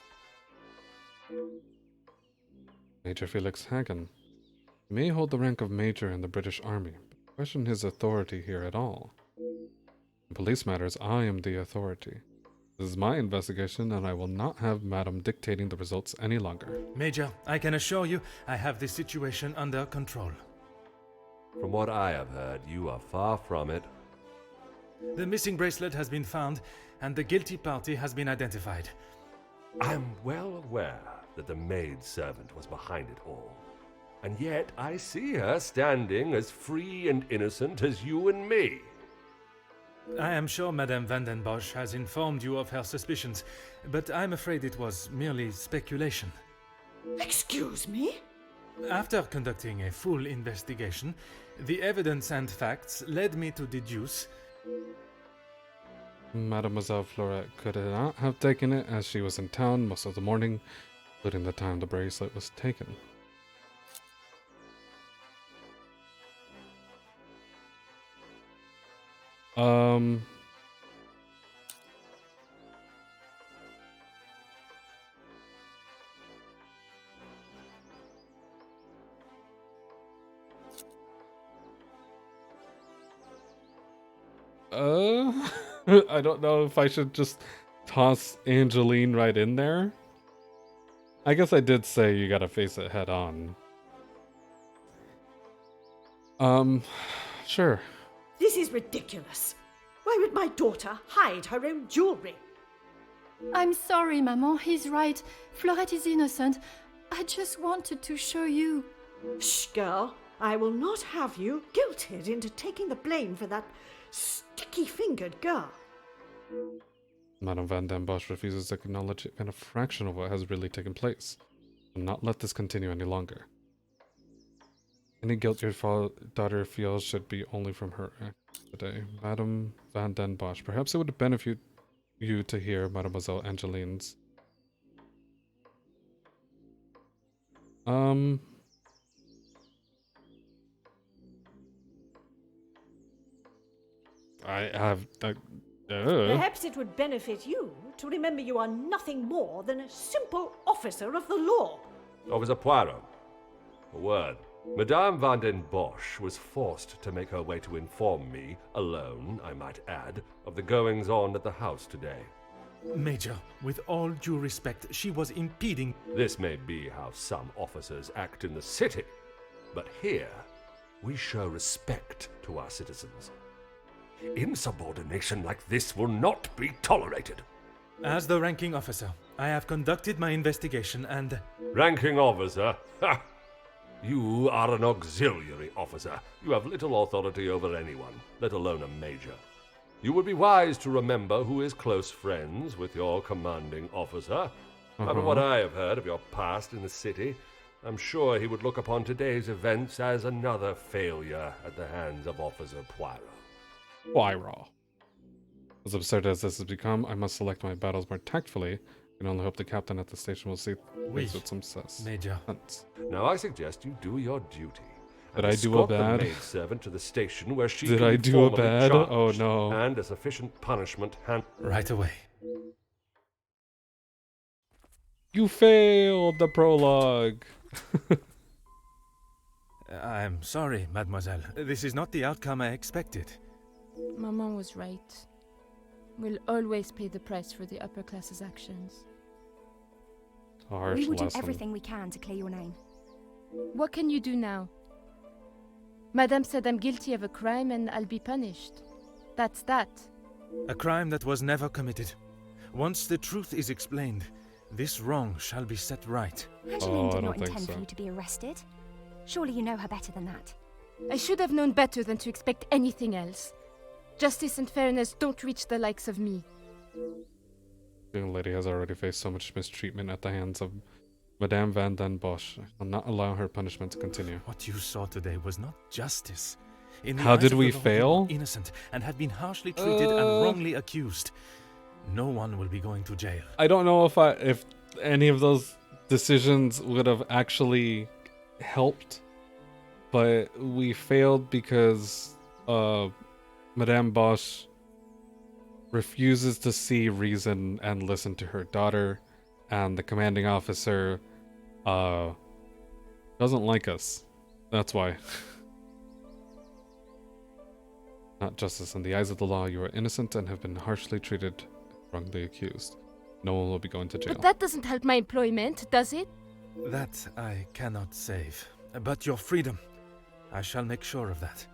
Major Felix Hagen. He may hold the rank of major in the British Army, but question his authority here at all. In police matters, I am the authority. This is my investigation, and I will not have Madame dictating the results any longer. Major, I can assure you I have the situation under control. From what I have heard, you are far from it. The missing bracelet has been found, and the guilty party has been identified. I am well aware that the maid-servant was behind it all. And yet I see her standing as free and innocent as you and me. I am sure Madame van den Bosch has informed you of her suspicions, but I'm afraid it was merely speculation. Excuse me? After conducting a full investigation, the evidence and facts led me to deduce Mademoiselle Florette could not have taken it as she was in town most of the morning, including the time the bracelet was taken. I don't know if I should just toss Angeline right in there. I guess I did say you gotta face it head on. Sure. This is ridiculous. Why would my daughter hide her own jewelry? I'm sorry, Maman. He's right. Florette is innocent. I just wanted to show you. Shh, girl. I will not have you guilted into taking the blame for that sticky-fingered girl. Madame Van den Bosch refuses to acknowledge even a fraction of what has really taken place. Will not let this continue any longer. Any guilt your daughter feels should be only from her today. Madame Van den Bosch, perhaps it would benefit you to hear Mademoiselle Angeline's. I have... Perhaps it would benefit you to remember you are nothing more than a simple officer of the law. Officer Poirot, a word. Madame Van den Bosch was forced to make her way to inform me, alone, I might add, of the goings-on at the house today. Major, with all due respect, she was impeding... This may be how some officers act in the city, but here we show respect to our citizens. Insubordination like this will not be tolerated. As the ranking officer, I have conducted my investigation and... Ranking officer? Ha! You are an auxiliary officer. You have little authority over anyone, let alone a major. You would be wise to remember who is close friends with your commanding officer. From what I have heard of your past in the city, I'm sure he would look upon today's events as another failure at the hands of Officer Poirot. Poirot. As absurd as this has become, I must select my battles more tactfully. I can only hope the captain at the station will see things with some success. Major. Now I suggest you do your duty. Did I do a bad? The maidservant to the station where she Did can I be do a formally bad? charged, Oh no. And a sufficient punishment Right away. You failed the prologue. I'm sorry, mademoiselle. This is not the outcome I expected. Maman was right. We'll always pay the price for the upper class's actions. A harsh We will do lesson. everything we can to clear your name. What can you do now? Madame said I'm guilty of a crime and I'll be punished. That's that. A crime that was never committed. Once the truth is explained, this wrong shall be set right. Angeline I did don't not think intend so. for you to be arrested. Surely you know her better than that. I should have known better than to expect anything else. Justice and fairness don't reach the likes of me. The young lady has already faced so much mistreatment at the hands of Madame Van den Bosch. I will not allow her punishment to continue. What you saw today was not justice. In the How eyes did of we the law, you fail? are innocent and have been harshly treated and wrongly accused. No one will be going to jail. I don't know if any of those decisions would have actually helped, but we failed because Madame Bosch refuses to see reason and listen to her daughter, and the commanding officer doesn't like us. That's why. Not justice. In the eyes of the law, you are innocent and have been harshly treated, wrongly accused. No one will be going to jail. But that doesn't help my employment, does it? That I cannot save. But your freedom, I shall make sure of that.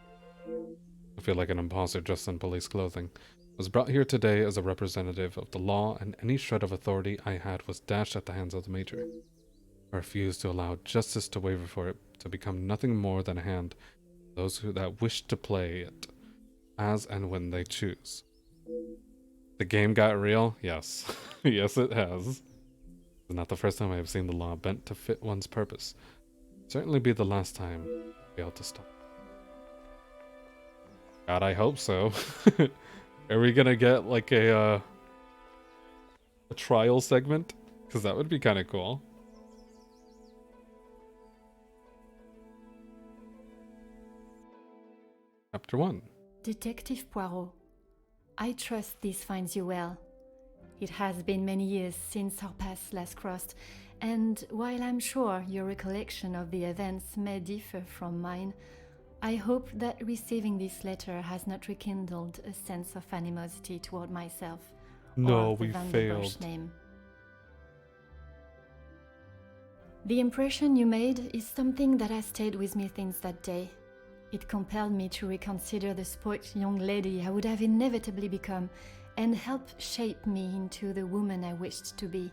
I feel like an imposter dressed in police clothing. I was brought here today as a representative of the law, and any shred of authority I had was dashed at the hands of the major. I refuse to allow justice to waver for it to become nothing more than a hand for those that wish to play it, as and when they choose. The game got real? Yes. Yes, it has. It's not the first time I have seen the law bent to fit one's purpose. Certainly be the last time I'll be able to stop. God, I hope so. Are we gonna get like a trial segment? Because that would be kind of cool. Chapter 1. Detective Poirot, I trust this finds you well. It has been many years since our paths last crossed, and while I'm sure your recollection of the events may differ from mine, I hope that receiving this letter has not rekindled a sense of animosity toward myself No, or the we Van der failed. Bosch name. The impression you made is something that has stayed with me since that day. It compelled me to reconsider the spoilt young lady I would have inevitably become and helped shape me into the woman I wished to be.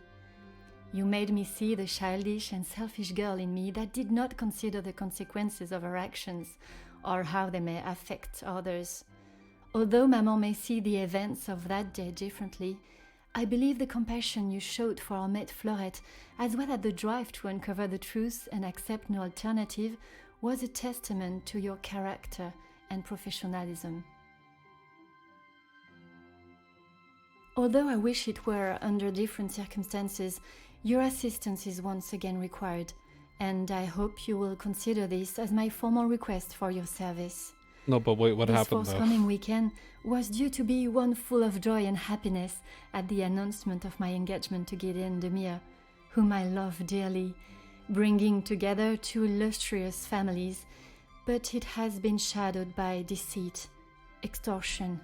You made me see the childish and selfish girl in me that did not consider the consequences of her actions or how they may affect others. Although Maman may see the events of that day differently, I believe the compassion you showed for our mate Florette, as well as the drive to uncover the truth and accept no alternative, was a testament to your character and professionalism. Although I wish it were under different circumstances, your assistance is once again required, and I hope you will consider this as my formal request for your service. No, but wait, what This happened though? forthcoming weekend was due to be one full of joy and happiness at the announcement of my engagement to Gideon Demire, whom I love dearly, bringing together two illustrious families, but it has been shadowed by deceit, extortion,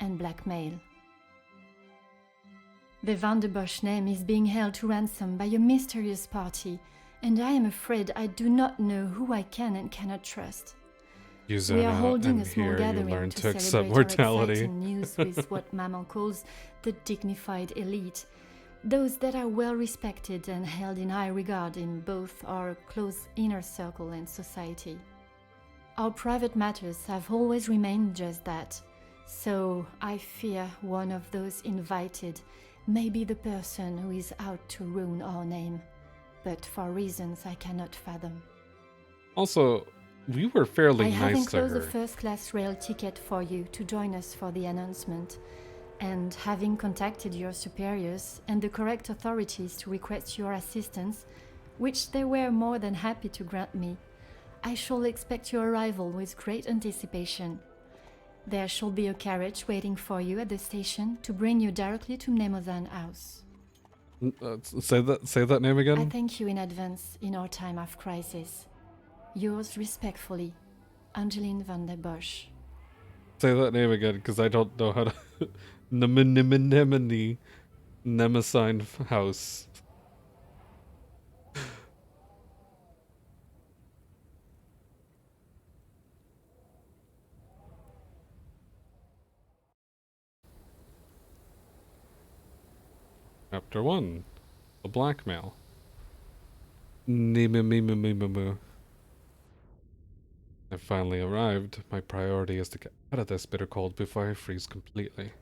and blackmail. The Van der Bosch name is being held to ransom by a mysterious party, and I am afraid I do not know who I can and cannot trust. We are holding a small gathering to celebrate our exciting news with what Maman calls the dignified elite, those that are well respected and held in high regard in both our close inner circle and society. Our private matters have always remained just that, so I fear one of those invited may be the person who is out to ruin our name, but for reasons I cannot fathom. Also, we were fairly I have nice to enclosed a her. first-class rail ticket for you to join us for the announcement, and having contacted your superiors and the correct authorities to request your assistance, which they were more than happy to grant me, I shall expect your arrival with great anticipation. There shall be a carriage waiting for you at the station to bring you directly to Mnemosyne House. Say that name I again? thank you in advance in our time of crisis. Yours respectfully, Angeline van der Bosch. Say that name again, because I don't know how to... Mnemosyne House. Chapter 1. The blackmail. I finally arrived. My priority is to get out of this bitter cold before I freeze completely.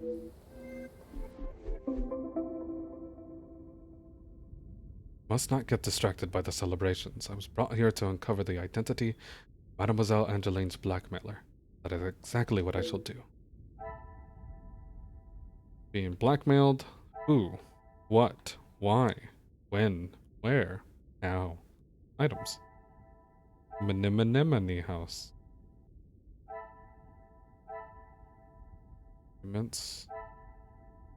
Must not get distracted by the celebrations. I was brought here to uncover the identity of Mademoiselle Angeline's blackmailer. That is exactly what I shall do. Being blackmailed? Who? What? Why? When? Where? How? Items. Mnemosyne House. Documents.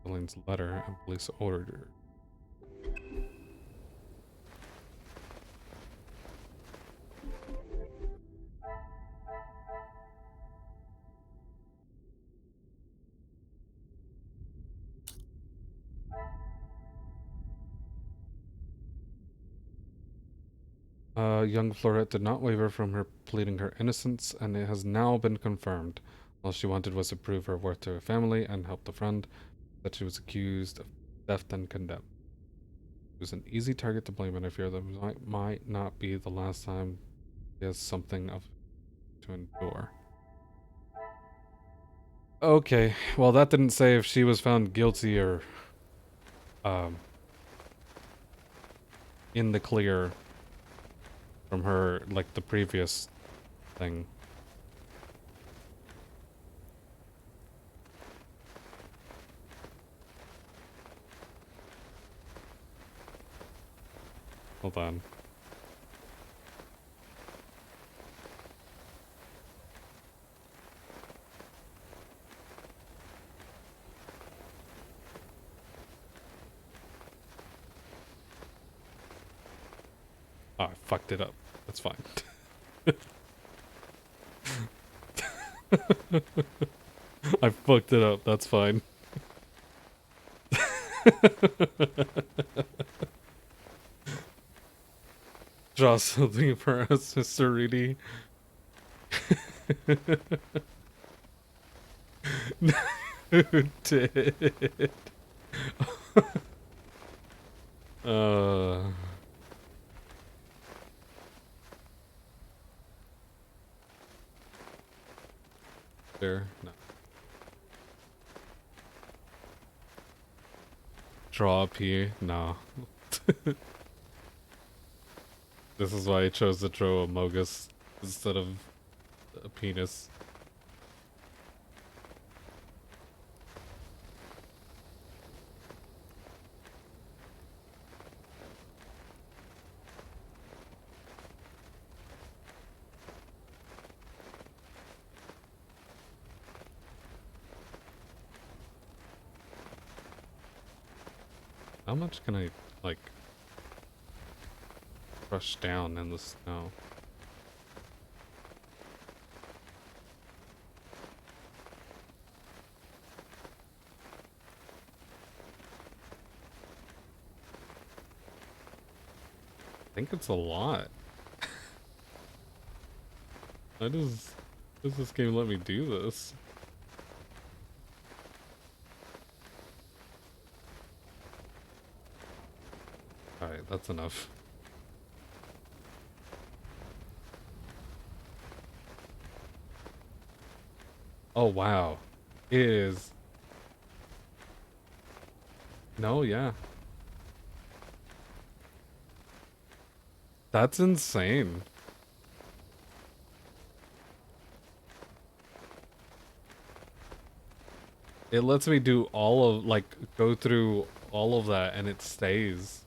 Angeline's letter and police order. Young Florette did not waver from her pleading her innocence, and it has now been confirmed. All she wanted was to prove her worth to her family and help the friend that she was accused of theft and condemned. She was an easy target to blame, and I fear that might not be the last time she has something to endure. Okay, well that didn't say if she was found guilty or in the clear from her, like, the previous thing. Hold on. Oh, I fucked it up. That's fine. I fucked it up. That's fine. Draw something for us, Mr. Reedy. Who did? There? No. Draw up here? No. This is why I chose to draw a Mogus instead of a penis. How much can I, like, brush down in the snow? I think it's a lot. Why does this game let me do this? Alright, that's enough. Oh wow. It is. No, yeah. That's insane. It lets me do all of, like, go through all of that and it stays.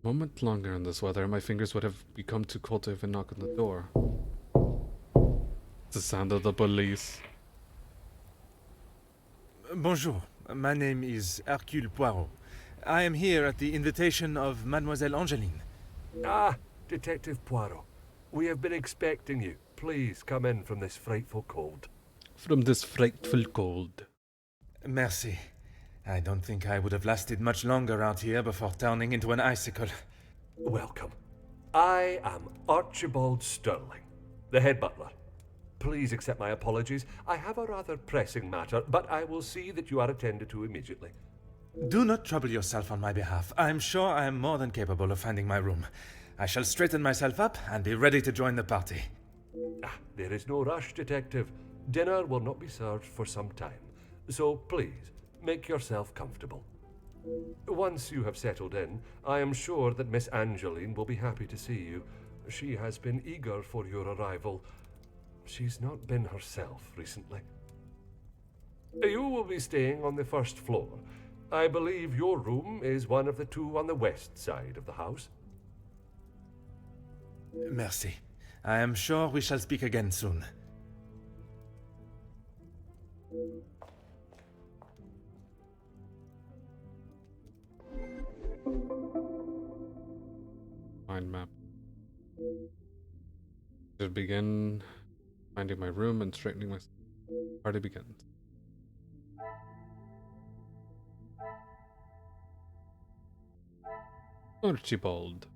Moment longer in this weather, my fingers would have become too cold to even knock on the door. It's the sound of the police. Bonjour, my name is Hercule Poirot. I am here at the invitation of Mademoiselle Angeline. Ah, Detective Poirot. We have been expecting you. Please come in from this frightful cold. From this frightful cold. Merci. I don't think I would have lasted much longer out here before turning into an icicle. Welcome. I am Archibald Sterling, the head butler. Please accept my apologies. I have a rather pressing matter, but I will see that you are attended to immediately. Do not trouble yourself on my behalf. I am sure I am more than capable of finding my room. I shall straighten myself up and be ready to join the party. There is no rush, Detective. Dinner will not be served for some time, so please, make yourself comfortable. Once you have settled in, I am sure that Miss Angeline will be happy to see you. She has been eager for your arrival. She's not been herself recently. You will be staying on the first floor. I believe your room is one of the two on the west side of the house. Merci. I am sure we shall speak again soon. Mind map. Should begin finding my room and straightening my party begins. Archibald.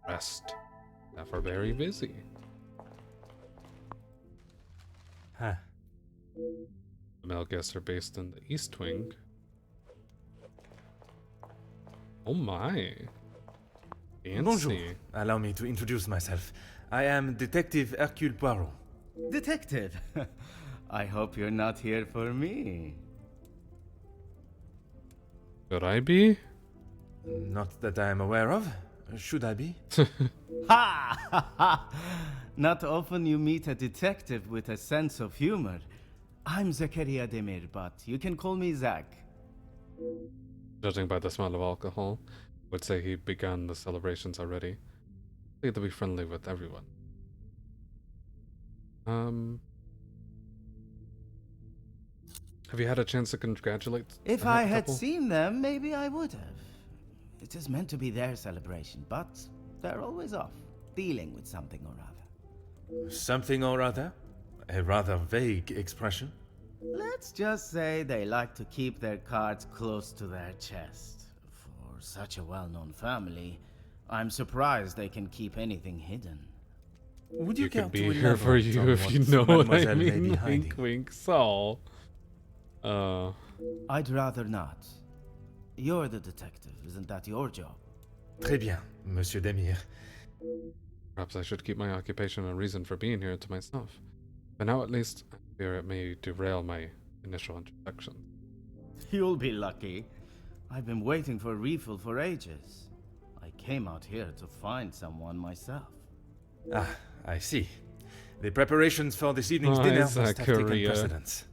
Rest. Never very busy. Huh. The male guests are based in the East Wing. Oh my. Fancy. Bonjour. Allow me to introduce myself. I am Detective Hercule Poirot. Detective? I hope you're not here for me. Could I be? Not that I am aware of. Should I be? Ha! Not often you meet a detective with a sense of humor. I'm Zakaria Demir, but you can call me Zach. judging by the smell of alcohol, would say he began the celebrations already. Need to be friendly with everyone. Have you had a chance to congratulate? If the I happy had couple? seen them, maybe I would have. It is meant to be their celebration, but they're always off, dealing with something or other. Something or other? A rather vague expression. Let's just say they like to keep their cards close to their chest. For such a well-known family, I'm surprised they can keep anything hidden. Would you care could to be here for elaborate you on if you what know what I Mademoiselle may be mean. hiding? Wink, wink, Saul. I'd rather not. You're the detective, isn't that your job? Très bien, Monsieur Demir. Perhaps I should keep my occupation and reason for being here to myself. But now at least, I fear it may derail my initial introduction. You'll be lucky. I've been waiting for a refill for ages. I came out here to find someone myself. Ah, I see. The preparations for this evening's dinner must have taken Zachariah. precedence.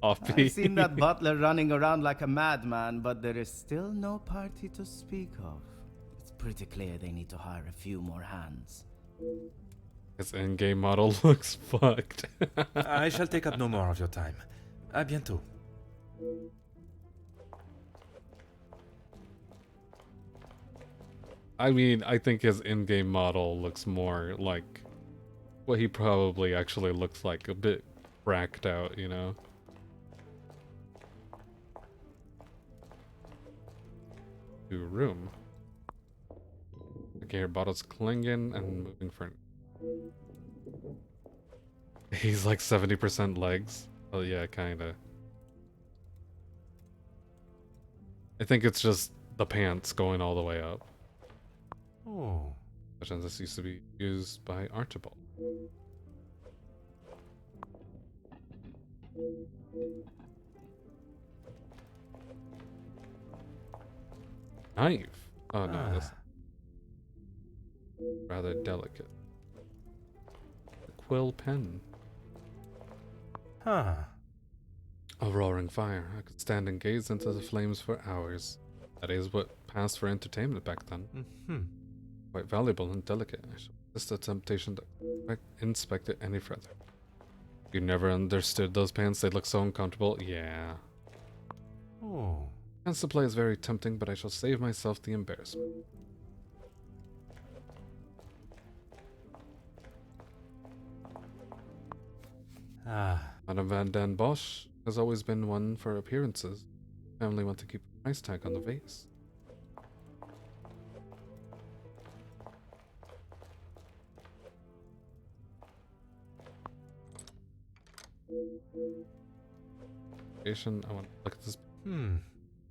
I've seen that butler running around like a madman, but there is still no party to speak of. It's pretty clear they need to hire a few more hands. His in-game model looks fucked. I shall take up no more of your time. À bientôt. I mean, I think his in-game model looks more like what he probably actually looks like, a bit bracked out, you know? To room. Okay, your bottle's clinging and moving for... He's like 70% legs. Oh yeah, kinda. I think it's just the pants going all the way up. Oh. And this used to be used by Archibald. Knife. Oh no, that's rather delicate. A quill pen. Huh. A roaring fire. I could stand and gaze into the flames for hours. That is what passed for entertainment back then. Mm-hmm. Quite valuable and delicate. I shall resist the temptation to inspect it any further. You never understood those pants? They look so uncomfortable. Yeah. Oh. Pants to play is very tempting, but I shall save myself the embarrassment. Ah. Madame Van Den Bosch has always been one for appearances. Family want to keep a price tag on the vase. I want to look at this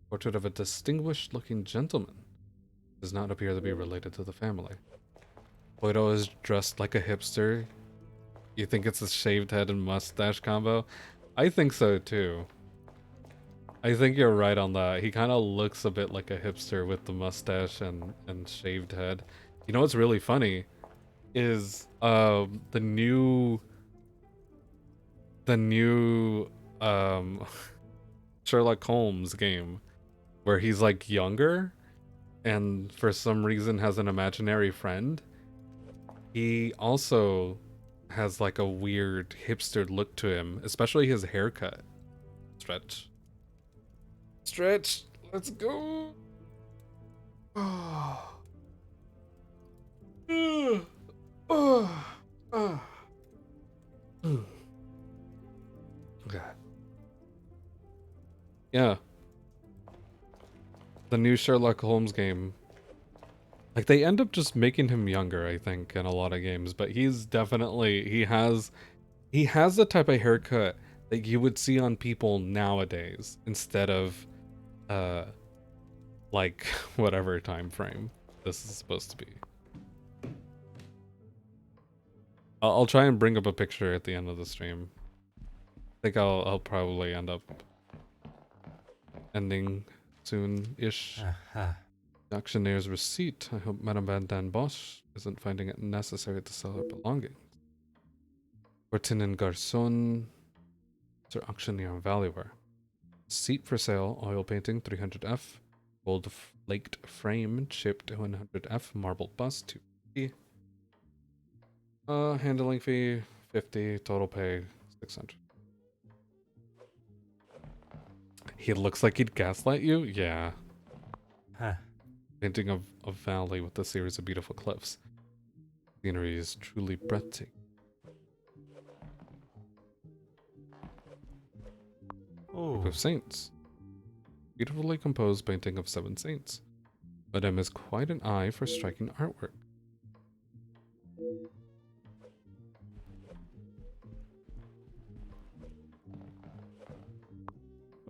portrait of a distinguished-looking gentleman. Does not appear to be related to the family. Poirot is dressed like a hipster. You think it's a shaved head and mustache combo? I think so too. I think you're right on that. He kind of looks a bit like a hipster with the mustache and shaved head. You know what's really funny is the new Sherlock Holmes game where he's like younger and for some reason has an imaginary friend. He also has like a weird hipster look to him, especially his haircut. Stretch. Stretch. Let's go. Oh. Okay. Yeah. The new Sherlock Holmes game. Like, they end up just making him younger, I think, in a lot of games, but he's definitely, he has the type of haircut that you would see on people nowadays, instead of, like, whatever time frame this is supposed to be. I'll try and bring up a picture at the end of the stream. I think I'll probably end up ending soon-ish. The auctioneer's receipt. I hope Madame Van Den Bosch isn't finding it necessary to sell her belongings. Fortin and Garçon. Sir Auctioneer and Valuer. Seat for sale, oil painting, 300F. Gold flaked frame, chipped 100F, marble bust, 250. Handling fee, 50, total pay, 600. He looks like he'd gaslight you? Yeah. Huh. Painting of a valley with a series of beautiful cliffs. Scenery is truly breathtaking. Group of saints. Beautifully composed painting of 7 saints. Madame has quite an eye for striking artwork.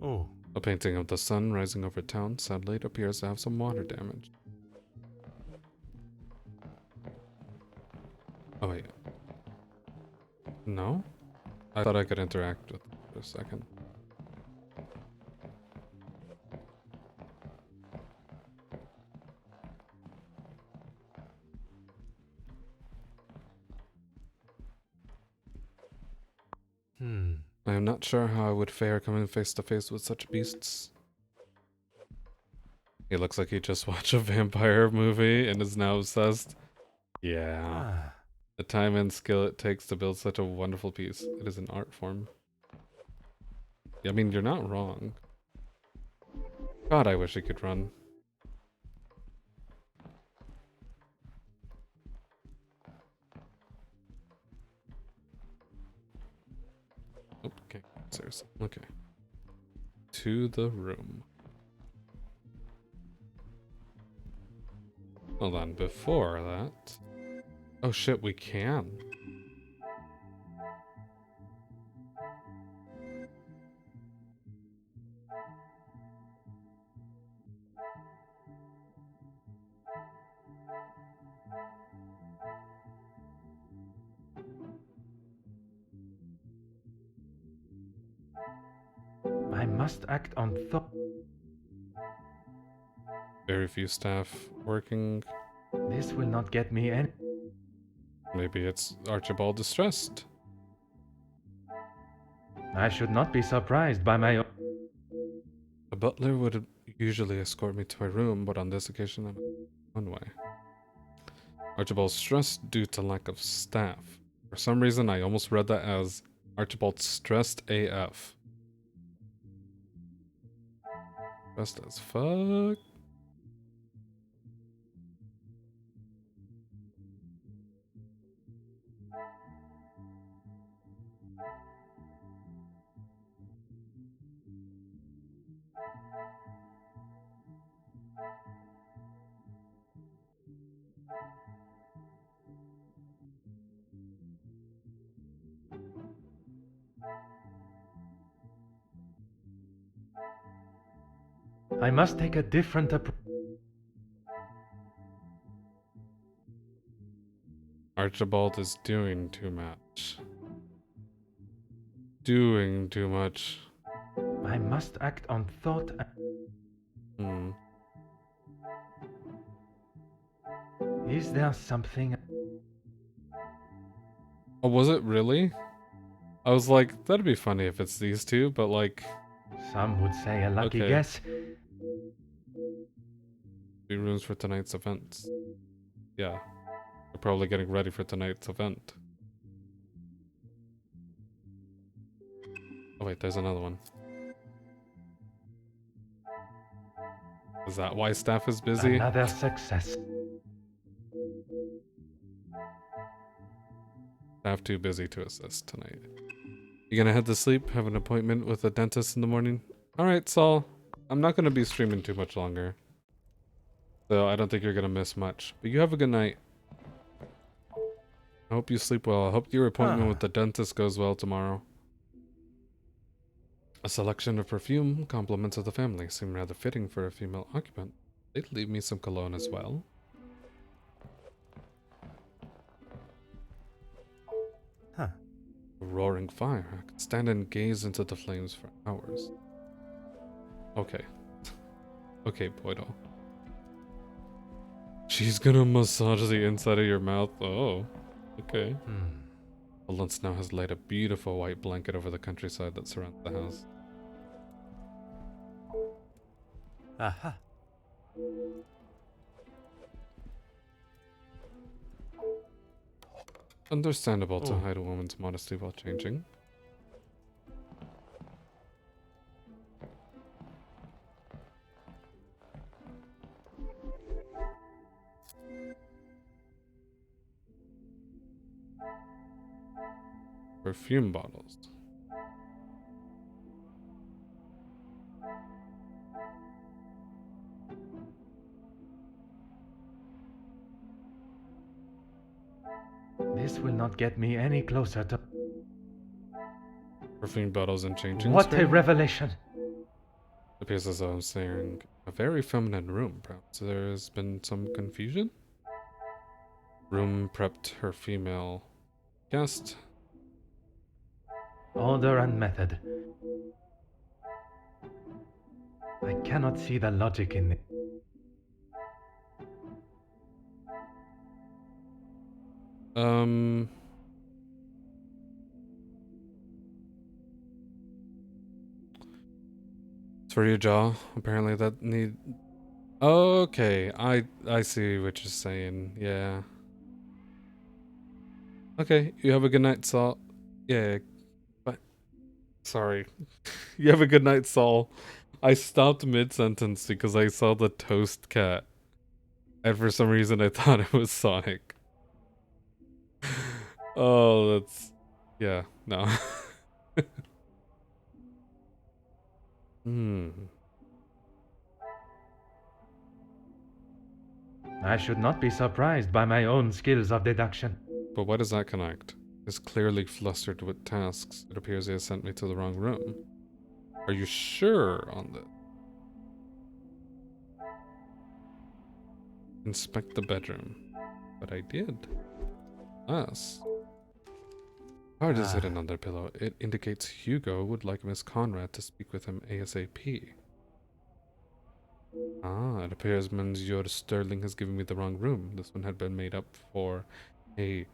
Oh. A painting of the sun rising over town. Sadly, it appears to have some water damage. Oh wait. No? I thought I could interact with it for a second. I am not sure how I would fare coming face to face with such beasts. He looks like he just watched a vampire movie and is now obsessed. Yeah. The time and skill it takes to build such a wonderful piece. It is an art form. I mean, you're not wrong. God, I wish I could run. Okay, seriously. Okay. To the room. Hold on, before that... Oh shit, we can. I must act on thought. Very few staff working. This will not get me any. Maybe it's Archibald distressed. I should not be surprised by my own. A butler would usually escort me to my room, but on this occasion I'm one way. Archibald's stressed due to lack of staff. For some reason I almost read that as Archibald stressed AF. Stressed as fuck. I must take a different approach. Archibald is doing too much. Doing too much. I must act on thought. Is there something? Oh, was it really? I was like, that'd be funny if it's these two, but like... Some would say a lucky Okay. guess. 3 rooms for tonight's event. Yeah. They're probably getting ready for tonight's event. Oh wait, there's another one. Is that why staff is busy? Another success. Staff too busy to assist tonight. You gonna head to sleep? Have an appointment with a dentist in the morning? Alright, Saul. I'm not gonna be streaming too much longer. So I don't think you're gonna miss much. But you have a good night. I hope you sleep well. I hope your appointment with the dentist goes well tomorrow. A selection of perfume, compliments of the family, seem rather fitting for a female occupant. They'd leave me some cologne as well. Huh. A roaring fire. I could stand and gaze into the flames for hours. Okay. Okay, Poirot. She's gonna massage the inside of your mouth. Oh. Okay. Valence now has laid a beautiful white blanket over the countryside that surrounds the house. Aha. Understandable to hide a woman's modesty while changing. Perfume bottles. This will not get me any closer to... Perfume bottles and changing. What a screen. revelation! It appears as though I'm staring a very feminine room. Perhaps there has been some confusion? Room prepped her female guest. Order and method. I cannot see the logic in it. It's for your jaw. Apparently that need... Okay, I see what you're saying. Yeah. Okay, you have a good night, Saul. Yeah. But... Sorry. You have a good night, Saul. I stopped mid-sentence because I saw the toast cat. And for some reason I thought it was Sonic. Oh, that's... Yeah, no. I should not be surprised by my own skills of deduction. But why does that connect? He's clearly flustered with tasks. It appears he has sent me to the wrong room. Are you sure on that? Inspect the bedroom. But I did. Us. Card is hidden under pillow. It indicates Hugo would like Miss Conrad to speak with him ASAP. Ah, it appears Monsieur Sterling has given me the wrong room. This one had been made up for a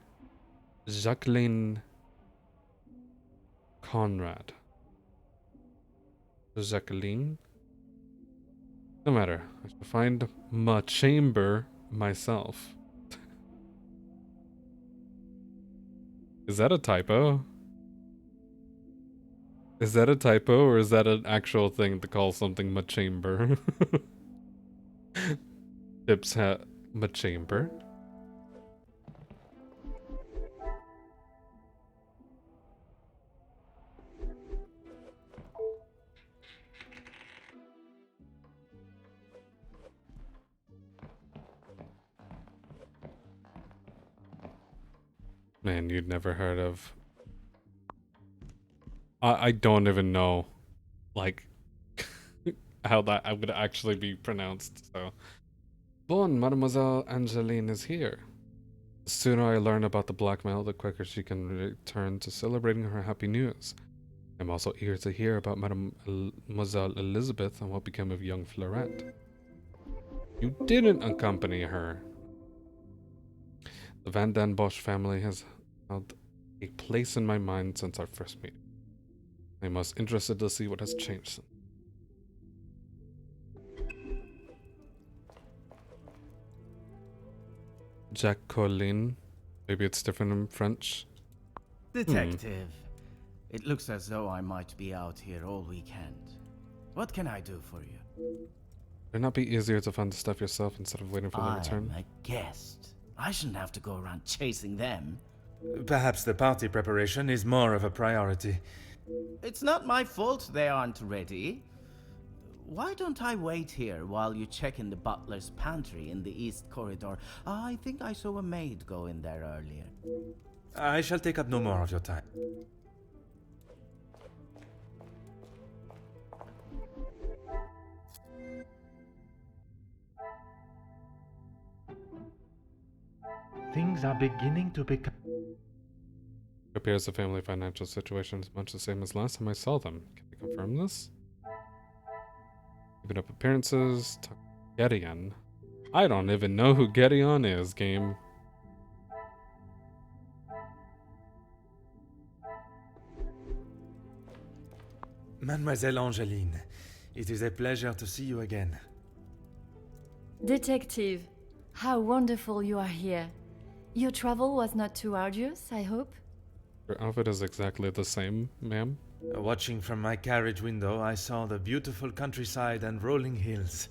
Jacqueline Conrad. Jacqueline? No matter. I shall find my chamber myself. Is that a typo? Is that a typo or is that an actual thing to call something my chamber? Tips hat my chamber. Man, you'd never heard of... I don't even know, like, how that would actually be pronounced, so... Bon, Mademoiselle Angeline is here. The sooner I learn about the blackmail, the quicker she can return to celebrating her happy news. I'm also eager to hear about Mademoiselle Elizabeth and what became of young Fleurette. You didn't accompany her. The Van Den Bosch family has held a place in my mind since our first meeting. I'm most interested to see what has changed since. Jacqueline. Maybe it's different in French. Detective, it looks as though I might be out here all weekend. What can I do for you? Would it not be easier to find the stuff yourself instead of waiting for the return? I'm a guest. I shouldn't have to go around chasing them. Perhaps the party preparation is more of a priority. It's not my fault they aren't ready. Why don't I wait here while you check in the butler's pantry in the east corridor? I think I saw a maid go in there earlier. I shall take up no more of your time. Things are beginning to become... It appears the family financial situation is much the same as last time I saw them. Can I confirm this? Keeping up appearances. Gedeon. I don't even know who Gedeon is, game. Mademoiselle Angeline, it is a pleasure to see you again. Detective, how wonderful you are here. Your travel was not too arduous, I hope? Your outfit is exactly the same, ma'am. Watching from my carriage window, I saw the beautiful countryside and rolling hills.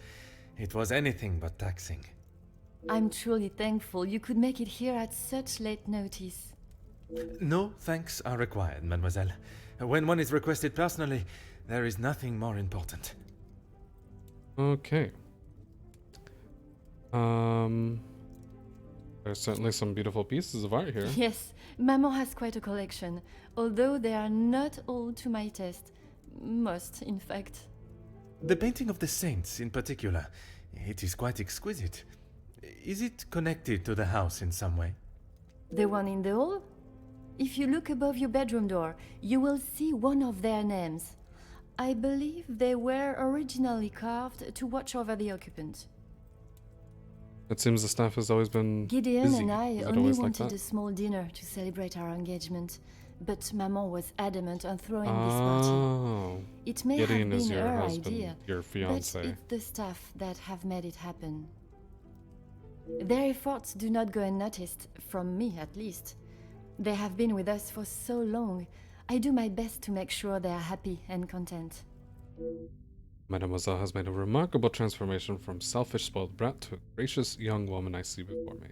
It was anything but taxing. I'm truly thankful you could make it here at such late notice. No thanks are required, mademoiselle. When one is requested personally, there is nothing more important. Okay. There's certainly some beautiful pieces of art here. Yes, Maman has quite a collection, although they are not all to my taste. Most, in fact. The painting of the saints, in particular, it is quite exquisite. Is it connected to the house in some way? The one in the hall? If you look above your bedroom door, you will see one of their names. I believe they were originally carved to watch over the occupant. It seems the staff has always been Gideon busy. and I Is it only always like wanted that? a small dinner to celebrate our engagement, but Maman was adamant on throwing this party. Oh. It may Gideon have is been your her husband, idea, your but fiance. it's the staff that have made it happen. Their efforts do not go unnoticed, from me at least. They have been with us for so long. I do my best to make sure they are happy and content. Mademoiselle has made a remarkable transformation from selfish spoiled brat to a gracious young woman I see before me.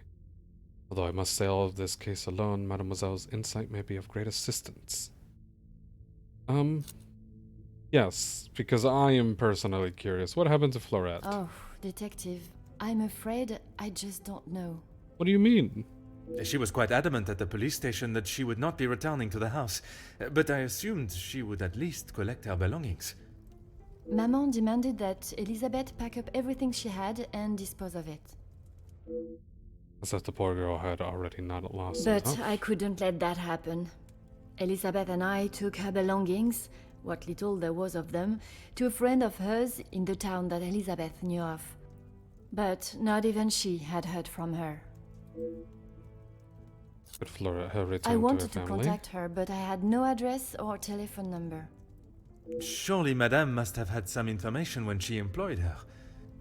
Although I must say all of this case alone, Mademoiselle's insight may be of great assistance. Yes, because I am personally curious. What happened to Florette? Oh, detective, I'm afraid I just don't know. What do you mean? She was quite adamant at the police station that she would not be returning to the house, but I assumed she would at least collect her belongings. Maman demanded that Elizabeth pack up everything she had and dispose of it. As if the poor girl had already not lost But enough. I couldn't let that happen. Elizabeth and I took her belongings, what little there was of them, to a friend of hers in the town that Elizabeth knew of. But not even she had heard from her. Could Florette have returned I wanted to to her family? contact her, but I had no address or telephone number. Surely Madame must have had some information when she employed her.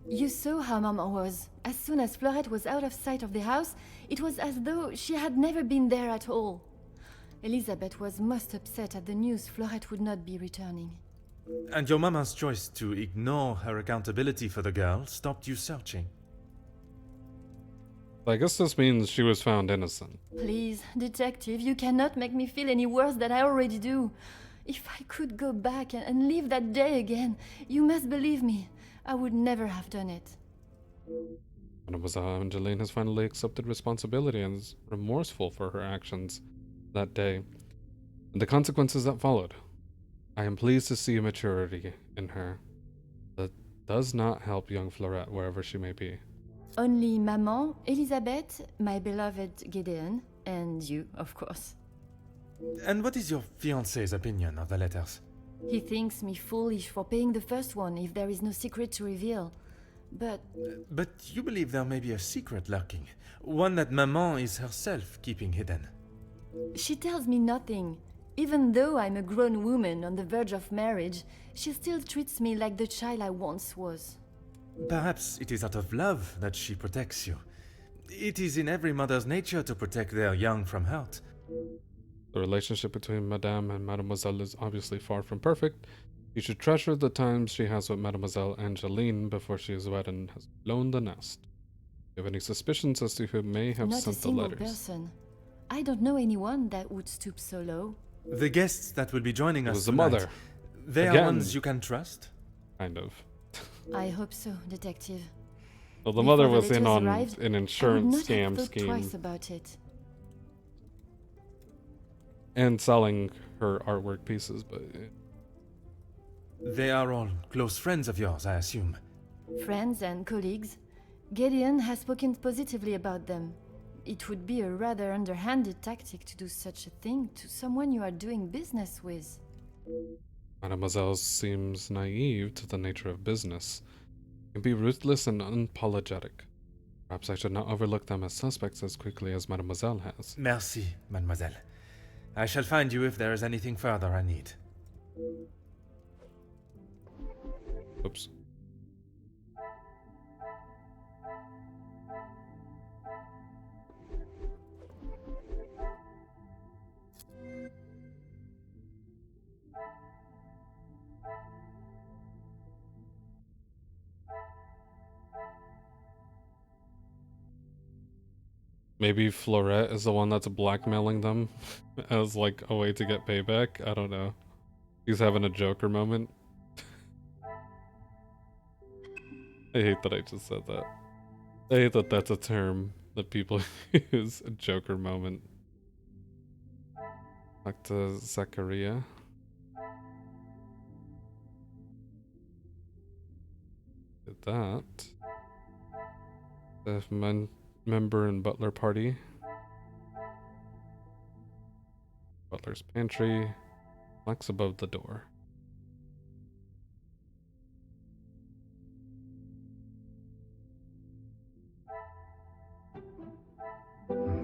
You saw how Maman was. As soon as Florette was out of sight of the house, it was as though she had never been there at all. Elizabeth was most upset at the news Florette would not be returning. And your mama's choice to ignore her accountability for the girl stopped you searching. I guess this means she was found innocent. Please, detective, you cannot make me feel any worse than I already do. If I could go back and live that day again, you must believe me, I would never have done it. Mademoiselle Angeline has finally accepted responsibility and is remorseful for her actions that day and the consequences that followed. I am pleased to see a maturity in her that does not help young Florette wherever she may be. Only Maman, Elizabeth, my beloved Gideon, and you, of course. And what is your fiancé's opinion of the letters? He thinks me foolish for paying the first one if there is no secret to reveal. But But you believe there may be a secret lurking, one that Maman is herself keeping hidden. she tells me nothing. Even though I'm a grown woman on the verge of marriage, she still treats me like the child I once was. Perhaps it is out of love that she protects you. It is in every mother's nature to protect their young from hurt. The relationship between Madame and Mademoiselle is obviously far from perfect. You should treasure the times she has with Mademoiselle Angeline before she is wed and has blown the nest. Do you have any suspicions as to who may have Not a sent the single letters? person. I don't know anyone that would stoop so low. The guests that will be joining It us was the tonight, mother. they Again. are ones you can trust? Kind of. I hope so, detective. Well, the Before mother the was in letters on arrived, an I would insurance not have scam thought scheme twice about it. and selling her artwork pieces, but They are all close friends of yours, I assume. Friends and colleagues, Gideon has spoken positively about them. It would be a rather underhanded tactic to do such a thing to someone you are doing business with. Mademoiselle seems naive to the nature of business. Can be ruthless and unapologetic. Perhaps I should not overlook them as suspects as quickly as Mademoiselle has. Merci, mademoiselle. I shall find you if there is anything further I need. Oops. Maybe Florette is the one that's blackmailing them as like a way to get payback. I don't know. He's having a Joker moment. I hate that I just said that. I hate that that's a term that people use. A Joker moment. Back to Zachariah. Did that. The member and butler party. Butler's pantry. Locks above the door.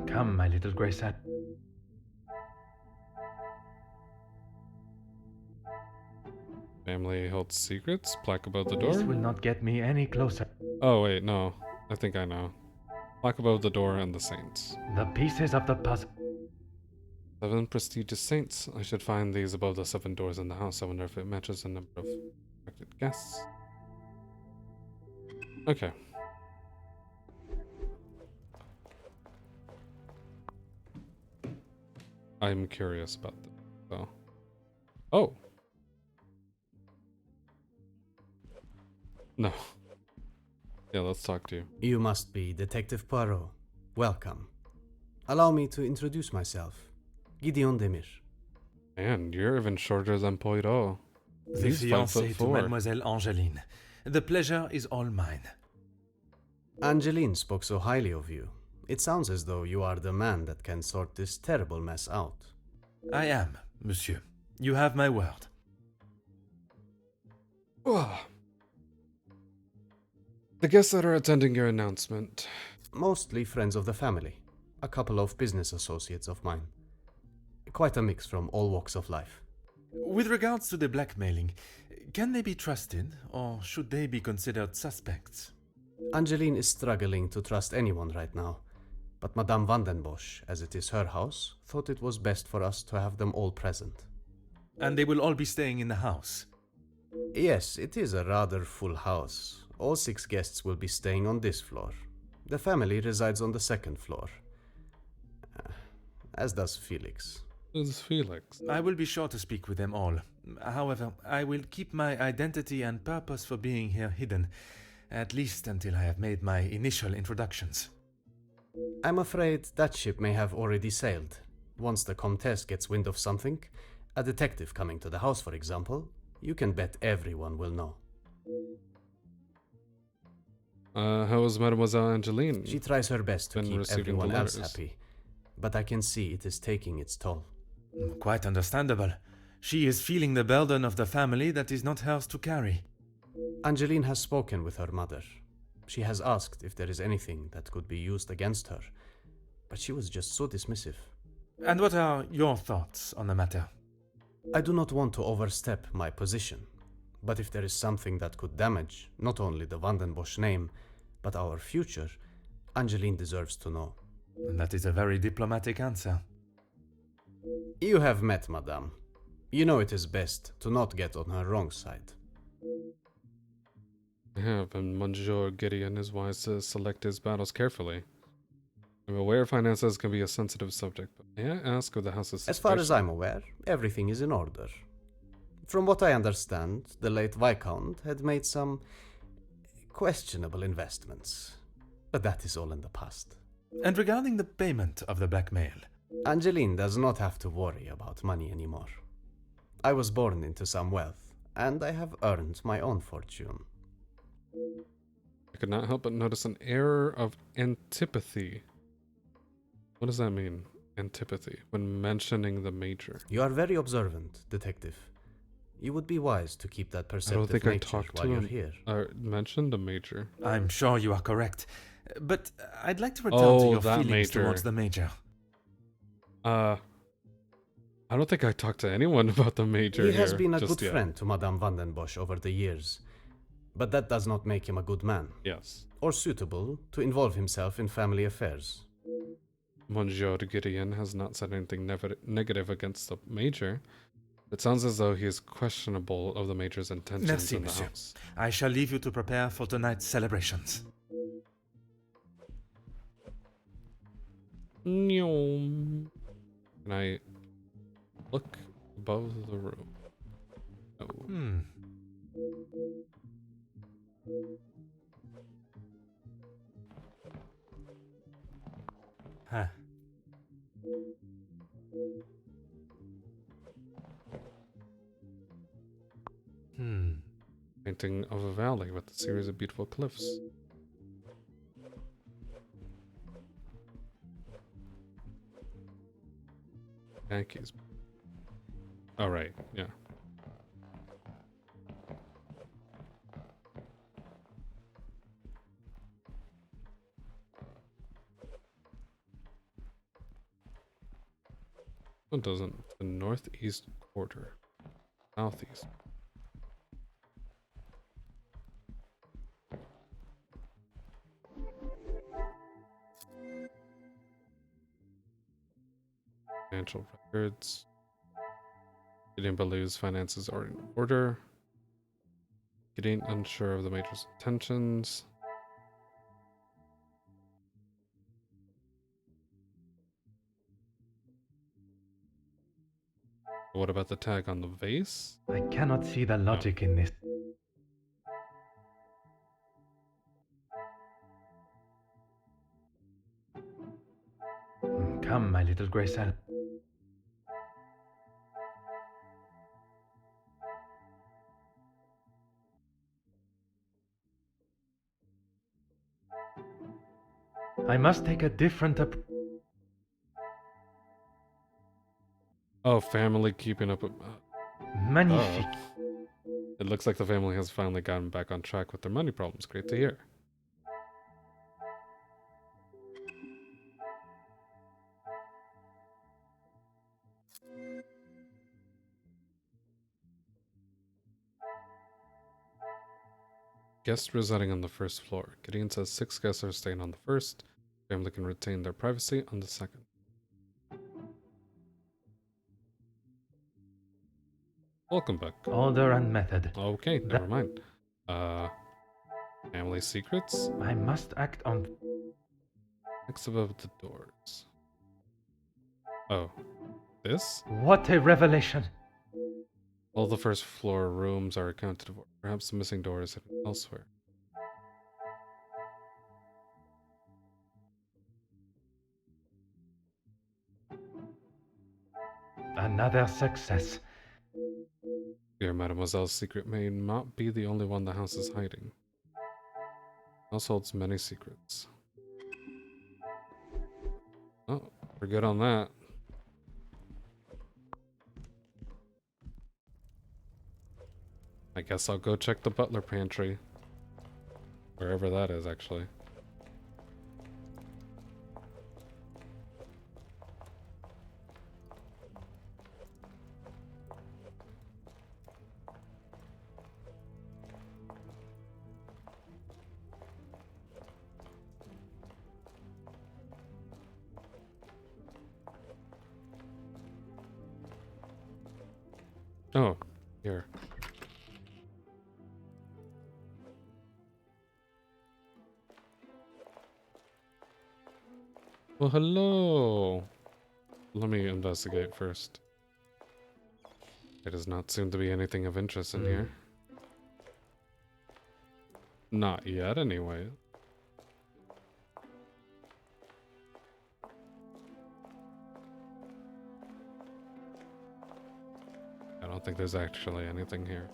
Come, my little grey sat. Family holds secrets. Plaque above the This door. will not get me any closer. Oh wait, no. I think I know. Plaque above the door and the saints. The pieces of the puzzle. 7 prestigious saints. I should find these above the 7 doors in the house. I wonder if it matches the number of expected guests. Okay. I'm curious about this. So. Oh. No. Yeah, let's talk to you. You must be Detective Poirot. Welcome. Allow me to introduce myself. Gideon Demir. Man, you're even shorter than Poirot. The He's fiancé to 5'4". Mademoiselle Angeline. The pleasure is all mine. Angeline spoke so highly of you. It sounds as though you are the man that can sort this terrible mess out. I am, monsieur. You have my word. The guests that are attending your announcement. Mostly friends of the family. A couple of business associates of mine. Quite a mix from all walks of life. With regards to the blackmailing, can they be trusted, or should they be considered suspects? Angeline is struggling to trust anyone right now. But Madame Vandenbosch, as it is her house, thought it was best for us to have them all present. And they will all be staying in the house? Yes, it is a rather full house. All 6 guests will be staying on this floor. The family resides on the 2nd floor. As does Felix. Who's Felix? I will be sure to speak with them all. However, I will keep my identity and purpose for being here hidden, at least until I have made my initial introductions. I'm afraid that ship may have already sailed. Once the Comtesse gets wind of something, a detective coming to the house, for example, you can bet everyone will know. How is Mademoiselle Angeline? She tries her best to Been keep receiving everyone the else letters. happy, but I can see it is taking its toll. Quite understandable. She is feeling the burden of the family that is not hers to carry. Angeline has spoken with her mother. She has asked if there is anything that could be used against her, but she was just so dismissive. And what are your thoughts on the matter? I do not want to overstep my position, but if there is something that could damage not only the Vandenbosch name, but our future, Angeline deserves to know. And that is a very diplomatic answer. You have met Madame. You know it is best to not get on her wrong side. I have, and Monsieur Gideon is wise to select his battles carefully. I'm aware finances can be a sensitive subject, but may I ask of the house's As far as situation? I'm aware, everything is in order. From what I understand, the late Viscount had made some questionable investments, but that is all in the past. And regarding the payment of the blackmail? Angeline does not have to worry about money anymore. I was born into some wealth, and I have earned my own fortune. I could not help but notice an air of antipathy. What does that mean, antipathy, when mentioning the major? You are very observant, detective. You would be wise to keep that I don't perceptive think I nature talked while to you're him. here. Mentioned the major. I'm sure you are correct. But I'd like to return to Oh, your that feelings major. towards the major. I don't think I talked to anyone about the major He has here been a just good yet. friend to Madame Vandenbosch over the years, but that does not make him a good man, Yes. or suitable to involve himself in family affairs. Monsieur Gideon has not said anything negative against the major. It sounds as though he is questionable of the major's intentions Merci, in the monsieur. house. I shall leave you to prepare for tonight's celebrations. Can I look above the room? No. Huh. Painting of a valley with a series of beautiful cliffs. Yankees. Oh, right, yeah. It doesn't. The northeast quarter. Southeast. Financial records. Gideon believes finances are in order. Getting unsure of the major's intentions. What about the tag on the vase? I cannot see the logic in this. Come, my little grey cell. I must take a different approach. Oh, family keeping up. Magnifique. It looks like the family has finally gotten back on track with their money problems. Great to hear. Guests residing on the first floor. Gideon says 6 guests are staying on the first. Family can retain their privacy on the second. Welcome back. Order and method. Okay, never mind. Family secrets? I must act on... Next above the doors. Oh. This? What a revelation! All the first floor rooms are accounted for. Perhaps the missing door is hidden elsewhere. Another success. Dear Mademoiselle's secret may not be the only one the house is hiding. The house holds many secrets. Oh, we're good on that. I guess I'll go check the butler pantry. Wherever that is, actually. Oh, here. Well, hello. Let me investigate first. There does not seem to be anything of interest in here. Not yet, anyway. I don't think there's actually anything here.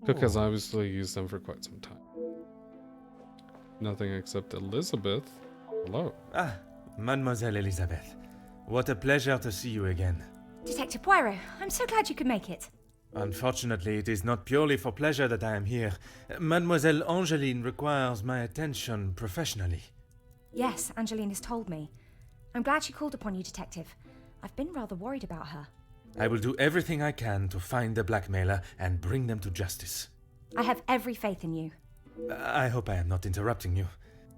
Cook has obviously used them for quite some time. Nothing except Elizabeth. Hello. Ah, Mademoiselle Elizabeth. What a pleasure to see you again. Detective Poirot, I'm so glad you could make it. Unfortunately, it is not purely for pleasure that I am here. Mademoiselle Angeline requires my attention professionally. Yes, Angeline has told me. I'm glad she called upon you, Detective. I've been rather worried about her. I will do everything I can to find the blackmailer and bring them to justice. I have every faith in you. I hope I am not interrupting you.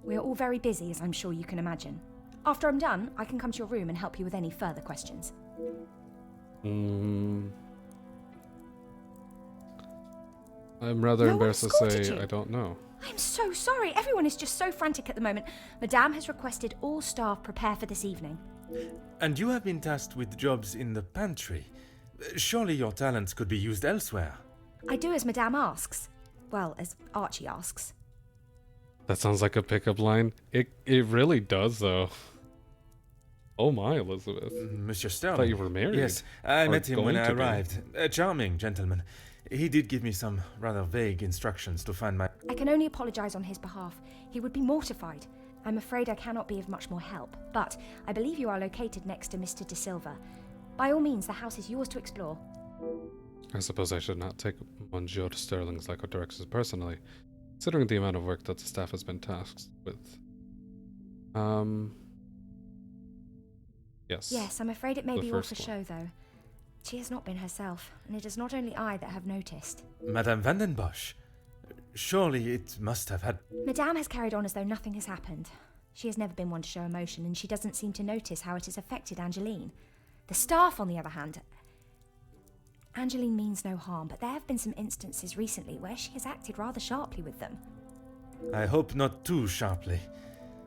We're all very busy, as I'm sure you can imagine. After I'm done, I can come to your room and help you with any further questions. I'm rather embarrassed to say I don't know. I'm so sorry. Everyone is just so frantic at the moment. Madame has requested all staff prepare for this evening. And you have been tasked with jobs in the pantry. Surely your talents could be used elsewhere. I do as Madame asks. Well, as Archie asks. That sounds like a pickup line. It really does, though. Oh my, Elizabeth. Monsieur Sterling. I thought you were married. Yes, I met him when going I to be. arrived. A charming gentleman. He did give me some rather vague instructions to find my... I can only apologise on his behalf. He would be mortified. I'm afraid I cannot be of much more help, but I believe you are located next to Mr. De Silva. By all means, the house is yours to explore. I suppose I should not take Monsieur Sterling's lack of directions personally, considering the amount of work that the staff has been tasked with. Yes. Yes, I'm afraid it may The be all first for one. show, though. She has not been herself, and it is not only I that have noticed. Madame Vandenbosch. Surely it must have had... Madame has carried on as though nothing has happened. She has never been one to show emotion, and she doesn't seem to notice how it has affected Angeline. The staff, on the other hand... Angeline means no harm, but there have been some instances recently where she has acted rather sharply with them. I hope not too sharply.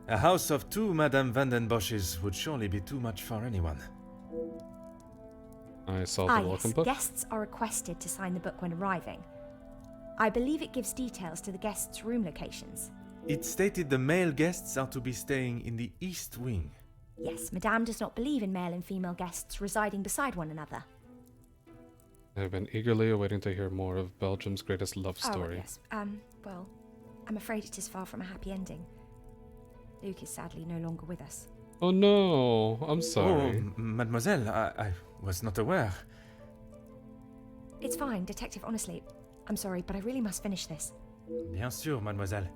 A house of 2 Madame Vandenbosches would surely be too much for anyone. I saw the welcome book. Guests are requested to sign the book when arriving. I believe it gives details to the guests' room locations. It stated the male guests are to be staying in the East Wing. Yes, Madame does not believe in male and female guests residing beside one another. I have been eagerly awaiting to hear more of Belgium's greatest love story. Oh, yes. Well, I'm afraid it is far from a happy ending. Luke is sadly no longer with us. Oh no, I'm sorry. Oh, mademoiselle, I was not aware. It's fine, Detective, honestly. I'm sorry, but I really must finish this. Bien sûr, mademoiselle.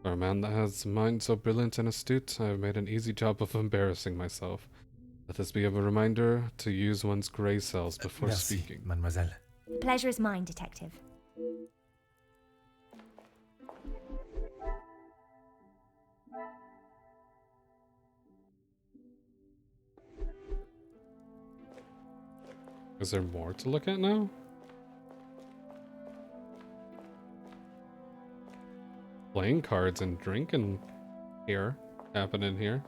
For a man that has a mind so brilliant and astute, I have made an easy job of embarrassing myself. Let this be a reminder to use one's grey cells before Merci, speaking. mademoiselle. The pleasure is mine, Detective. Is there more to look at now? Playing cards and drinking here, happening here.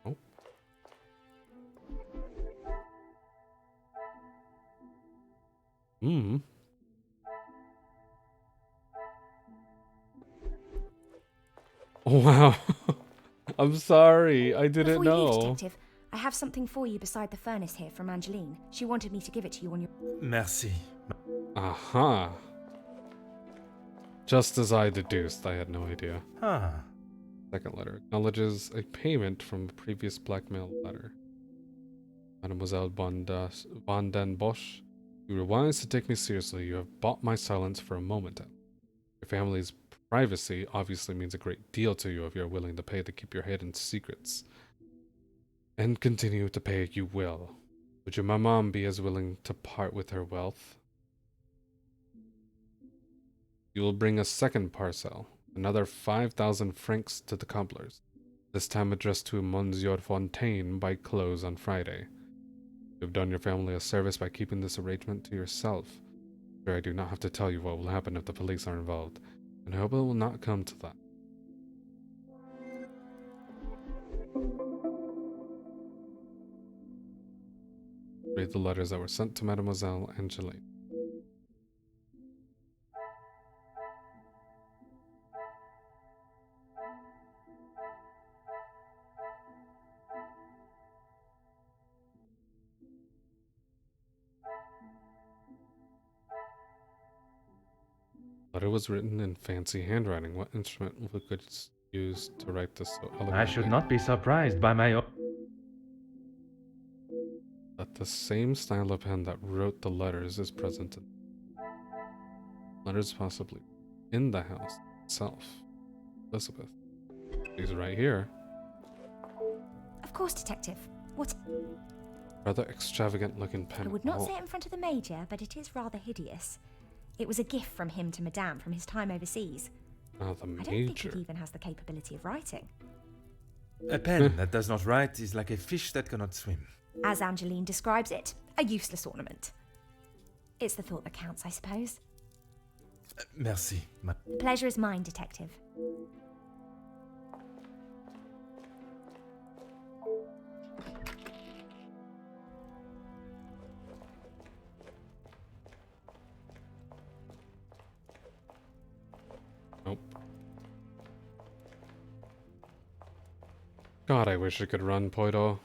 Oh. Hmm. Oh, wow. I'm sorry. I didn't Before you leave, know. Detective, I have something for you beside the furnace here from Angeline. She wanted me to give it to you on your... Merci. Aha. Just as I deduced, I had no idea. Ah. Second letter acknowledges a payment from a previous blackmail letter. Mademoiselle von den Bosch, you were wise to take me seriously. You have bought my silence for a moment. Your family's privacy obviously means a great deal to you if you're willing to pay to keep your hidden secrets. And continue to pay you will. Would your maman be as willing to part with her wealth? You will bring a second parcel, another 5,000 francs to the cobblers, this time addressed to Monsieur Fontaine by close on Friday. You have done your family a service by keeping this arrangement to yourself. Sure, I do not have to tell you what will happen if the police are involved, and I hope it will not come to that. Read the letters that were sent to Mademoiselle Angeline. The letter was written in fancy handwriting. What instrument could use to write this so elegantly? I should not be surprised by my... That the same style of pen that wrote the letters is present in letters possibly in the house itself. Elizabeth. She's right here. Of course, Detective. What... Rather extravagant looking pen. I would not Oh, say it in front of the Major, but it is rather hideous. It was a gift from him to Madame from his time overseas. Ah, the I don't think major. it even has the capability of writing. A pen that does not write is like a fish that cannot swim. As Angeline describes it, a useless ornament. It's the thought that counts, I suppose. Merci. The pleasure is mine, Detective. Nope. God, I wish I could run, Poirot.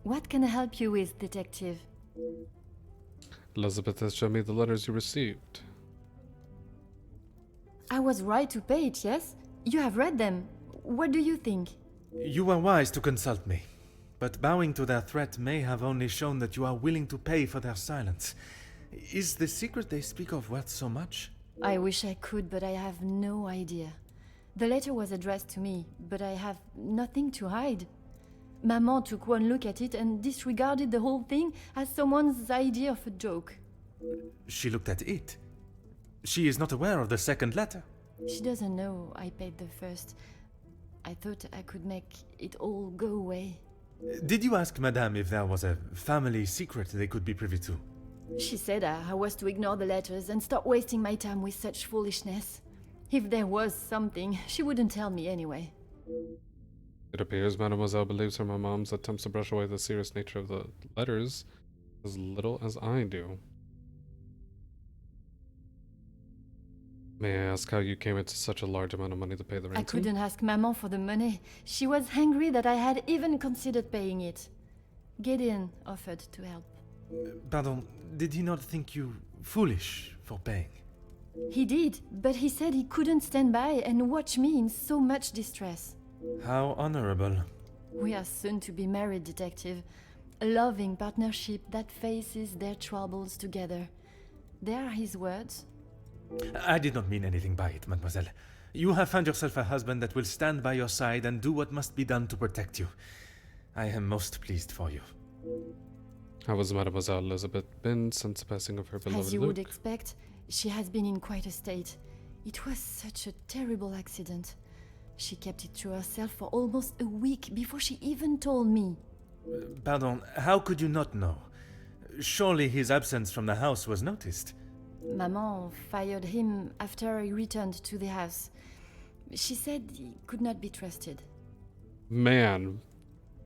What can I help you with, Detective? Elizabeth has shown me the letters you received. I was right to pay it, yes? You have read them. What do you think? You were wise to consult me, but bowing to their threat may have only shown that you are willing to pay for their silence. Is the secret they speak of worth so much? I wish I could, but I have no idea. The letter was addressed to me, but I have nothing to hide. Maman took one look at it and disregarded the whole thing as someone's idea of a joke. She looked at it. She is not aware of the second letter. She doesn't know I paid the first. I thought I could make it all go away. Did you ask Madame if there was a family secret they could be privy to? She said I was to ignore the letters and stop wasting my time with such foolishness. If there was something, she wouldn't tell me anyway. It appears Mademoiselle believes her mom's attempts to brush away the serious nature of the letters as little as I do. May I ask how you came into such a large amount of money to pay the ransom? I couldn't ask Maman for the money. She was angry that I had even considered paying it. Gideon offered to help. Pardon, did he not think you foolish for paying? He did, but he said he couldn't stand by and watch me in so much distress. How honorable. We are soon to be married, Detective. A loving partnership that faces their troubles together. They are his words. I did not mean anything by it, mademoiselle. You have found yourself a husband that will stand by your side and do what must be done to protect you. I am most pleased for you. How has Mademoiselle Elizabeth been since the passing of her beloved As you Luke? would expect, she has been in quite a state. It was such a terrible accident. She kept it to herself for almost a week before she even told me. Pardon, how could you not know? Surely his absence from the house was noticed. Maman fired him after he returned to the house. She said he could not be trusted. Man,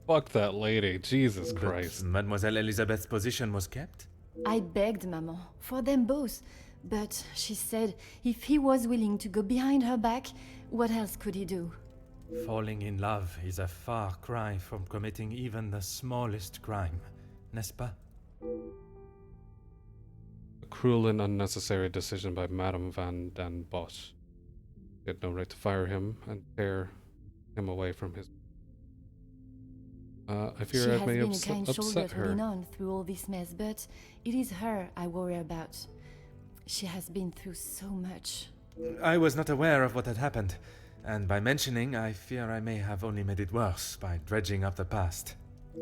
fuck that lady, Jesus But Christ. Mademoiselle Elizabeth's position was kept? I begged Maman for them both, but she said if he was willing to go behind her back, what else could he do? Falling in love is a far cry from committing even the smallest crime, n'est-ce pas? A cruel and unnecessary decision by Madame Van den Bosch. She had no right to fire him and tear him away from his... I fear She I has may been a kind shoulder upset to lean her. on through all this mess, but it is her I worry about. She has been through so much. I was not aware of what had happened, and by mentioning, I fear I may have only made it worse by dredging up the past.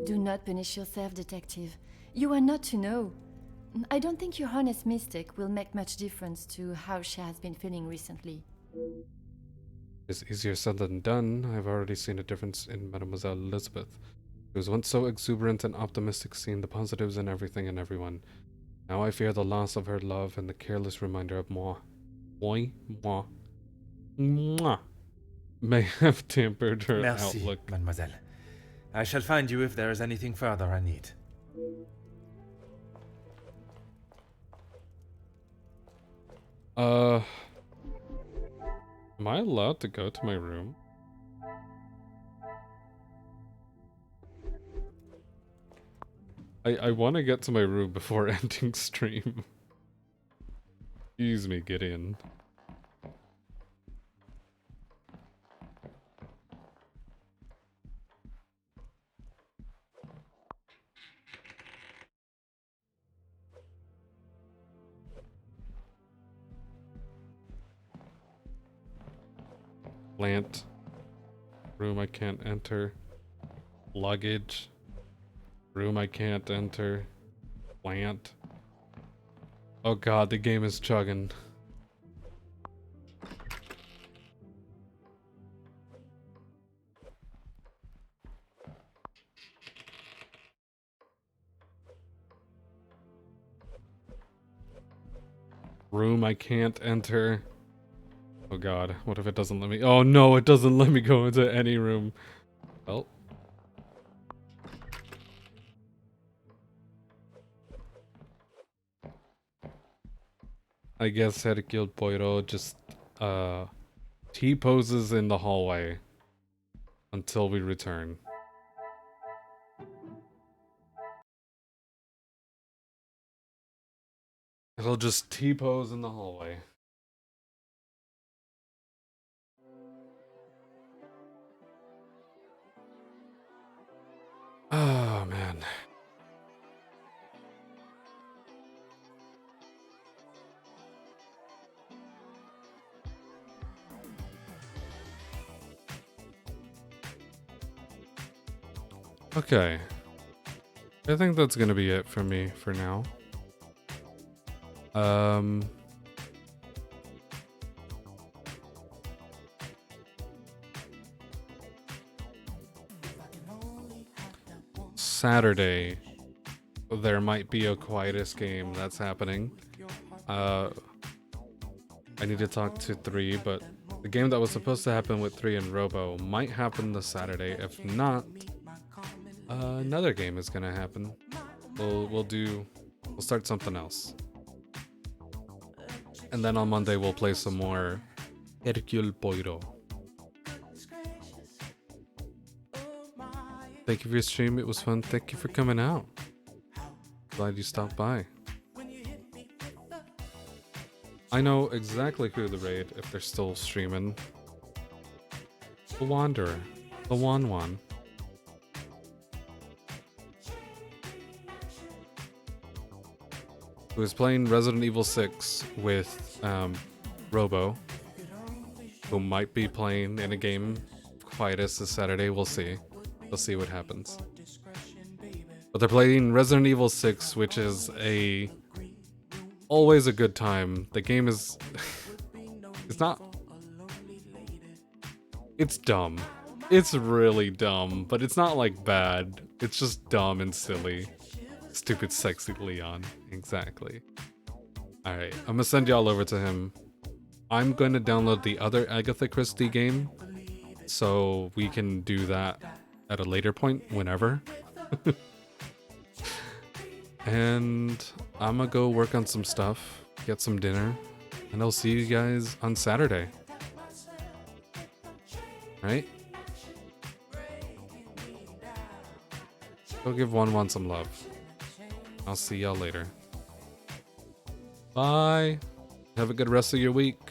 Do not punish yourself, Detective. You are not to know. I don't think your honest mistake will make much difference to how she has been feeling recently. It's easier said than done. I've already seen a difference in Mademoiselle Elizabeth. She was once so exuberant and optimistic, seeing the positives in everything and everyone. Now I fear the loss of her love and the careless reminder of moi. Moi. May have tempered her Merci, outlook. mademoiselle. I shall find you if there is anything further I need. Am I allowed to go to my room? I want to get to my room before ending stream. Excuse me, Gideon. Plant. Room I can't enter. Luggage. Room I can't enter. Plant. Oh god, the game is chugging. Room I can't enter. Oh god, what if it doesn't let me? Oh no, it doesn't let me go into any room. Well. I guess Hercule Poirot just T-poses in the hallway until we return. It'll just T-pose in the hallway. Oh man. Okay. I think that's gonna be it for me for now. Saturday, there might be a Quietus game that's happening. I need to talk to 3, but the game that was supposed to happen with 3 and Robo might happen this Saturday. If not, another game is gonna happen. We'll start something else. And then on Monday we'll play some more Hercule Poirot. Thank you for your stream, it was fun. Thank you for coming out. Glad you stopped by. I know exactly who to raid if they're still streaming. The Wanderer. The Wan. Who is playing Resident Evil 6 with Robo, who might be playing in a game Quietus this Saturday. We'll see. We'll see what happens. But they're playing Resident Evil 6, which is always a good time. The game is it's not. It's dumb. It's really dumb, but it's not like bad. It's just dumb and silly. Stupid sexy Leon. Exactly. Alright, I'm gonna send y'all over to him. I'm going to download the other Agatha Christie game, so we can do that at a later point, whenever. And I'm gonna go work on some stuff, get some dinner, and I'll see you guys on Saturday. Right? Go give 1-1 some love. I'll see y'all later. Bye. Have a good rest of your week.